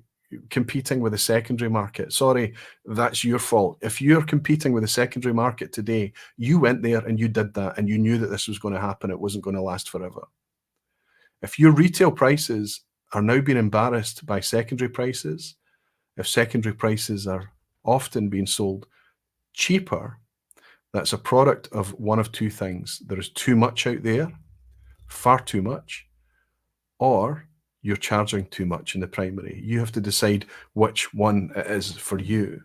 [SPEAKER 1] competing with the secondary market. Sorry, that's your fault. If you're competing with the secondary market today, you went there and you did that, and you knew that this was going to happen. It wasn't going to last forever. If your retail prices are now being embarrassed by secondary prices, if secondary prices are often being sold cheaper, that's a product of one of two things. There is too much out there, far too much, or you're charging too much in the primary. You have to decide which one it is for you.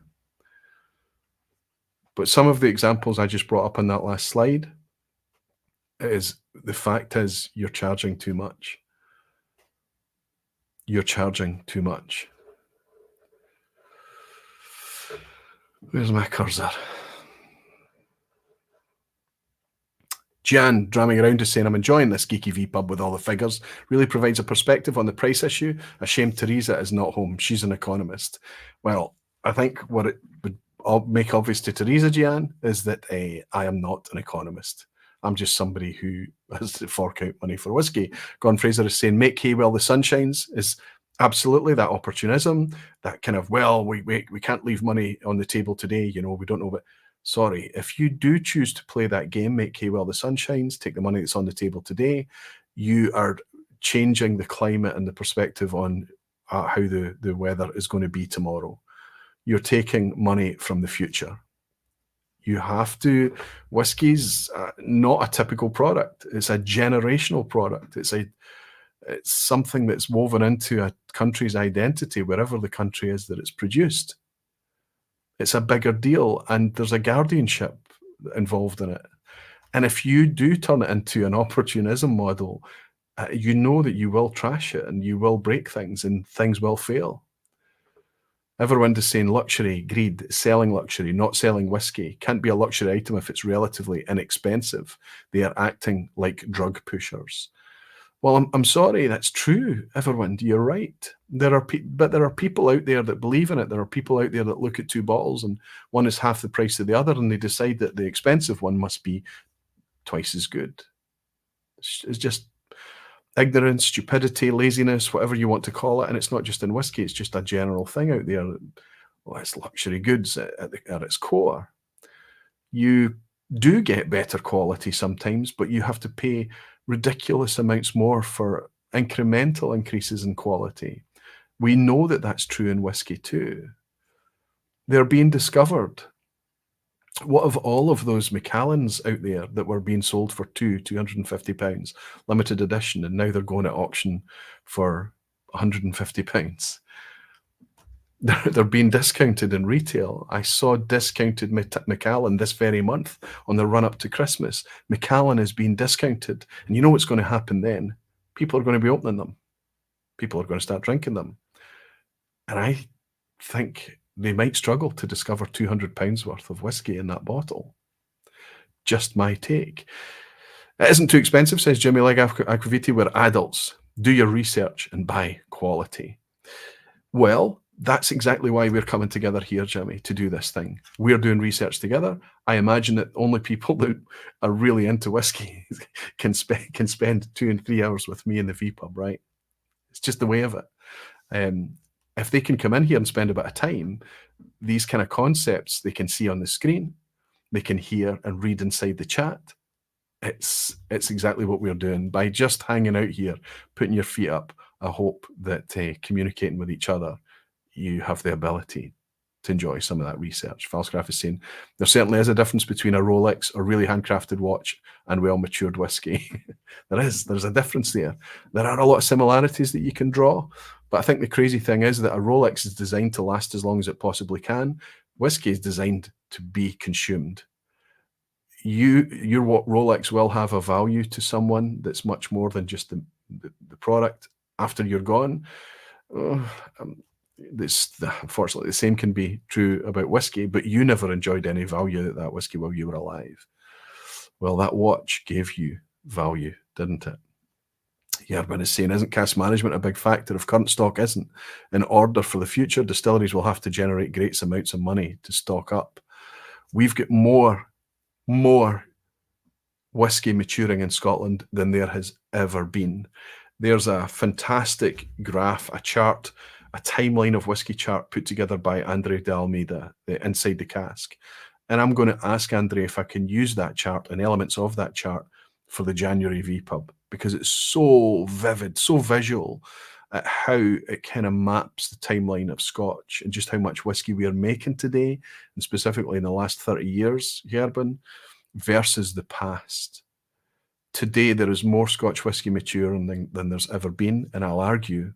[SPEAKER 1] But some of the examples I just brought up on that last slide is the fact is you're charging too much. You're charging too much. Where's my cursor? Jan, dramming around to saying, I'm enjoying this geeky vPub with all the figures. Really provides a perspective on the price issue. A shame Teresa is not home. She's an economist. Well, I think what it would make obvious to Teresa, Jan, is that I am not an economist. I'm just somebody who has to fork out money for whiskey. Gordon Fraser is saying, make hay while the sun shines, is absolutely that opportunism, that kind of, well, we can't leave money on the table today, you know, we don't know. But sorry, if you do choose to play that game, make hay while the sun shines, take the money that's on the table today, you are changing the climate and the perspective on how the weather is going to be tomorrow. You're taking money from the future. You have to. Whiskey's not a typical product. It's a generational product. It's something that's woven into a country's identity, wherever the country is that it's produced. It's a bigger deal, and there's a guardianship involved in it. And if you do turn it into an opportunism model, you know that you will trash it and you will break things and things will fail. Everyone is saying luxury, greed, selling luxury, not selling whiskey. Can't be a luxury item if it's relatively inexpensive. They are acting like drug pushers. Well, I'm sorry, that's true, everyone. You're right. But there are people out there that believe in it. There are people out there that look at two bottles and one is half the price of the other, and they decide that the expensive one must be twice as good. It's just ignorance, stupidity, laziness, whatever you want to call it. And it's not just in whiskey, it's just a general thing out there. Well, it's luxury goods at its core. You do get better quality sometimes, but you have to pay ridiculous amounts more for incremental increases in quality. We know that that's true in whiskey too. They're being discovered. What of all of those Macallans out there that were being sold for £250, limited edition, and now they're going at auction for £150? They're being discounted in retail. I saw discounted Macallan this very month on the run up to Christmas. Macallan is being discounted. And you know what's going to happen then? People are going to be opening them. People are going to start drinking them. And I think they might struggle to discover £200 worth of whiskey in that bottle. Just my take. It isn't too expensive, says Jimmy Leg Aquaviti. We're adults. Do your research and buy quality. Well, that's exactly why we're coming together here, Jimmy, to do this thing. We're doing research together. I imagine that only people that are really into whiskey can spend 2 and 3 hours with me in the vPub, right? It's just the way of it. If they can come in here and spend a bit of time, these kind of concepts they can see on the screen, they can hear and read inside the chat. It's exactly what we're doing. By just hanging out here, putting your feet up, I hope that communicating with each other, you have the ability to enjoy some of that research. Falsgraph is saying, there certainly is a difference between a Rolex or really handcrafted watch and well-matured whiskey. There's a difference there. There are a lot of similarities that you can draw, but I think the crazy thing is that a Rolex is designed to last as long as it possibly can. Whiskey is designed to be consumed. Your Rolex will have a value to someone that's much more than just the product after you're gone. Unfortunately, the same can be true about whiskey, but you never enjoyed any value of that whiskey while you were alive. Well, that watch gave you value, didn't it? Yerban is saying, isn't cash management a big factor? If current stock isn't in order for the future, distilleries will have to generate great amounts of money to stock up. We've got more whiskey maturing in Scotland than there has ever been. There's a fantastic graph, a chart, a timeline of whiskey chart put together by Andre de Almeida, Inside the Cask. And I'm going to ask Andre if I can use that chart and elements of that chart for the January vPub, because it's so vivid, so visual at how it kind of maps the timeline of Scotch and just how much whiskey we are making today, and specifically in the last 30 years, Gerben, versus the past. Today, there is more Scotch whiskey maturing than there's ever been, and I'll argue,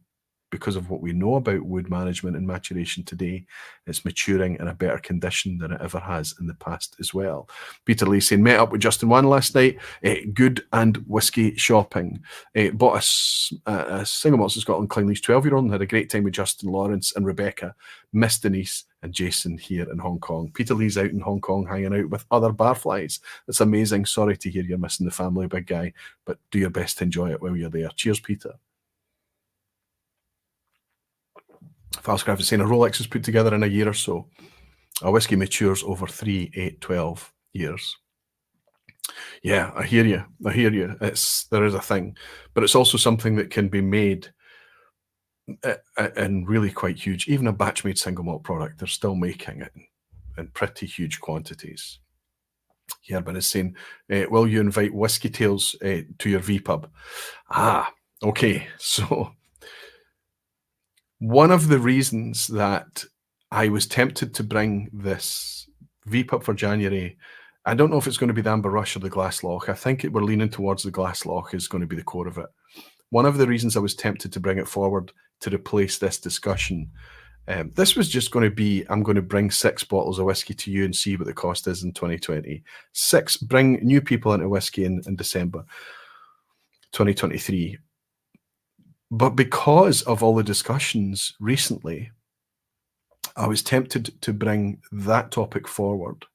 [SPEAKER 1] because of what we know about wood management and maturation today, it's maturing in a better condition than it ever has in the past as well. Peter Lee saying, met up with Justin Wan last night, good and whiskey shopping. Bought a single malts in Scotland Clean Lease 12-year-old and had a great time with Justin, Lawrence and Rebecca, Miss Denise and Jason here in Hong Kong. Peter Lee's out in Hong Kong hanging out with other barflies. It's amazing. Sorry to hear you're missing the family, big guy, but do your best to enjoy it while you're there. Cheers, Peter. Falsgraph is saying a Rolex is put together in a year or so. A whiskey matures over 3, 8, 12 years. Yeah, I hear you. I hear you. There is a thing, but it's also something that can be made and really quite huge. Even a batch made single malt product, they're still making it in pretty huge quantities. Herman is saying, will you invite Whiskey Tales to your vPub? Ah, okay. So one of the reasons that I was tempted to bring this vPub for January, I don't know if it's going to be the Amber Rush or the Glass Loch. I think we're leaning towards the Glass Loch is going to be the core of it. One of the reasons I was tempted to bring it forward to replace this discussion, this was just going to be, I'm going to bring 6 bottles of whiskey to you and see what the cost is in 2020. Bring new people into whiskey in December 2023. But because of all the discussions recently, I was tempted to bring that topic forward.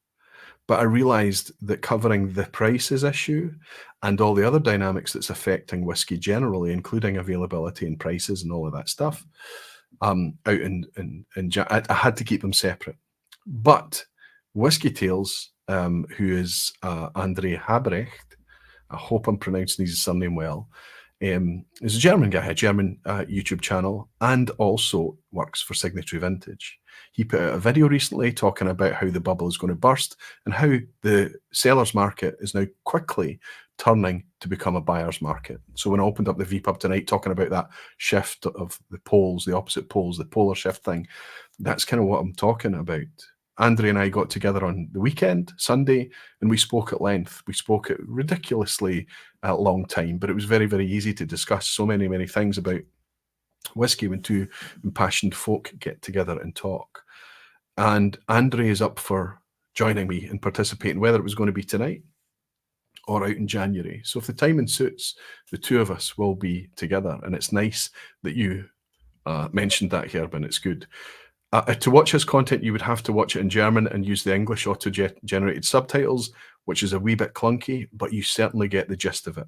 [SPEAKER 1] But I realized that covering the prices issue and all the other dynamics that's affecting whiskey generally, including availability and prices and all of that stuff, I had to keep them separate. But Whiskey Tales, who is Andre Habrecht, I hope I'm pronouncing his surname well, is a German guy, a German YouTube channel, and also works for Signatory Vintage. He put out a video recently talking about how the bubble is going to burst and how the seller's market is now quickly turning to become a buyer's market. So when I opened up the vPub tonight talking about that shift of the poles, the opposite poles, the polar shift thing, that's kind of what I'm talking about. Andre and I got together on the weekend, Sunday, and we spoke at length. We spoke at ridiculously long time, but it was very, very easy to discuss so many, many things about whiskey when two impassioned folk get together and talk. And Andre is up for joining me and participating, whether it was going to be tonight or out in January. So if the timing suits, the two of us will be together. And it's nice that you mentioned that, Herman. It's good. To watch his content, you would have to watch it in German and use the English auto-generated subtitles, which is a wee bit clunky, but you certainly get the gist of it.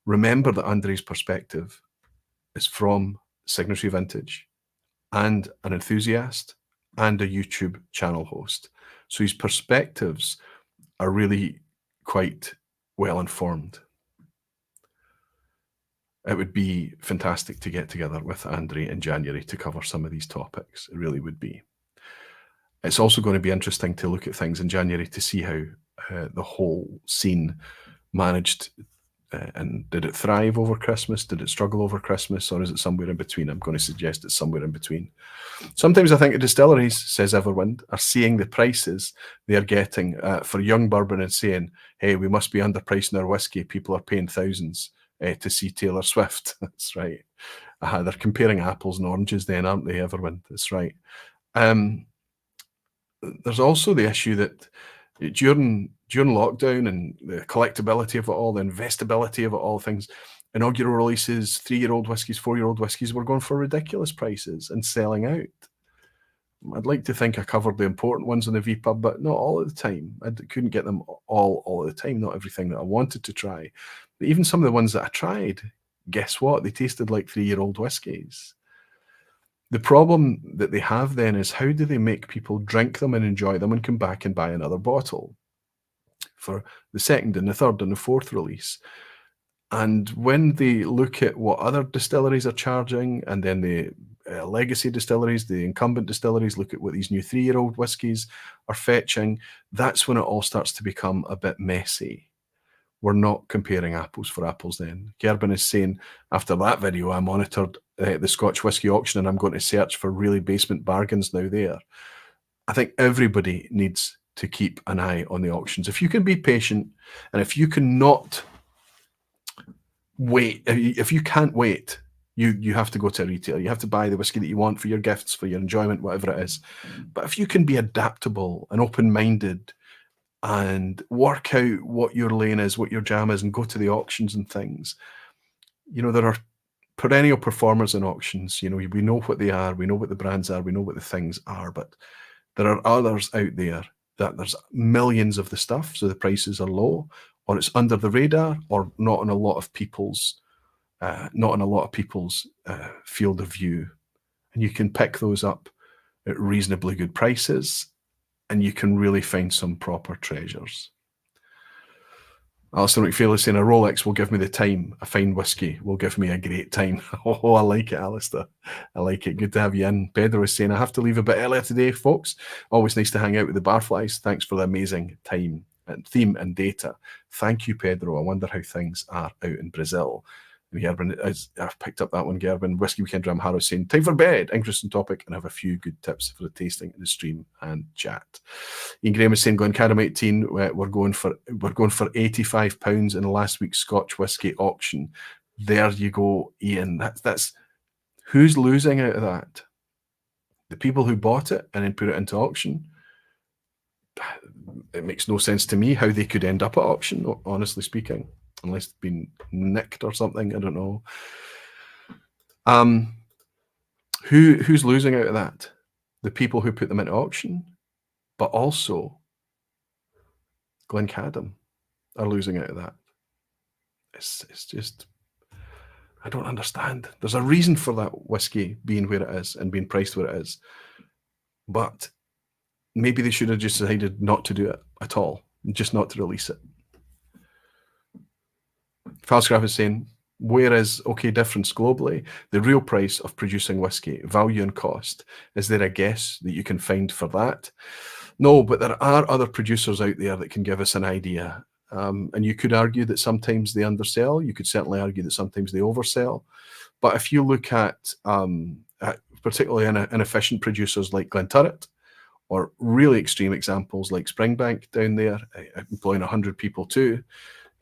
[SPEAKER 1] Remember that Andre's perspective is from Signatory Vintage and an enthusiast and a YouTube channel host. So his perspectives are really quite well informed. It would be fantastic to get together with Andre in January to cover some of these topics. It really would be. It's also going to be interesting to look at things in January to see how the whole scene managed and did it thrive over Christmas? Did it struggle over Christmas? Or is it somewhere in between? I'm going to suggest it's somewhere in between. Sometimes I think the distilleries, says Everwind, are seeing the prices they are getting for young bourbon and saying, hey, we must be underpricing our whiskey. People are paying thousands to see Taylor Swift. That's right. They're comparing apples and oranges then, aren't they, Everwind? That's right. There's also the issue that during lockdown and the collectability of it all, the investability of it all, things, inaugural releases, 3-year-old whiskies, 4-year-old whiskies were going for ridiculous prices and selling out. I'd like to think I covered the important ones on the vPub, but not all of the time. I couldn't get them all of the time, not everything that I wanted to try. But even some of the ones that I tried, guess what? They tasted like 3-year-old whiskies. The problem that they have then is how do they make people drink them and enjoy them and come back and buy another bottle for the second and the third and the fourth release? And when they look at what other distilleries are charging, and then the legacy distilleries, the incumbent distilleries, look at what these new 3-year-old whiskies are fetching, that's when it all starts to become a bit messy. We're not comparing apples for apples then. Gerben is saying, after that video, I monitored the Scotch whisky auction and I'm going to search for really basement bargains now there. I think everybody needs to keep an eye on the auctions. If you can be patient and if you cannot wait, if you can't wait, you have to go to a retailer. You have to buy the whiskey that you want for your gifts, for your enjoyment, whatever it is. But if you can be adaptable and open-minded and work out what your lane is, what your jam is, and go to the auctions and things. You know, there are perennial performers in auctions. You know, we know what they are, we know what the brands are, we know what the things are, but there are others out there that there's millions of the stuff, so the prices are low, or it's under the radar, or not in a lot of people's field of view. And you can pick those up at reasonably good prices, and you can really find some proper treasures. Alistair McPhail is saying a Rolex will give me the time. A fine whiskey will give me a great time. Oh, I like it, Alistair. I like it. Good to have you in. Pedro is saying, I have to leave a bit earlier today, folks. Always nice to hang out with the barflies. Thanks for the amazing time and theme and data. Thank you, Pedro. I wonder how things are out in Brazil. Gerben, I've picked up that one, Gerben. Whiskey Weekend Ram Harrow saying, time for bed. Interesting topic, and have a few good tips for the tasting in the stream and chat. Ian Graham is saying, Glencadam 18, we're going for £85 in last week's Scotch whisky auction. There you go, Ian. That's who's losing out of that? The people who bought it and then put it into auction. It makes no sense to me how they could end up at auction, honestly speaking. Unless it's been nicked or something, I don't know. Who's losing out of that? The people who put them into auction, but also Glencadam are losing out of that. It's just, I don't understand. There's a reason for that whiskey being where it is and being priced where it is, but maybe they should have just decided not to do it at all, just not to release it. Falscraft is saying, where is OK difference globally? The real price of producing whiskey, value and cost. Is there a guess that you can find for that? No, but there are other producers out there that can give us an idea. And you could argue that sometimes they undersell. You could certainly argue that sometimes they oversell. But if you look at particularly inefficient producers like Glenturret, or really extreme examples like Springbank down there, employing 100 people too,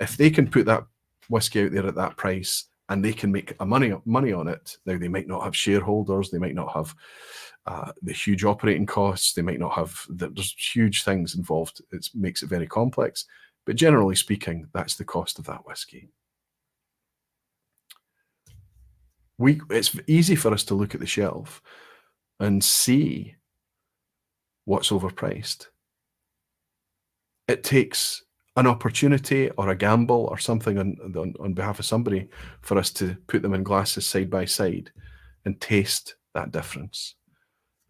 [SPEAKER 1] if they can put that whiskey out there at that price and they can make money on it, now they might not have shareholders, they might not have the huge operating costs, they might not have, there's huge things involved. It makes it very complex. But generally speaking, that's the cost of that whiskey. It's easy for us to look at the shelf and see what's overpriced. It takes an opportunity or a gamble or something on behalf of somebody for us to put them in glasses side by side and taste that difference.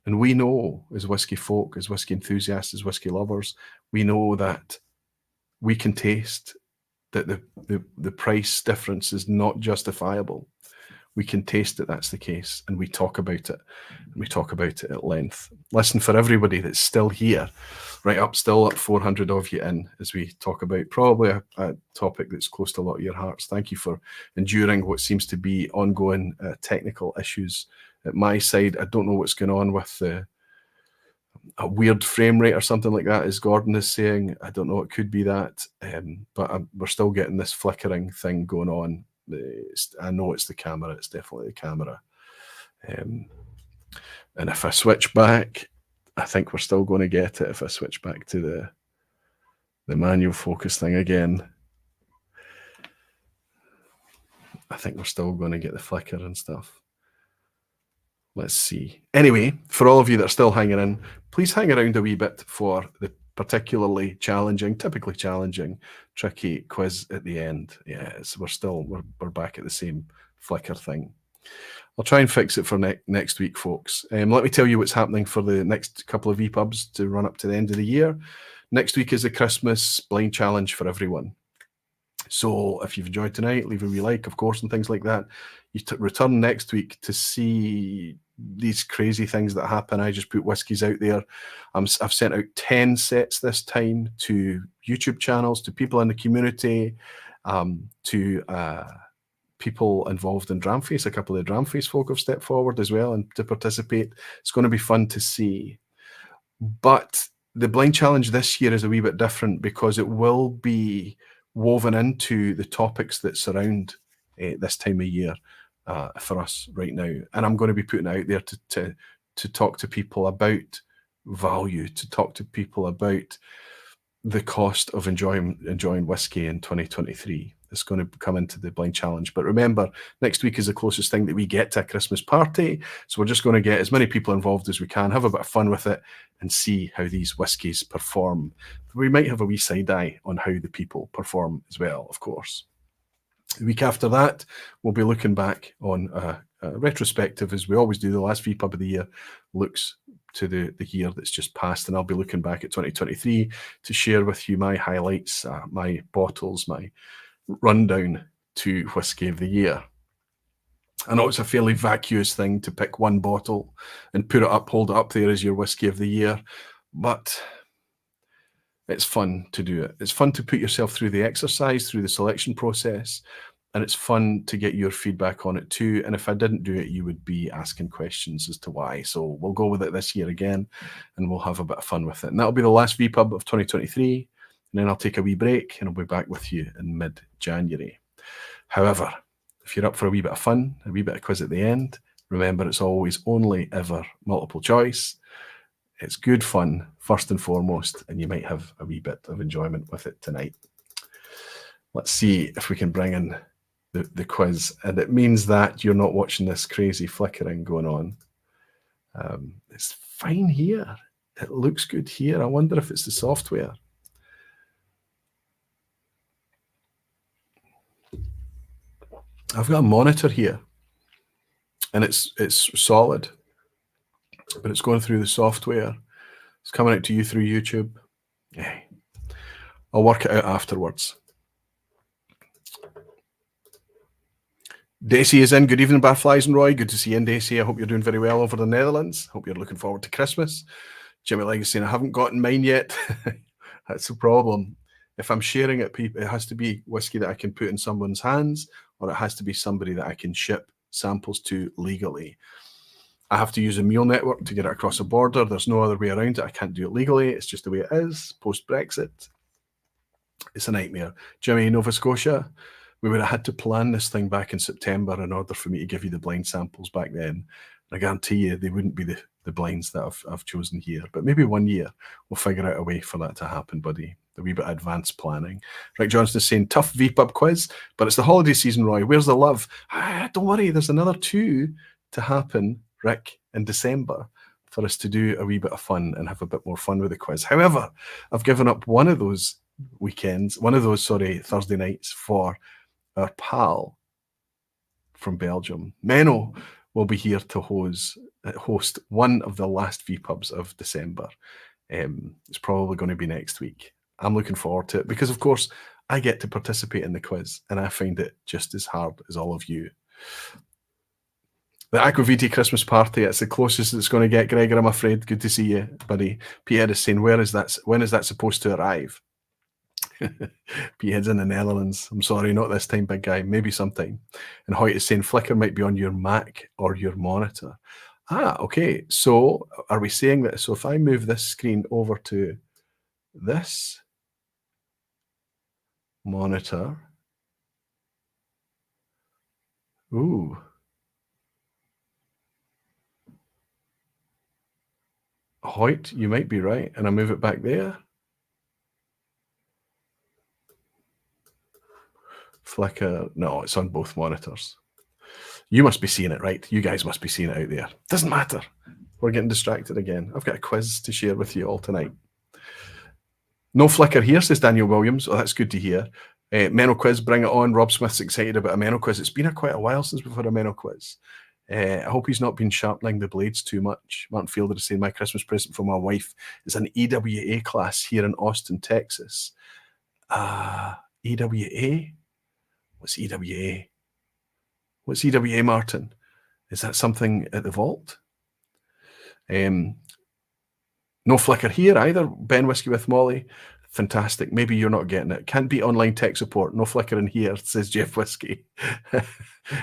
[SPEAKER 1] And we know, as whiskey folk, as whiskey enthusiasts, as whiskey lovers, we know that we can taste that the price difference is not justifiable. We can taste that that's the case, and we talk about it, and we talk about it at length. Listen, for everybody that's still here, still up 400 of you in, as we talk about probably a topic that's close to a lot of your hearts. Thank you for enduring what seems to be ongoing technical issues at my side. I don't know what's going on with a weird frame rate or something like that, as Gordon is saying. I don't know, it could be that, but we're still getting this flickering thing going on. I know it's the camera, it's definitely the camera. And if I switch back, I think we're still going to get it if I switch back to the manual focus thing again. I think we're still going to get the flicker and stuff. Let's see. Anyway, for all of you that are still hanging in, please hang around a wee bit for the particularly challenging, typically challenging, tricky quiz at the end. Yes, we're back at the same flicker thing. I'll try and fix it for next week, folks. Let me tell you what's happening for the next couple of vPubs to run up to the end of the year. Next week is the Christmas blind challenge for everyone. So if you've enjoyed tonight, leave a wee like, of course, and things like that. You return next week to see these crazy things that happen. I just put whiskies out there. I've sent out 10 sets this time to YouTube channels, to people in the community, to people involved in Dramface. A couple of the Dramface folk have stepped forward as well and to participate. It's going to be fun to see. But the blind challenge this year is a wee bit different because it will be woven into the topics that surround this time of year for us right now. And I'm going to be putting it out there to talk to people about value, to talk to people about the cost of enjoying whiskey in 2023. It's going to come into the blind challenge. But remember, next week is the closest thing that we get to a Christmas party. So we're just going to get as many people involved as we can, have a bit of fun with it, and see how these whiskies perform. We might have a wee side eye on how the people perform as well, of course. The week after that, we'll be looking back on a retrospective, as we always do. The last vPub of the year looks to the year that's just passed, and I'll be looking back at 2023 to share with you my highlights, my bottles, my rundown to Whisky of the Year. I know it's a fairly vacuous thing to pick one bottle and put it up, hold it up there as your Whisky of the Year, but it's fun to do it. It's fun to put yourself through the exercise, through the selection process, and it's fun to get your feedback on it too. And if I didn't do it, you would be asking questions as to why. So we'll go with it this year again, and we'll have a bit of fun with it. And that'll be the last vPub of 2023, and then I'll take a wee break, and I'll be back with you in mid-January. However, if you're up for a wee bit of fun, a wee bit of quiz at the end, remember it's always only ever multiple choice. It's good fun, first and foremost, and you might have a wee bit of enjoyment with it tonight. Let's see if we can bring in the quiz. And it means that you're not watching this crazy flickering going on. It's fine here. It looks good here. I wonder if it's the software. I've got a monitor here, and it's solid, but it's going through the software. It's coming out to you through YouTube. Yeah. I'll work it out afterwards. Daisy is in. Good evening, Barflies and Roy. Good to see you in, Daisy. I hope you're doing very well over the Netherlands. Hope you're looking forward to Christmas. Jimmy Legg's saying, I haven't gotten mine yet. That's the problem. If I'm sharing it, people, it has to be whiskey that I can put in someone's hands, or it has to be somebody that I can ship samples to legally. I have to use a meal network to get it across the border. There's no other way around it. I can't do it legally. It's just the way it is post-Brexit. It's a nightmare. Jimmy, Nova Scotia, we would have had to plan this thing back in September in order for me to give you the blind samples back then. And I guarantee you they wouldn't be the blinds that I've chosen here. But maybe one year we'll figure out a way for that to happen, buddy. A wee bit of advanced planning. Rick Johnson is saying, tough vPub quiz, but it's the holiday season, Roy. Where's the love? Don't worry, there's another 2 to happen, Rick, in December for us to do a wee bit of fun and have a bit more fun with the quiz. However, I've given up one of those Thursday nights for our pal from Belgium. Menno will be here to host one of the last vPubs of December. It's probably going to be next week. I'm looking forward to it because, of course, I get to participate in the quiz, and I find it just as hard as all of you. The Aquaviti Christmas party, it's the closest it's going to get, Gregor, I'm afraid. Good to see you, buddy. Pierre is saying, when is that supposed to arrive? Pierre's in the Netherlands. I'm sorry, not this time, big guy. Maybe sometime. And Hoyt is saying, Flickr might be on your Mac or your monitor. Okay. So are we saying that? So if I move this screen over to this monitor. Ooh. Hoyt, you might be right. And I move it back there. Flickr, no, it's on both monitors. You must be seeing it, right? You guys must be seeing it out there. Doesn't matter. We're getting distracted again. I've got a quiz to share with you all tonight. No Flickr here, says Daniel Williams. Oh, that's good to hear. Menno quiz, bring it on. Rob Smith's excited about a Menno quiz. It's been quite a while since we've had a Menno quiz. I hope he's not been sharpening the blades too much. Martin Fielder is saying, my Christmas present for my wife is an EWA class here in Austin, Texas. EWA? What's EWA? What's EWA, Martin? Is that something at the vault? No Flickr here either. Ben Whiskey with Molly. Fantastic. Maybe you're not getting it. Can't beat online tech support. No Flickr in here, says Jeff Whiskey.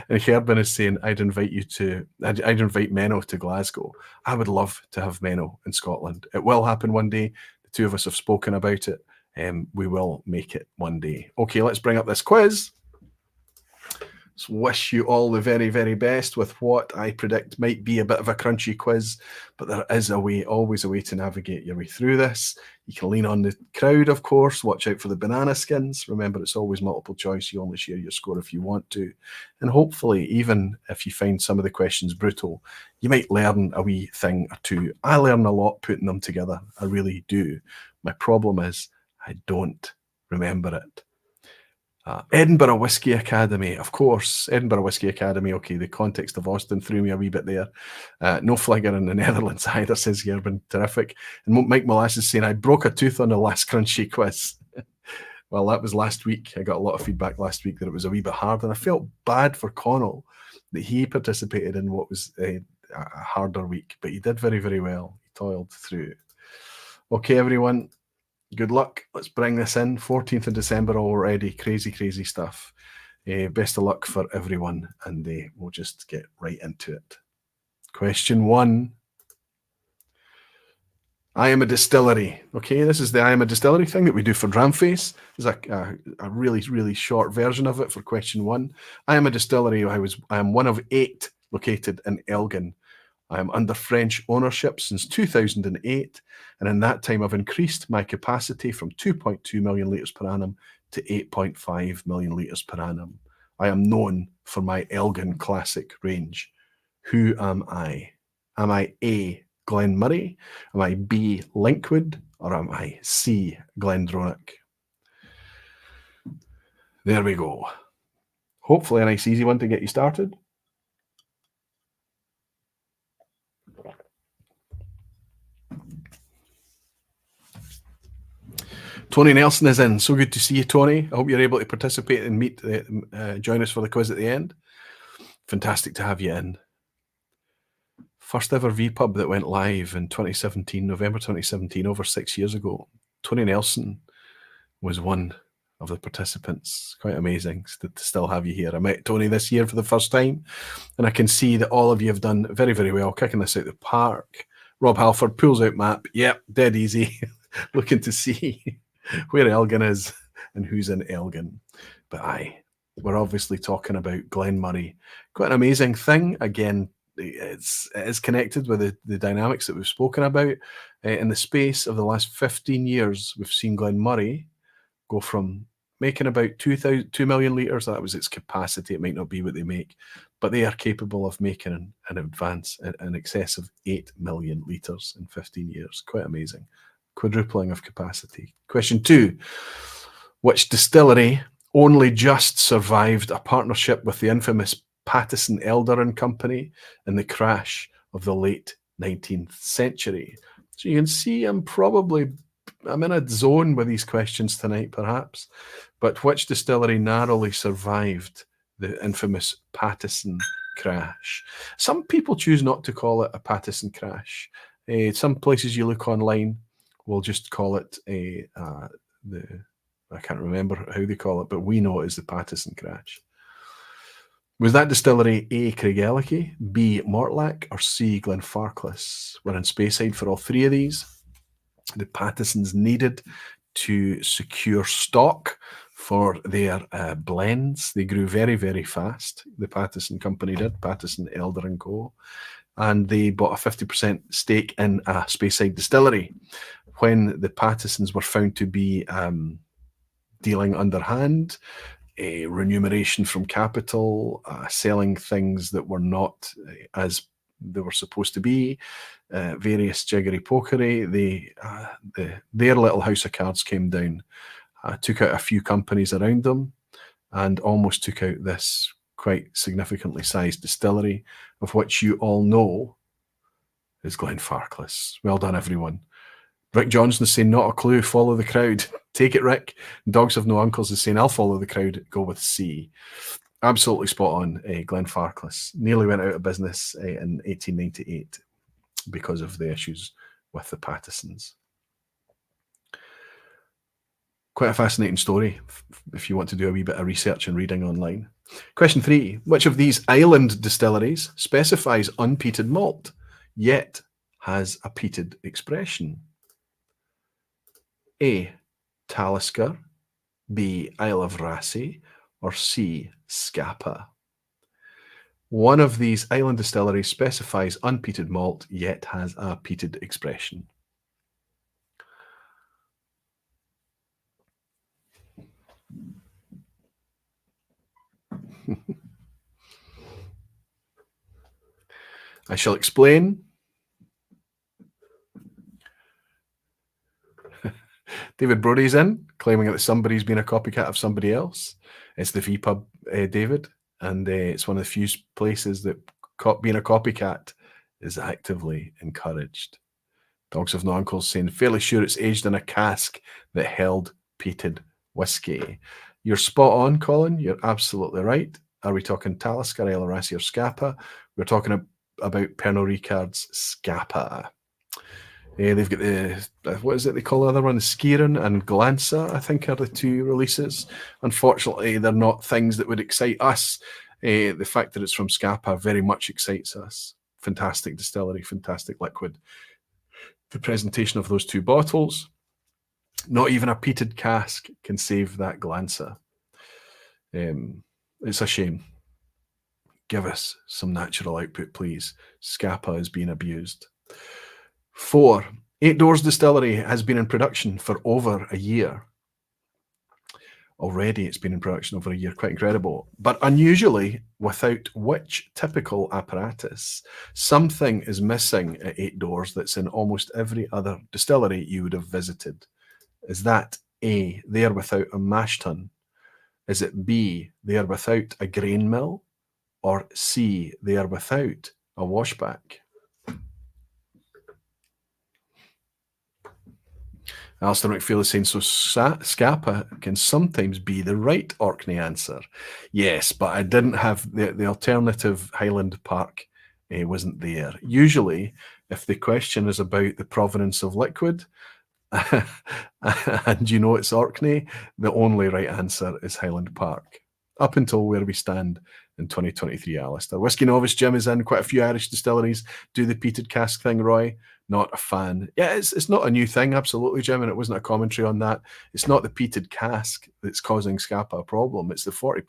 [SPEAKER 1] And Herbin is saying, I'd invite Menno to Glasgow. I would love to have Menno in Scotland. It will happen one day. The two of us have spoken about it. We will make it one day. Okay, let's bring up this quiz. Let's wish you all the very, very best with what I predict might be a bit of a crunchy quiz, but there is a way, always a way to navigate your way through this. You can lean on the crowd, of course. Watch out for the banana skins. Remember, it's always multiple choice. You only share your score if you want to. And hopefully, even if you find some of the questions brutal, you might learn a wee thing or two. I learn a lot putting them together. I really do. My problem is I don't remember it. Edinburgh Whisky Academy, of course. Edinburgh Whisky Academy. Okay, the context of Austin threw me a wee bit there. No flagger in the Netherlands either, says Gerben. Terrific. And Mike Molasses saying, I broke a tooth on the last Crunchy quiz. Well, that was last week. I got a lot of feedback last week that it was a wee bit hard, and I felt bad for Connell that he participated in what was a harder week, but he did very, very well. He toiled through. Okay, everyone. Good luck. Let's bring this in. 14th of December already. Crazy, crazy stuff. Best of luck for everyone, and we'll just get right into it. Question 1. I am a distillery. Okay, this is the I am a distillery thing that we do for Dramface. There's a really, really short version of it for question 1. I am a distillery. I am one of 8 located in Elgin. I am under French ownership since 2008, and in that time I've increased my capacity from 2.2 million litres per annum to 8.5 million litres per annum. I am known for my Elgin Classic range. Who am I? Am I A, Glenmurray? Am I B, Linkwood? Or am I C, Glendronach? There we go. Hopefully a nice easy one to get you started. Tony Nelson is in. So good to see you, Tony. I hope you're able to participate and join us for the quiz at the end. Fantastic to have you in. First ever vPub that went live in 2017, November 2017, over 6 years ago. Tony Nelson was one of the participants. Quite amazing to still have you here. I met Tony this year for the first time, and I can see that all of you have done very, very well, kicking this out the park. Rob Halford pulls out map. Yep, dead easy. Looking to see where Elgin is and who's in Elgin. But we're obviously talking about Glenmurray. Quite an amazing thing. Again, it is connected with the dynamics that we've spoken about. In the space of the last 15 years, we've seen Glenmurray go from making about 2 million litres. That was its capacity. It might not be what they make, but they are capable of making an advance in excess of 8 million litres in 15 years. Quite amazing. Quadrupling of capacity. Question 2. Which distillery only just survived a partnership with the infamous Pattison Elder and Company in the crash of the late 19th century? So you can see I'm in a zone with these questions tonight, perhaps. But which distillery narrowly survived the infamous Pattison crash? Some people choose not to call it a Pattison crash. Some places you look online will just call it I can't remember how they call it, but we know it as the Pattison crash. Was that distillery A, Craigellachie, B, Mortlach, or C, Glenfarclas? We're in Speyside for all 3 of these. The Pattisons needed to secure stock for their blends. They grew very, very fast. The Pattison Company did, Pattison Elder & Co. And they bought a 50% stake in a Speyside distillery. When the Pattisons were found to be dealing underhand, remuneration from capital, selling things that were not as they were supposed to be, various jiggery pokery, their little house of cards came down, took out a few companies around them, and almost took out this quite significantly sized distillery, of which you all know is Glenfarclas. Well done, everyone. Rick Johnson is saying, not a clue, follow the crowd. Take it, Rick. Dogs Have No Uncles is saying, I'll follow the crowd, go with C. Absolutely spot on, Glenfarclas. Nearly went out of business in 1898 because of the issues with the Pattisons. Quite a fascinating story if you want to do a wee bit of research and reading online. Question 3. Which of these island distilleries specifies unpeated malt, yet has a peated expression? A, Talisker, B, Isle of Raasay, or C, Scapa? One of these island distilleries specifies unpeated malt, yet has a peated expression. I shall explain. David Brody's in, claiming that somebody's been a copycat of somebody else. It's the vPub, David, and it's one of the few places that being a copycat is actively encouraged. Dogs of No Uncles saying, fairly sure it's aged in a cask that held peated whiskey. You're spot on, Colin. You're absolutely right. Are we talking Talisker, Elorassi, or Scapa? We're talking about Pernod Ricard's Scapa. They've got the, what is it they call the other one? The Skiren and Glanza, I think, are the two releases. Unfortunately, they're not things that would excite us. The fact that it's from Scapa very much excites us. Fantastic distillery, fantastic liquid. The presentation of those two bottles, not even a peated cask can save that Glanza. It's a shame. Give us some natural output, please. Scapa is being abused. 4. 8 Doors Distillery has been in production for over a year. Already it's been in production over a year, quite incredible. But unusually, without which typical apparatus, something is missing at 8 Doors that's in almost every other distillery you would have visited. Is that A, they are without a mash tun? Is it B, they are without a grain mill? Or C, they are without a washback? Alistair McPhail is saying, so Scapa can sometimes be the right Orkney answer. Yes, but I didn't have the alternative Highland Park wasn't there. Usually, if the question is about the provenance of liquid, and you know it's Orkney, the only right answer is Highland Park. Up until where we stand in 2023, Alistair. Whisky Novice Jim is in. Quite a few Irish distilleries do the peated cask thing, Roy. Not a fan. Yeah, it's not a new thing, absolutely, Jim, and it wasn't a commentary on that. It's not the peated cask that's causing Scapa a problem. It's the 40%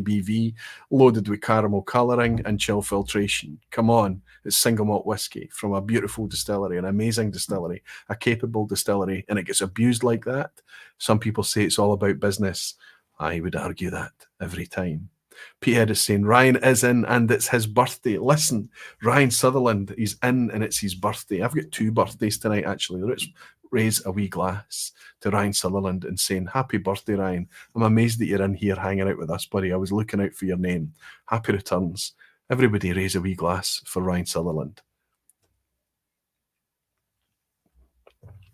[SPEAKER 1] ABV loaded with caramel colouring and chill filtration. Come on, it's single malt whiskey from a beautiful distillery, an amazing distillery, a capable distillery, and it gets abused like that. Some people say it's all about business. I would argue that every time. Petehead is saying Ryan is in and it's his birthday. Listen, Ryan Sutherland, he's in and it's his birthday. I've got 2 birthdays tonight, actually. Let's raise a wee glass to Ryan Sutherland and saying, happy birthday, Ryan. I'm amazed that you're in here hanging out with us, buddy. I was looking out for your name. Happy returns. Everybody raise a wee glass for Ryan Sutherland.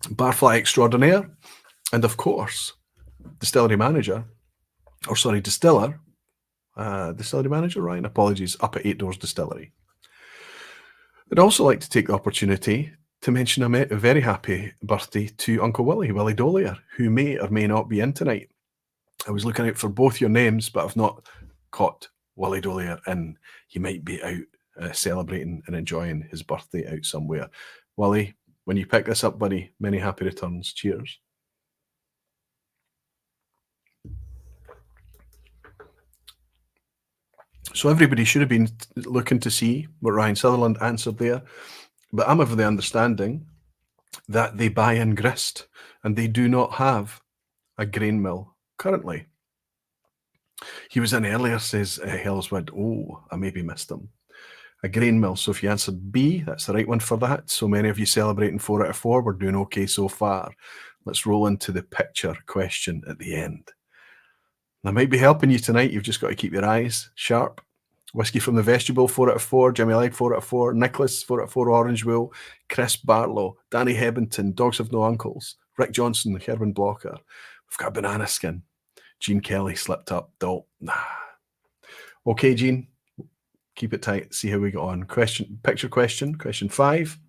[SPEAKER 1] Barfly Extraordinaire. And of course, distillery manager, or sorry, distiller, distillery manager, Ryan, apologies, up at 8 Doors Distillery. I'd also like to take the opportunity to mention a very happy birthday to Uncle Willie Dollier, who may or may not be in tonight. I was looking out for both your names, but I've not caught Willie Dollier in. He might be out celebrating and enjoying his birthday out somewhere. Willie, when you pick this up, buddy, many happy returns. Cheers. So everybody should have been looking to see what Ryan Sutherland answered there. But I'm of the understanding that they buy in grist and they do not have a grain mill currently. He was in earlier, says Hellswood. Oh, I maybe missed him. A grain mill. So if you answered B, that's the right one for that. So many of you celebrating 4 out of 4. We're doing okay so far. Let's roll into the picture question at the end. I might be helping you tonight. You've just got to keep your eyes sharp. Whiskey from the Vestibule, 4 out of 4. Jimmy Light, 4 out of 4. Nicholas, 4 out of 4. Orange Wool. Chris Barlow. Danny Hebbington. Dogs of No Uncles. Rick Johnson. Herman Blocker. We've got Banana Skin. Gene Kelly slipped up. Nah. Okay, Gene. Keep it tight. See how we get on. Picture question. Question 5.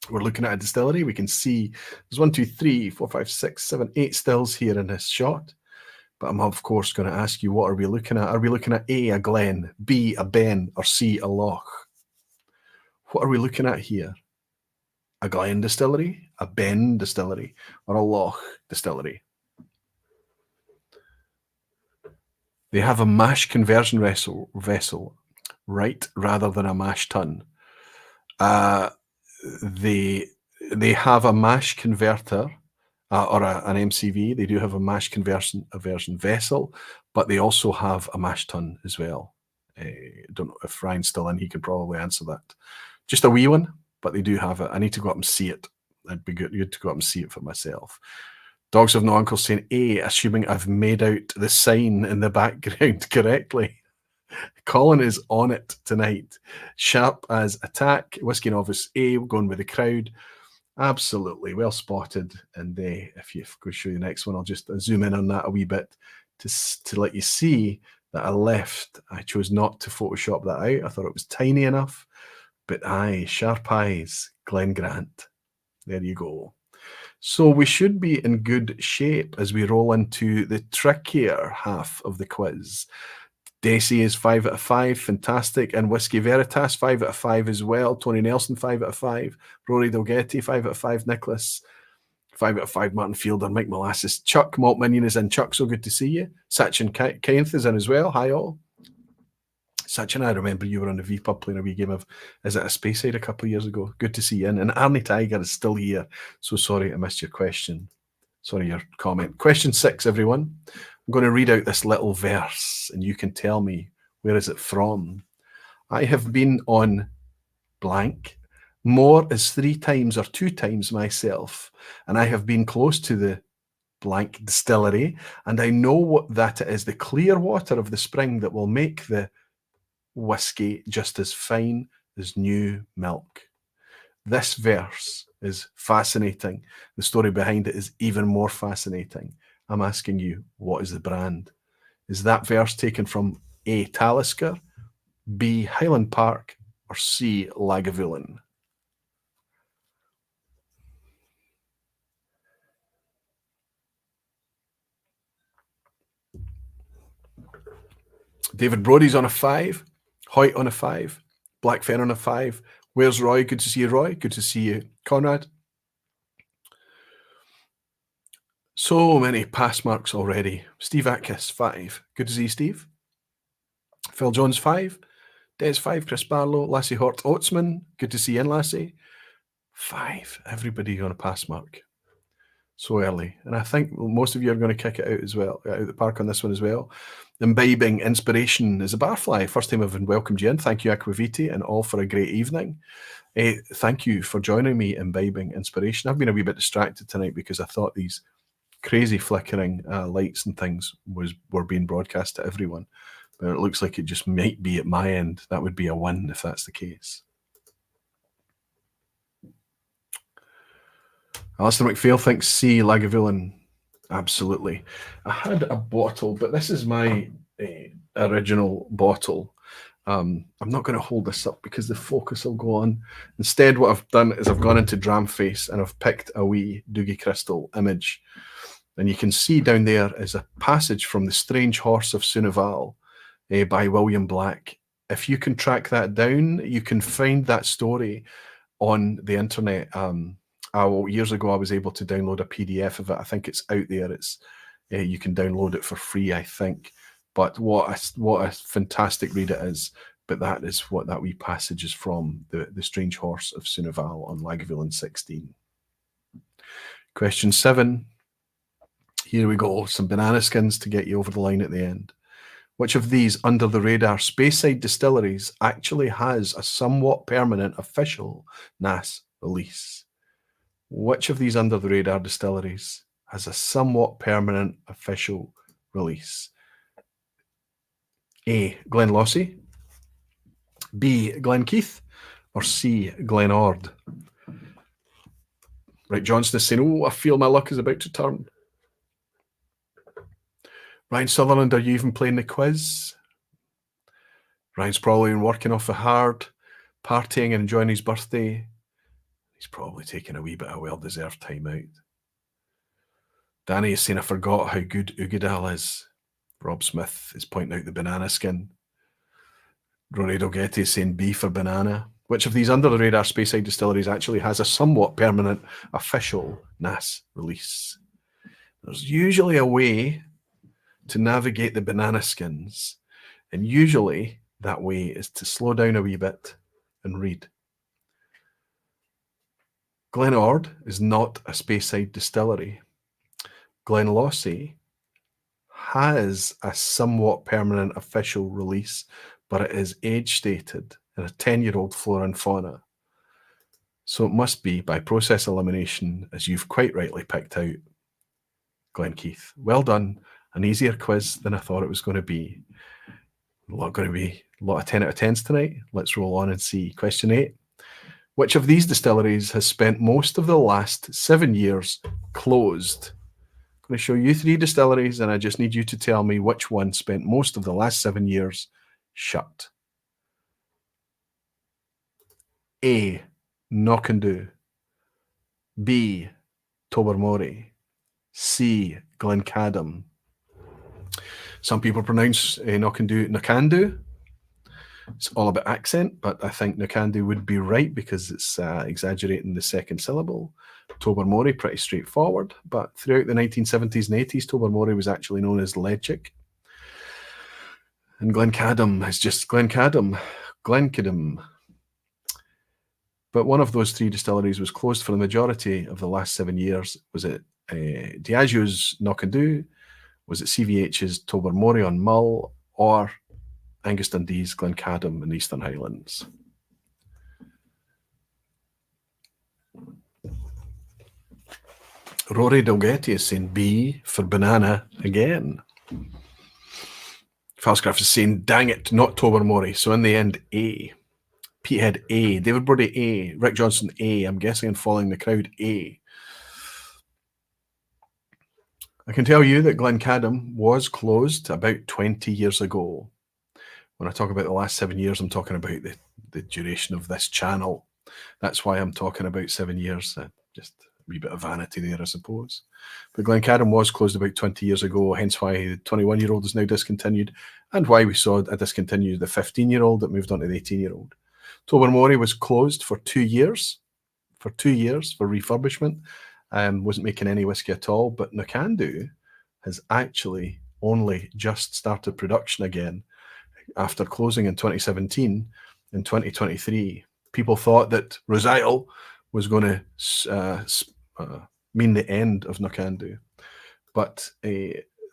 [SPEAKER 1] We're looking at a distillery. We can see there's 1, 2, 3, 4, 5, 6, 7, 8 stills here in this shot. But I'm, of course, going to ask you, what are we looking at? Are we looking at A, a glen, B, a ben, or C, a loch? What are we looking at here? A glen distillery, a ben distillery, or a loch distillery? They have a mash conversion vessel, right, rather than a mash tun. They have a mash converter, or an MCV. They do have a mash conversion vessel, but they also have a mash tun as well. I don't know if Ryan's still in. He could probably answer that. Just a wee one, but they do have it. I need to go up and see it. It'd be good to go up and see it for myself. Dogs have no uncles saying A, assuming I've made out the sign in the background correctly. Colin is on it tonight. Sharp as attack. Whiskey Novice A, going with the crowd. Absolutely. Well spotted. And if you go show you the next one, I'll just zoom in on that a wee bit to let you see that I chose not to Photoshop that out. I thought it was tiny enough. But aye, sharp eyes, Glen Grant. There you go. So we should be in good shape as we roll into the trickier half of the quiz. Dacey is 5 out of 5, fantastic. And Whisky Veritas, 5 out of 5 as well. Tony Nelson, 5 out of 5. Rory Dolgetti, 5 out of 5. Nicholas, 5 out of 5. Martin Fielder, Mike Molasses. Chuck, Malt Minion is in. Chuck, so good to see you. Sachin Kainth is in as well. Hi all. Sachin, I remember you were on the vPub playing a wee game of, is it a Speyside a couple of years ago? Good to see you in. And Arnie Tiger is still here. So sorry I missed your question. Sorry, your comment. Question 6, everyone. I'm going to read out this little verse and you can tell me where is it from. I have been on blank more as 3 times or 2 times myself, and I have been close to the blank distillery, and I know what that it is, the clear water of the spring that will make the whiskey just as fine as new milk. This verse is fascinating. The story behind it is even more fascinating. I'm asking you, what is the brand? Is that verse taken from A, Talisker, B, Highland Park, or C, Lagavulin? David Brody's on a 5. Hoyt on a 5. Blackfen on a 5. Where's Roy? Good to see you, Roy. Good to see you, Conrad. So many pass marks already. Steve Atkiss, 5. Good to see you, Steve. Phil Jones, 5. Des, 5. Chris Barlow. Lassie Hort Oatsman. Good to see you in, Lassie. 5. Everybody on a pass mark. So early. And I think most of you are going to kick it out as well, out the park on this one as well. Imbibing inspiration is a barfly. First time I've welcomed you in. Thank you, Aquaviti, and all for a great evening. Thank you for joining me, Imbibing Inspiration. I've been a wee bit distracted tonight because I thought these crazy flickering lights and things were being broadcast to everyone. But it looks like it just might be at my end. That would be a win if that's the case. Alistair McPhail thinks C, Lagavulin. Absolutely. I had a bottle, but this is my original bottle. I'm not going to hold this up because the focus will go on. Instead, what I've done is I've gone into Dramface and I've picked a wee Doogie Crystal image. And you can see down there is a passage from The Strange Horse of Sunival by William Black. If you can track that down, you can find that story on the internet. Years ago, I was able to download a PDF of it. I think it's out there. It's you can download it for free, I think. But what a fantastic read it is. But that is what that wee passage is from, the Strange Horse of Sunival on Lagavulin 16. Question 7. Here we go. Some banana skins to get you over the line at the end. Which of these under-the-radar Speyside distilleries actually has a somewhat permanent official NAS release? Which of these under-the-radar distilleries has a somewhat permanent official release? A, Glenlossie, B, Glenkeith, or C, Glenord? Right, Johnston is saying, I feel my luck is about to turn. Ryan Sutherland, are you even playing the quiz? Ryan's probably been working awful hard, partying and enjoying his birthday. He's probably taking a wee bit of well-deserved time out. Danny is saying, I forgot how good Ugadal is. Rob Smith is pointing out the banana skin. Rory Dolgetti is saying B for banana. Which of these under-the-radar Speyside distilleries actually has a somewhat permanent official NAS release? There's usually a way to navigate the banana skins, and usually that way is to slow down a wee bit and read. Glenord is not a Speyside distillery. Glenlossie has a somewhat permanent official release, but it is age-stated in a 10-year-old flora and fauna. So it must be by process elimination, as you've quite rightly picked out, Glenkeith. Well done. An easier quiz than I thought it was going to be. A lot of 10 out of 10s tonight. Let's roll on and see. Question 8. Which of these distilleries has spent most of the last 7 years closed? I'm going to show you 3 distilleries, and I just need you to tell me which one spent most of the last 7 years shut. A. Knockandoo. B. Tobermory. C. Glencadam. Some people pronounce Knockandoo. It's all about accent, but I think Knockandoo would be right because it's exaggerating the second syllable. Tobermory, pretty straightforward, but throughout the 1970s and 80s, Tobermory was actually known as Lechick. And Glencadam is just Glencadam. But one of those 3 distilleries was closed for the majority of the last 7 years. Was it Diageo's Knockandoo? Was it CVH's Tobermory on Mull? Or Angus Dundee's Glencadam in the Eastern Highlands? Rory Dalgetty is saying B for banana again. Falscraft is saying, dang it, not Tobermory. So in the end, A. Petehead, A. David Brody, A. Rick Johnson, A. I'm guessing and following the crowd, A. I can tell you that Glencadam was closed about 20 years ago. When I talk about the last 7 years, I'm talking about the duration of this channel. That's why I'm talking about 7 years. Just a wee bit of vanity there, I suppose. But Glencadam was closed about 20 years ago, hence why the 21-year-old is now discontinued, and why we saw a discontinued the 15-year-old that moved on to the 18-year-old. Tobermory was closed for 2 years. For refurbishment. Wasn't making any whiskey at all, but Knockandoo has actually only just started production again after closing in 2017. In 2023, people thought that Roseisle was going to mean the end of Knockandoo, but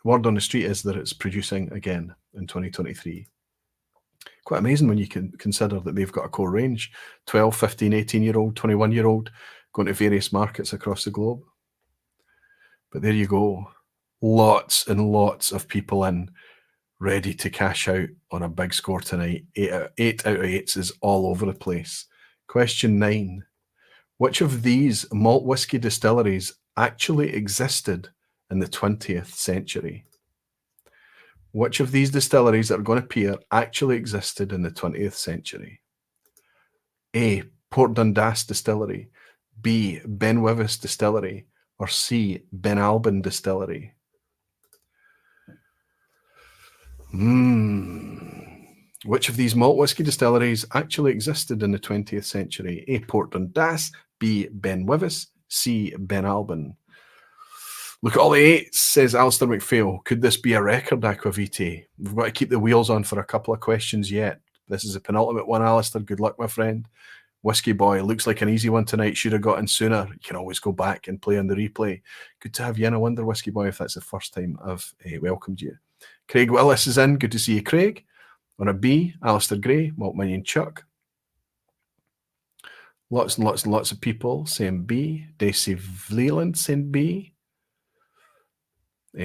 [SPEAKER 1] word on the street is that it's producing again in 2023. Quite amazing when you can consider that they've got a core range, 12, 15, 18-year-old, 21-year-old, going to various markets across the globe. But there you go. Lots and lots of people in, ready to cash out on a big score tonight. 8 out of 8s is all over the place. Question 9. Which of these malt whiskey distilleries actually existed in the 20th century? Which of these distilleries that are going to appear actually existed in the 20th century? A. Port Dundas Distillery. B. Benwivis Distillery. Or C. Benalbin Distillery. Which of these malt whiskey distilleries actually existed in the 20th century? A. Port Dundas. B. Benwivis. C. Benalbin. Look at all the 8s, says Alistair McPhail. Could this be a record, Aquavitae? We've got to keep the wheels on for a couple of questions yet. This is the penultimate one, Alistair. Good luck, my friend. Whiskey Boy, looks like an easy one tonight. Should have got in sooner. You can always go back and play on the replay. Good to have you in. I wonder, Whiskey Boy, if that's the first time I've welcomed you. Craig Willis is in. Good to see you, Craig. On a B, Alistair Gray, Malt Minion Chuck. Lots and lots and lots of people saying B. Daisy Vleeland saying B.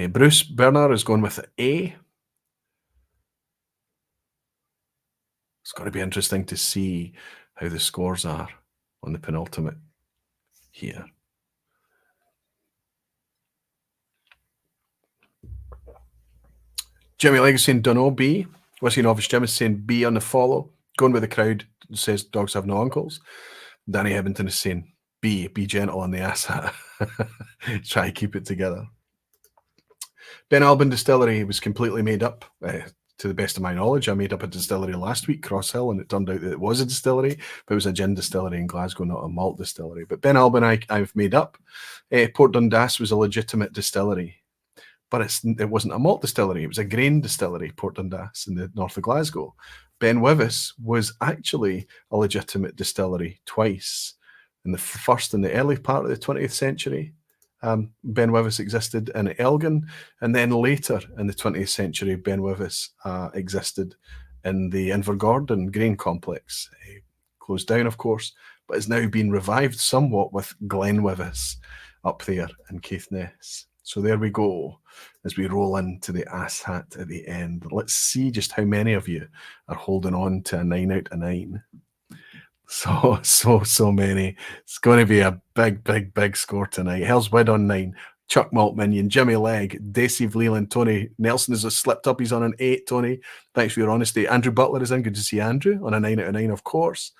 [SPEAKER 1] Bruce Bernard is going with A. It's going to be interesting to see how the scores are on the penultimate here. Jimmy Legacy saying dunno, B. Whiskey Novice Jim is saying B on the follow. Going with the crowd, says dogs have no uncles. Danny Hebington is saying B. Be gentle on the ass hat. Try to keep it together. Benalbin Distillery was completely made up. To the best of my knowledge, I made up a distillery last week, Cross Hill, and it turned out that it was a distillery, but it was a gin distillery in Glasgow, not a malt distillery. But Benalbin I've made up. Port Dundas was a legitimate distillery, but it wasn't a malt distillery. It was a grain distillery, Port Dundas, in the north of Glasgow. Benwivis was actually a legitimate distillery twice. In the first, in the early part of the 20th century, Benwivis existed in Elgin, and then later in the 20th century, Benwivis existed in the Invergordon grain complex. Closed down, of course, but has now been revived somewhat with Glenwivis up there in Caithness. So there we go, as we roll into the ass hat at the end. Let's see just how many of you are holding on to a 9 out of 9. So many. It's going to be a big score tonight. Hell's Wid on 9. Chuck Maltminion, Jimmy Legg, Dave Leland, Tony Nelson has slipped up. He's on an 8, Tony. Thanks for your honesty. Andrew Butler is in. Good to see Andrew on a 9 out of 9, of course.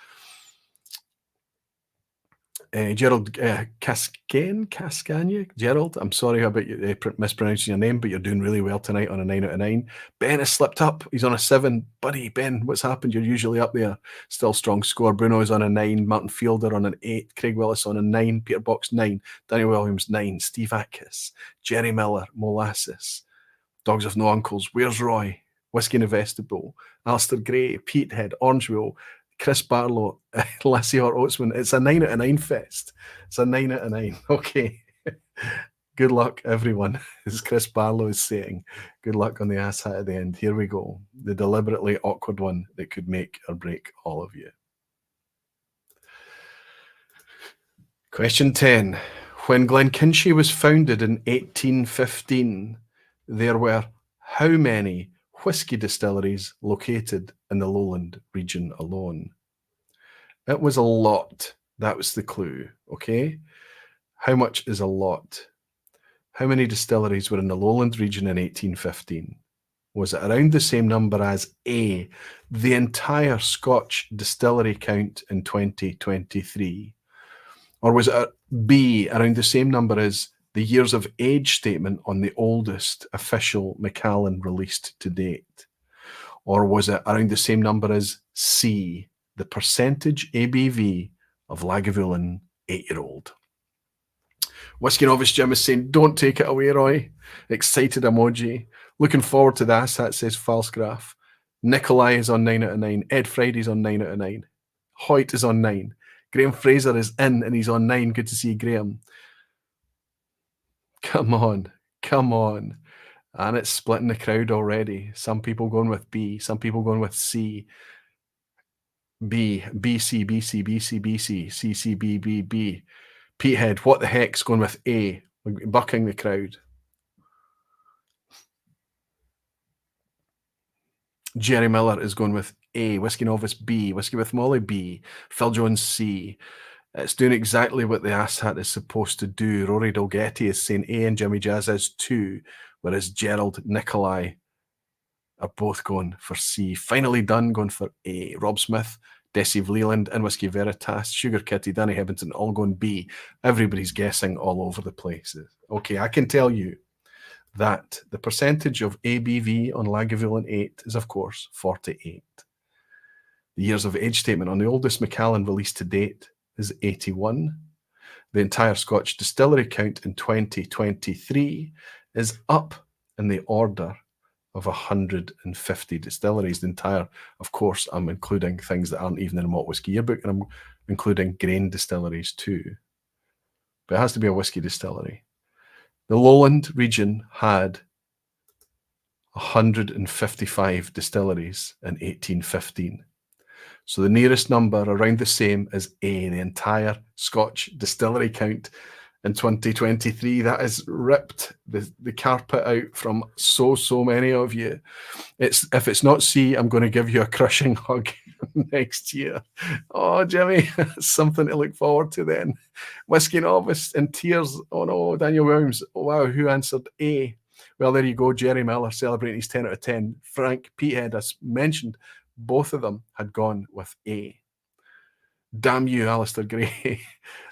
[SPEAKER 1] Gerald Cascania. Gerald, I'm sorry about you mispronouncing your name, but you're doing really well tonight on a 9 out of 9. Ben has slipped up. He's on a 7. Buddy, Ben, what's happened? You're usually up there. Still strong score. Bruno is on a 9. Martin Fielder on an 8. Craig Willis on a 9. Peter Box 9. Daniel Williams 9. Steve Atkins. Jerry Miller. Molasses. Dogs of No Uncles. Where's Roy? Whisky Investible. Alistair Gray. Pete Head. Orange Wheel. Chris Barlow, Lassie or Oatsman. It's a 9 out of 9 fest. It's a 9 out of 9. Okay. Good luck, everyone, as Chris Barlow is saying. Good luck on the ass hat at the end. Here we go. The deliberately awkward one that could make or break all of you. Question 10. When Glenkinchie was founded in 1815, there were how many whisky distilleries located in the Lowland region alone? It was a lot. That was the clue, okay? How much is a lot? How many distilleries were in the Lowland region in 1815? Was it around the same number as A, the entire Scotch distillery count in 2023? Or was it B, around the same number as the years of age statement on the oldest official Macallan released to date? Or was it around the same number as C, the percentage ABV of Lagavulin 8-year-old? Whiskey Novice Jim is saying, don't take it away, Roy. Excited emoji. Looking forward to the ass hat, says Falsgraph. Nikolai is on 9 out of 9. Ed Friday's on 9 out of 9. Hoyt is on 9. Graham Fraser is in and he's on 9. Good to see you, Graham. Come on. And it's splitting the crowd already. Some people going with B, some people going with C. B, BC, BC, BC, BC, CC, B, B, B. Petehead, what the heck's going with A? Bucking the crowd. Jerry Miller is going with A. Whiskey Novice B. Whiskey with Molly B. Phil Jones C. It's doing exactly what the ass hat is supposed to do. Rory Dolgetty is saying A and Jimmy Jazz is 2, whereas Gerald Nikolai are both going for C. Finally Done going for A. Rob Smith, Desiv Leland, and Whiskey Veritas, Sugar Kitty, Danny Hibbington, all going B. Everybody's guessing all over the places. Okay, I can tell you that the percentage of ABV on Lagavulin 8 is, of course, 48. The years of age statement on the oldest Macallan released to date is 81. The entire Scotch distillery count in 2023 is up in the order of 150 distilleries. The entire, of course, I'm including things that aren't even in the Malt Whisky Yearbook, and I'm including grain distilleries too. But it has to be a whisky distillery. The Lowland region had 155 distilleries in 1815. So the nearest number around the same is A, the entire Scotch distillery count in 2023. That has ripped the carpet out from so many of you. If it's not C, I'm going to give you a crushing hug next year. Oh, Jimmy, something to look forward to then. Whiskey Novice in tears. Oh no, Daniel Williams. Oh, wow, who answered A? Well, there you go. Jerry Miller celebrating his 10 out of 10. Frank Peathead, as mentioned, both of them had gone with A. Damn you, Alistair Gray.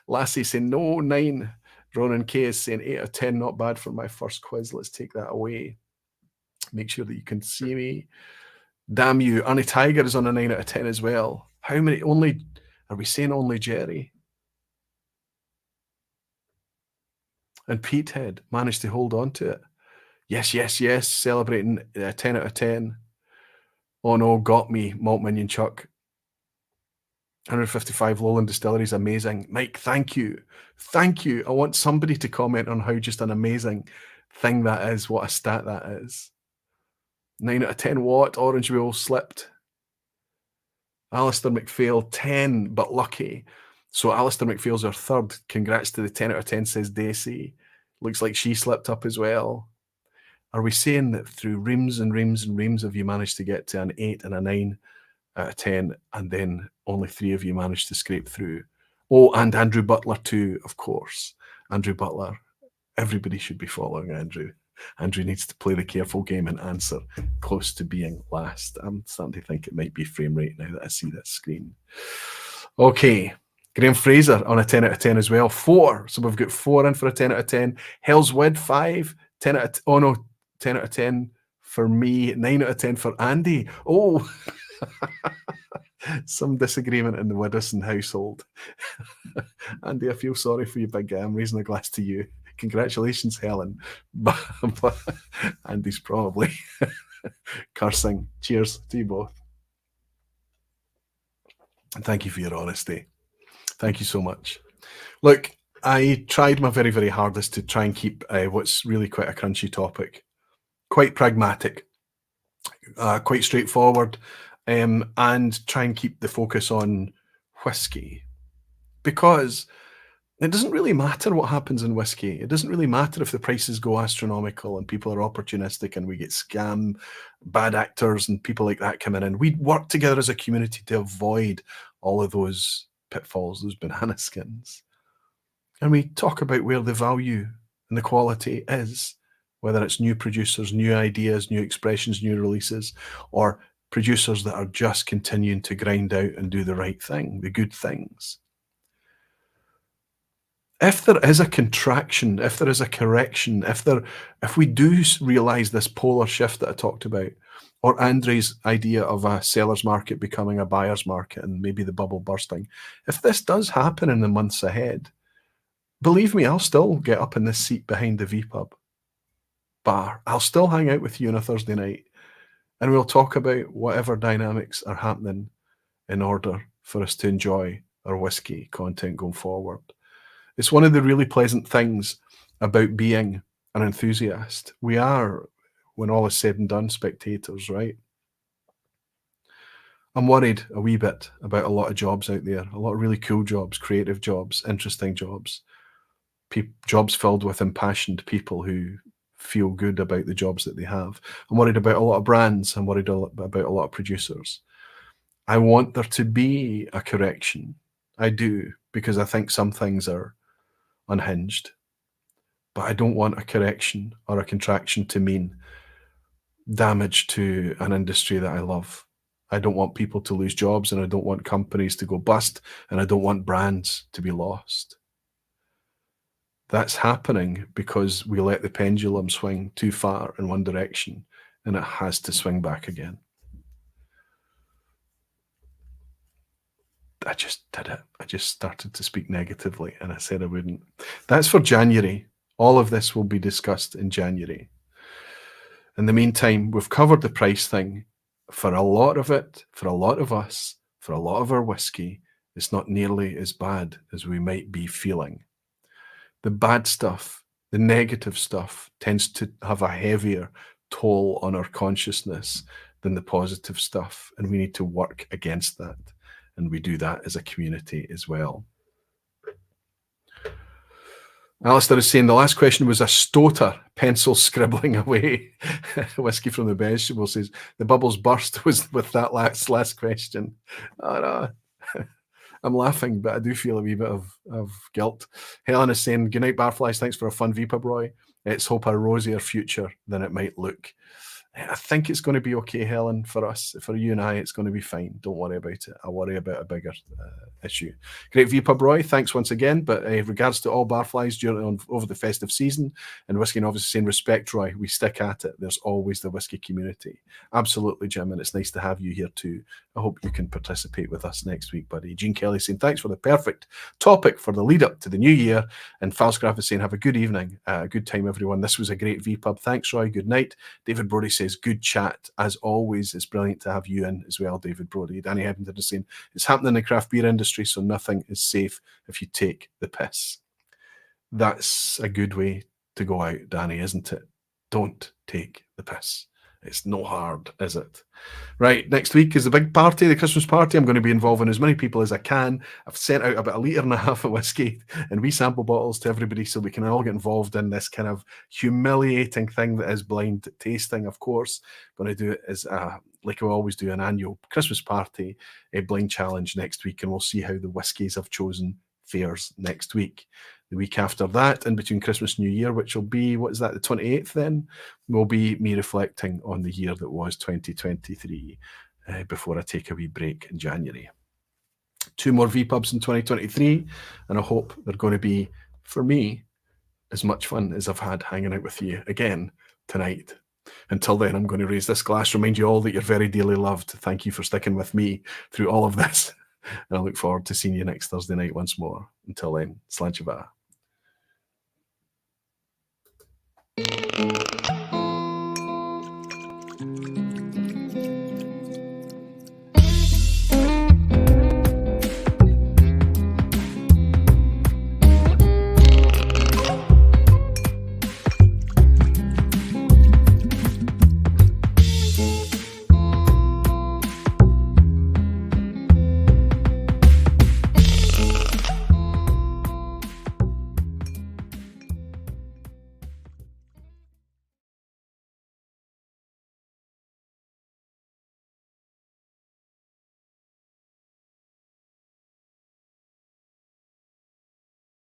[SPEAKER 1] Lassie saying no, 9. Ronan K is saying 8 out of 10, not bad for my first quiz. Let's take that away. Make sure that you can see me. Damn you. Arnie Tiger is on a 9 out of 10 as well. How many? Only, are we saying only Jerry? And Petehead managed to hold on to it. Yes. Celebrating 10 out of 10. Oh no, got me, Malt Minion Chuck. 155 Lowland distilleries, amazing. Mike, thank you. I want somebody to comment on how just an amazing thing that is, what a stat that is. 9 out of 10 what? Orange Wheel slipped. Alistair McPhail, 10, but lucky. So Alistair McPhail's our third. Congrats to the 10 out of 10, says Daisy. Looks like she slipped up as well. Are we saying that through reams and reams and reams of you managed to get to an 8 and a 9 out of 10, and then only 3 of you managed to scrape through? Oh, and Andrew Butler too, of course. Andrew Butler. Everybody should be following Andrew. Andrew needs to play the careful game and answer close to being last. I'm starting to think it might be frame rate now that I see this screen. Okay. Graham Fraser on a 10 out of 10 as well. 4. So we've got 4 in for a 10 out of 10. Hell's Wood, 5. 10 out of, oh no, 10 out of 10 for me. 9 out of 10 for Andy. Oh, some disagreement in the Widdowson household. Andy, I feel sorry for you, big guy. I'm raising a glass to you. Congratulations, Helen. But Andy's probably cursing. Cheers to you both. And thank you for your honesty. Thank you so much. Look, I tried my very, very hardest to try and keep what's really quite a crunchy topic quite pragmatic, quite straightforward, and try and keep the focus on whiskey. Because it doesn't really matter what happens in whiskey. It doesn't really matter if the prices go astronomical and people are opportunistic and we get scam, bad actors and people like that coming in. We work together as a community to avoid all of those pitfalls, those banana skins. And we talk about where the value and the quality is, whether it's new producers, new ideas, new expressions, new releases, or producers that are just continuing to grind out and do the right thing, the good things. If there is a contraction, if there is a correction, if we do realize this polar shift that I talked about, or Andre's idea of a seller's market becoming a buyer's market and maybe the bubble bursting, if this does happen in the months ahead, believe me, I'll still get up in this seat behind the vPub bar. I'll still hang out with you on a Thursday night and we'll talk about whatever dynamics are happening in order for us to enjoy our whiskey content going forward. It's one of the really pleasant things about being an enthusiast. We are, when all is said and done, spectators, right? I'm worried a wee bit about a lot of jobs out there, a lot of really cool jobs, creative jobs, interesting jobs, jobs filled with impassioned people who feel good about the jobs that they have. I'm worried about a lot of brands. I'm worried about a lot of producers. I want there to be a correction. I do, because I think some things are unhinged. But I don't want a correction or a contraction to mean damage to an industry that I love. I don't want people to lose jobs, and I don't want companies to go bust, and I don't want brands to be lost. That's happening because we let the pendulum swing too far in one direction, and it has to swing back again. I just did it. I just started to speak negatively, and I said I wouldn't. That's for January. All of this will be discussed in January. In the meantime, we've covered the price thing. For a lot of it, for a lot of us, for a lot of our whiskey, it's not nearly as bad as we might be feeling. The bad stuff, the negative stuff, tends to have a heavier toll on our consciousness than the positive stuff, and we need to work against that. And we do that as a community as well. Alistair is saying the last question was a stoter, pencil scribbling away. Whiskey from the Vegetable says the bubbles burst was with that last question. Oh, no. I'm laughing, but I do feel a wee bit of guilt. Helen is saying, good night, Barflies. Thanks for a fun vPub, Roy. Let's hope a rosier future than it might look. I think it's going to be okay, Helen, for us. For you and I, it's going to be fine. Don't worry about it. I worry about a bigger issue. Great vPub, Roy. Thanks once again. But regards to all barflies over the festive season, and Whisky and obviously saying respect, Roy. We stick at it. There's always the Whisky community. Absolutely, Jim. And it's nice to have you here too. I hope you can participate with us next week, buddy. Jean Kelly saying, thanks for the perfect topic for the lead up to the new year. And Falsgraph is saying, have a good evening. Good time, everyone. This was a great vPub. Thanks, Roy. Good night. David Brody says, good chat. As always, it's brilliant to have you in as well, David Brody. Danny Hebden is saying, it's happening in the craft beer industry, so nothing is safe if you take the piss. That's a good way to go out, Danny, isn't it? Don't take the piss. It's no hard, is it? Right, next week is the big party, the Christmas party. I'm going to be involving as many people as I can. I've sent out about 1.5 litres of whiskey and wee sample bottles to everybody so we can all get involved in this kind of humiliating thing that is blind tasting, of course. I'm going to do it as like we always do, an annual Christmas party, a blind challenge next week, and we'll see how the whiskies I've chosen fares next week. The week after that, in between Christmas and New Year, which will be, what is that, the 28th then, will be me reflecting on the year that was 2023 before I take a wee break in January. 2 more vPubs in 2023, and I hope they're going to be, for me, as much fun as I've had hanging out with you again tonight. Until then, I'm going to raise this glass, remind you all that you're very dearly loved. Thank you for sticking with me through all of this. And I look forward to seeing you next Thursday night once more. Until then, Sláinte mhath.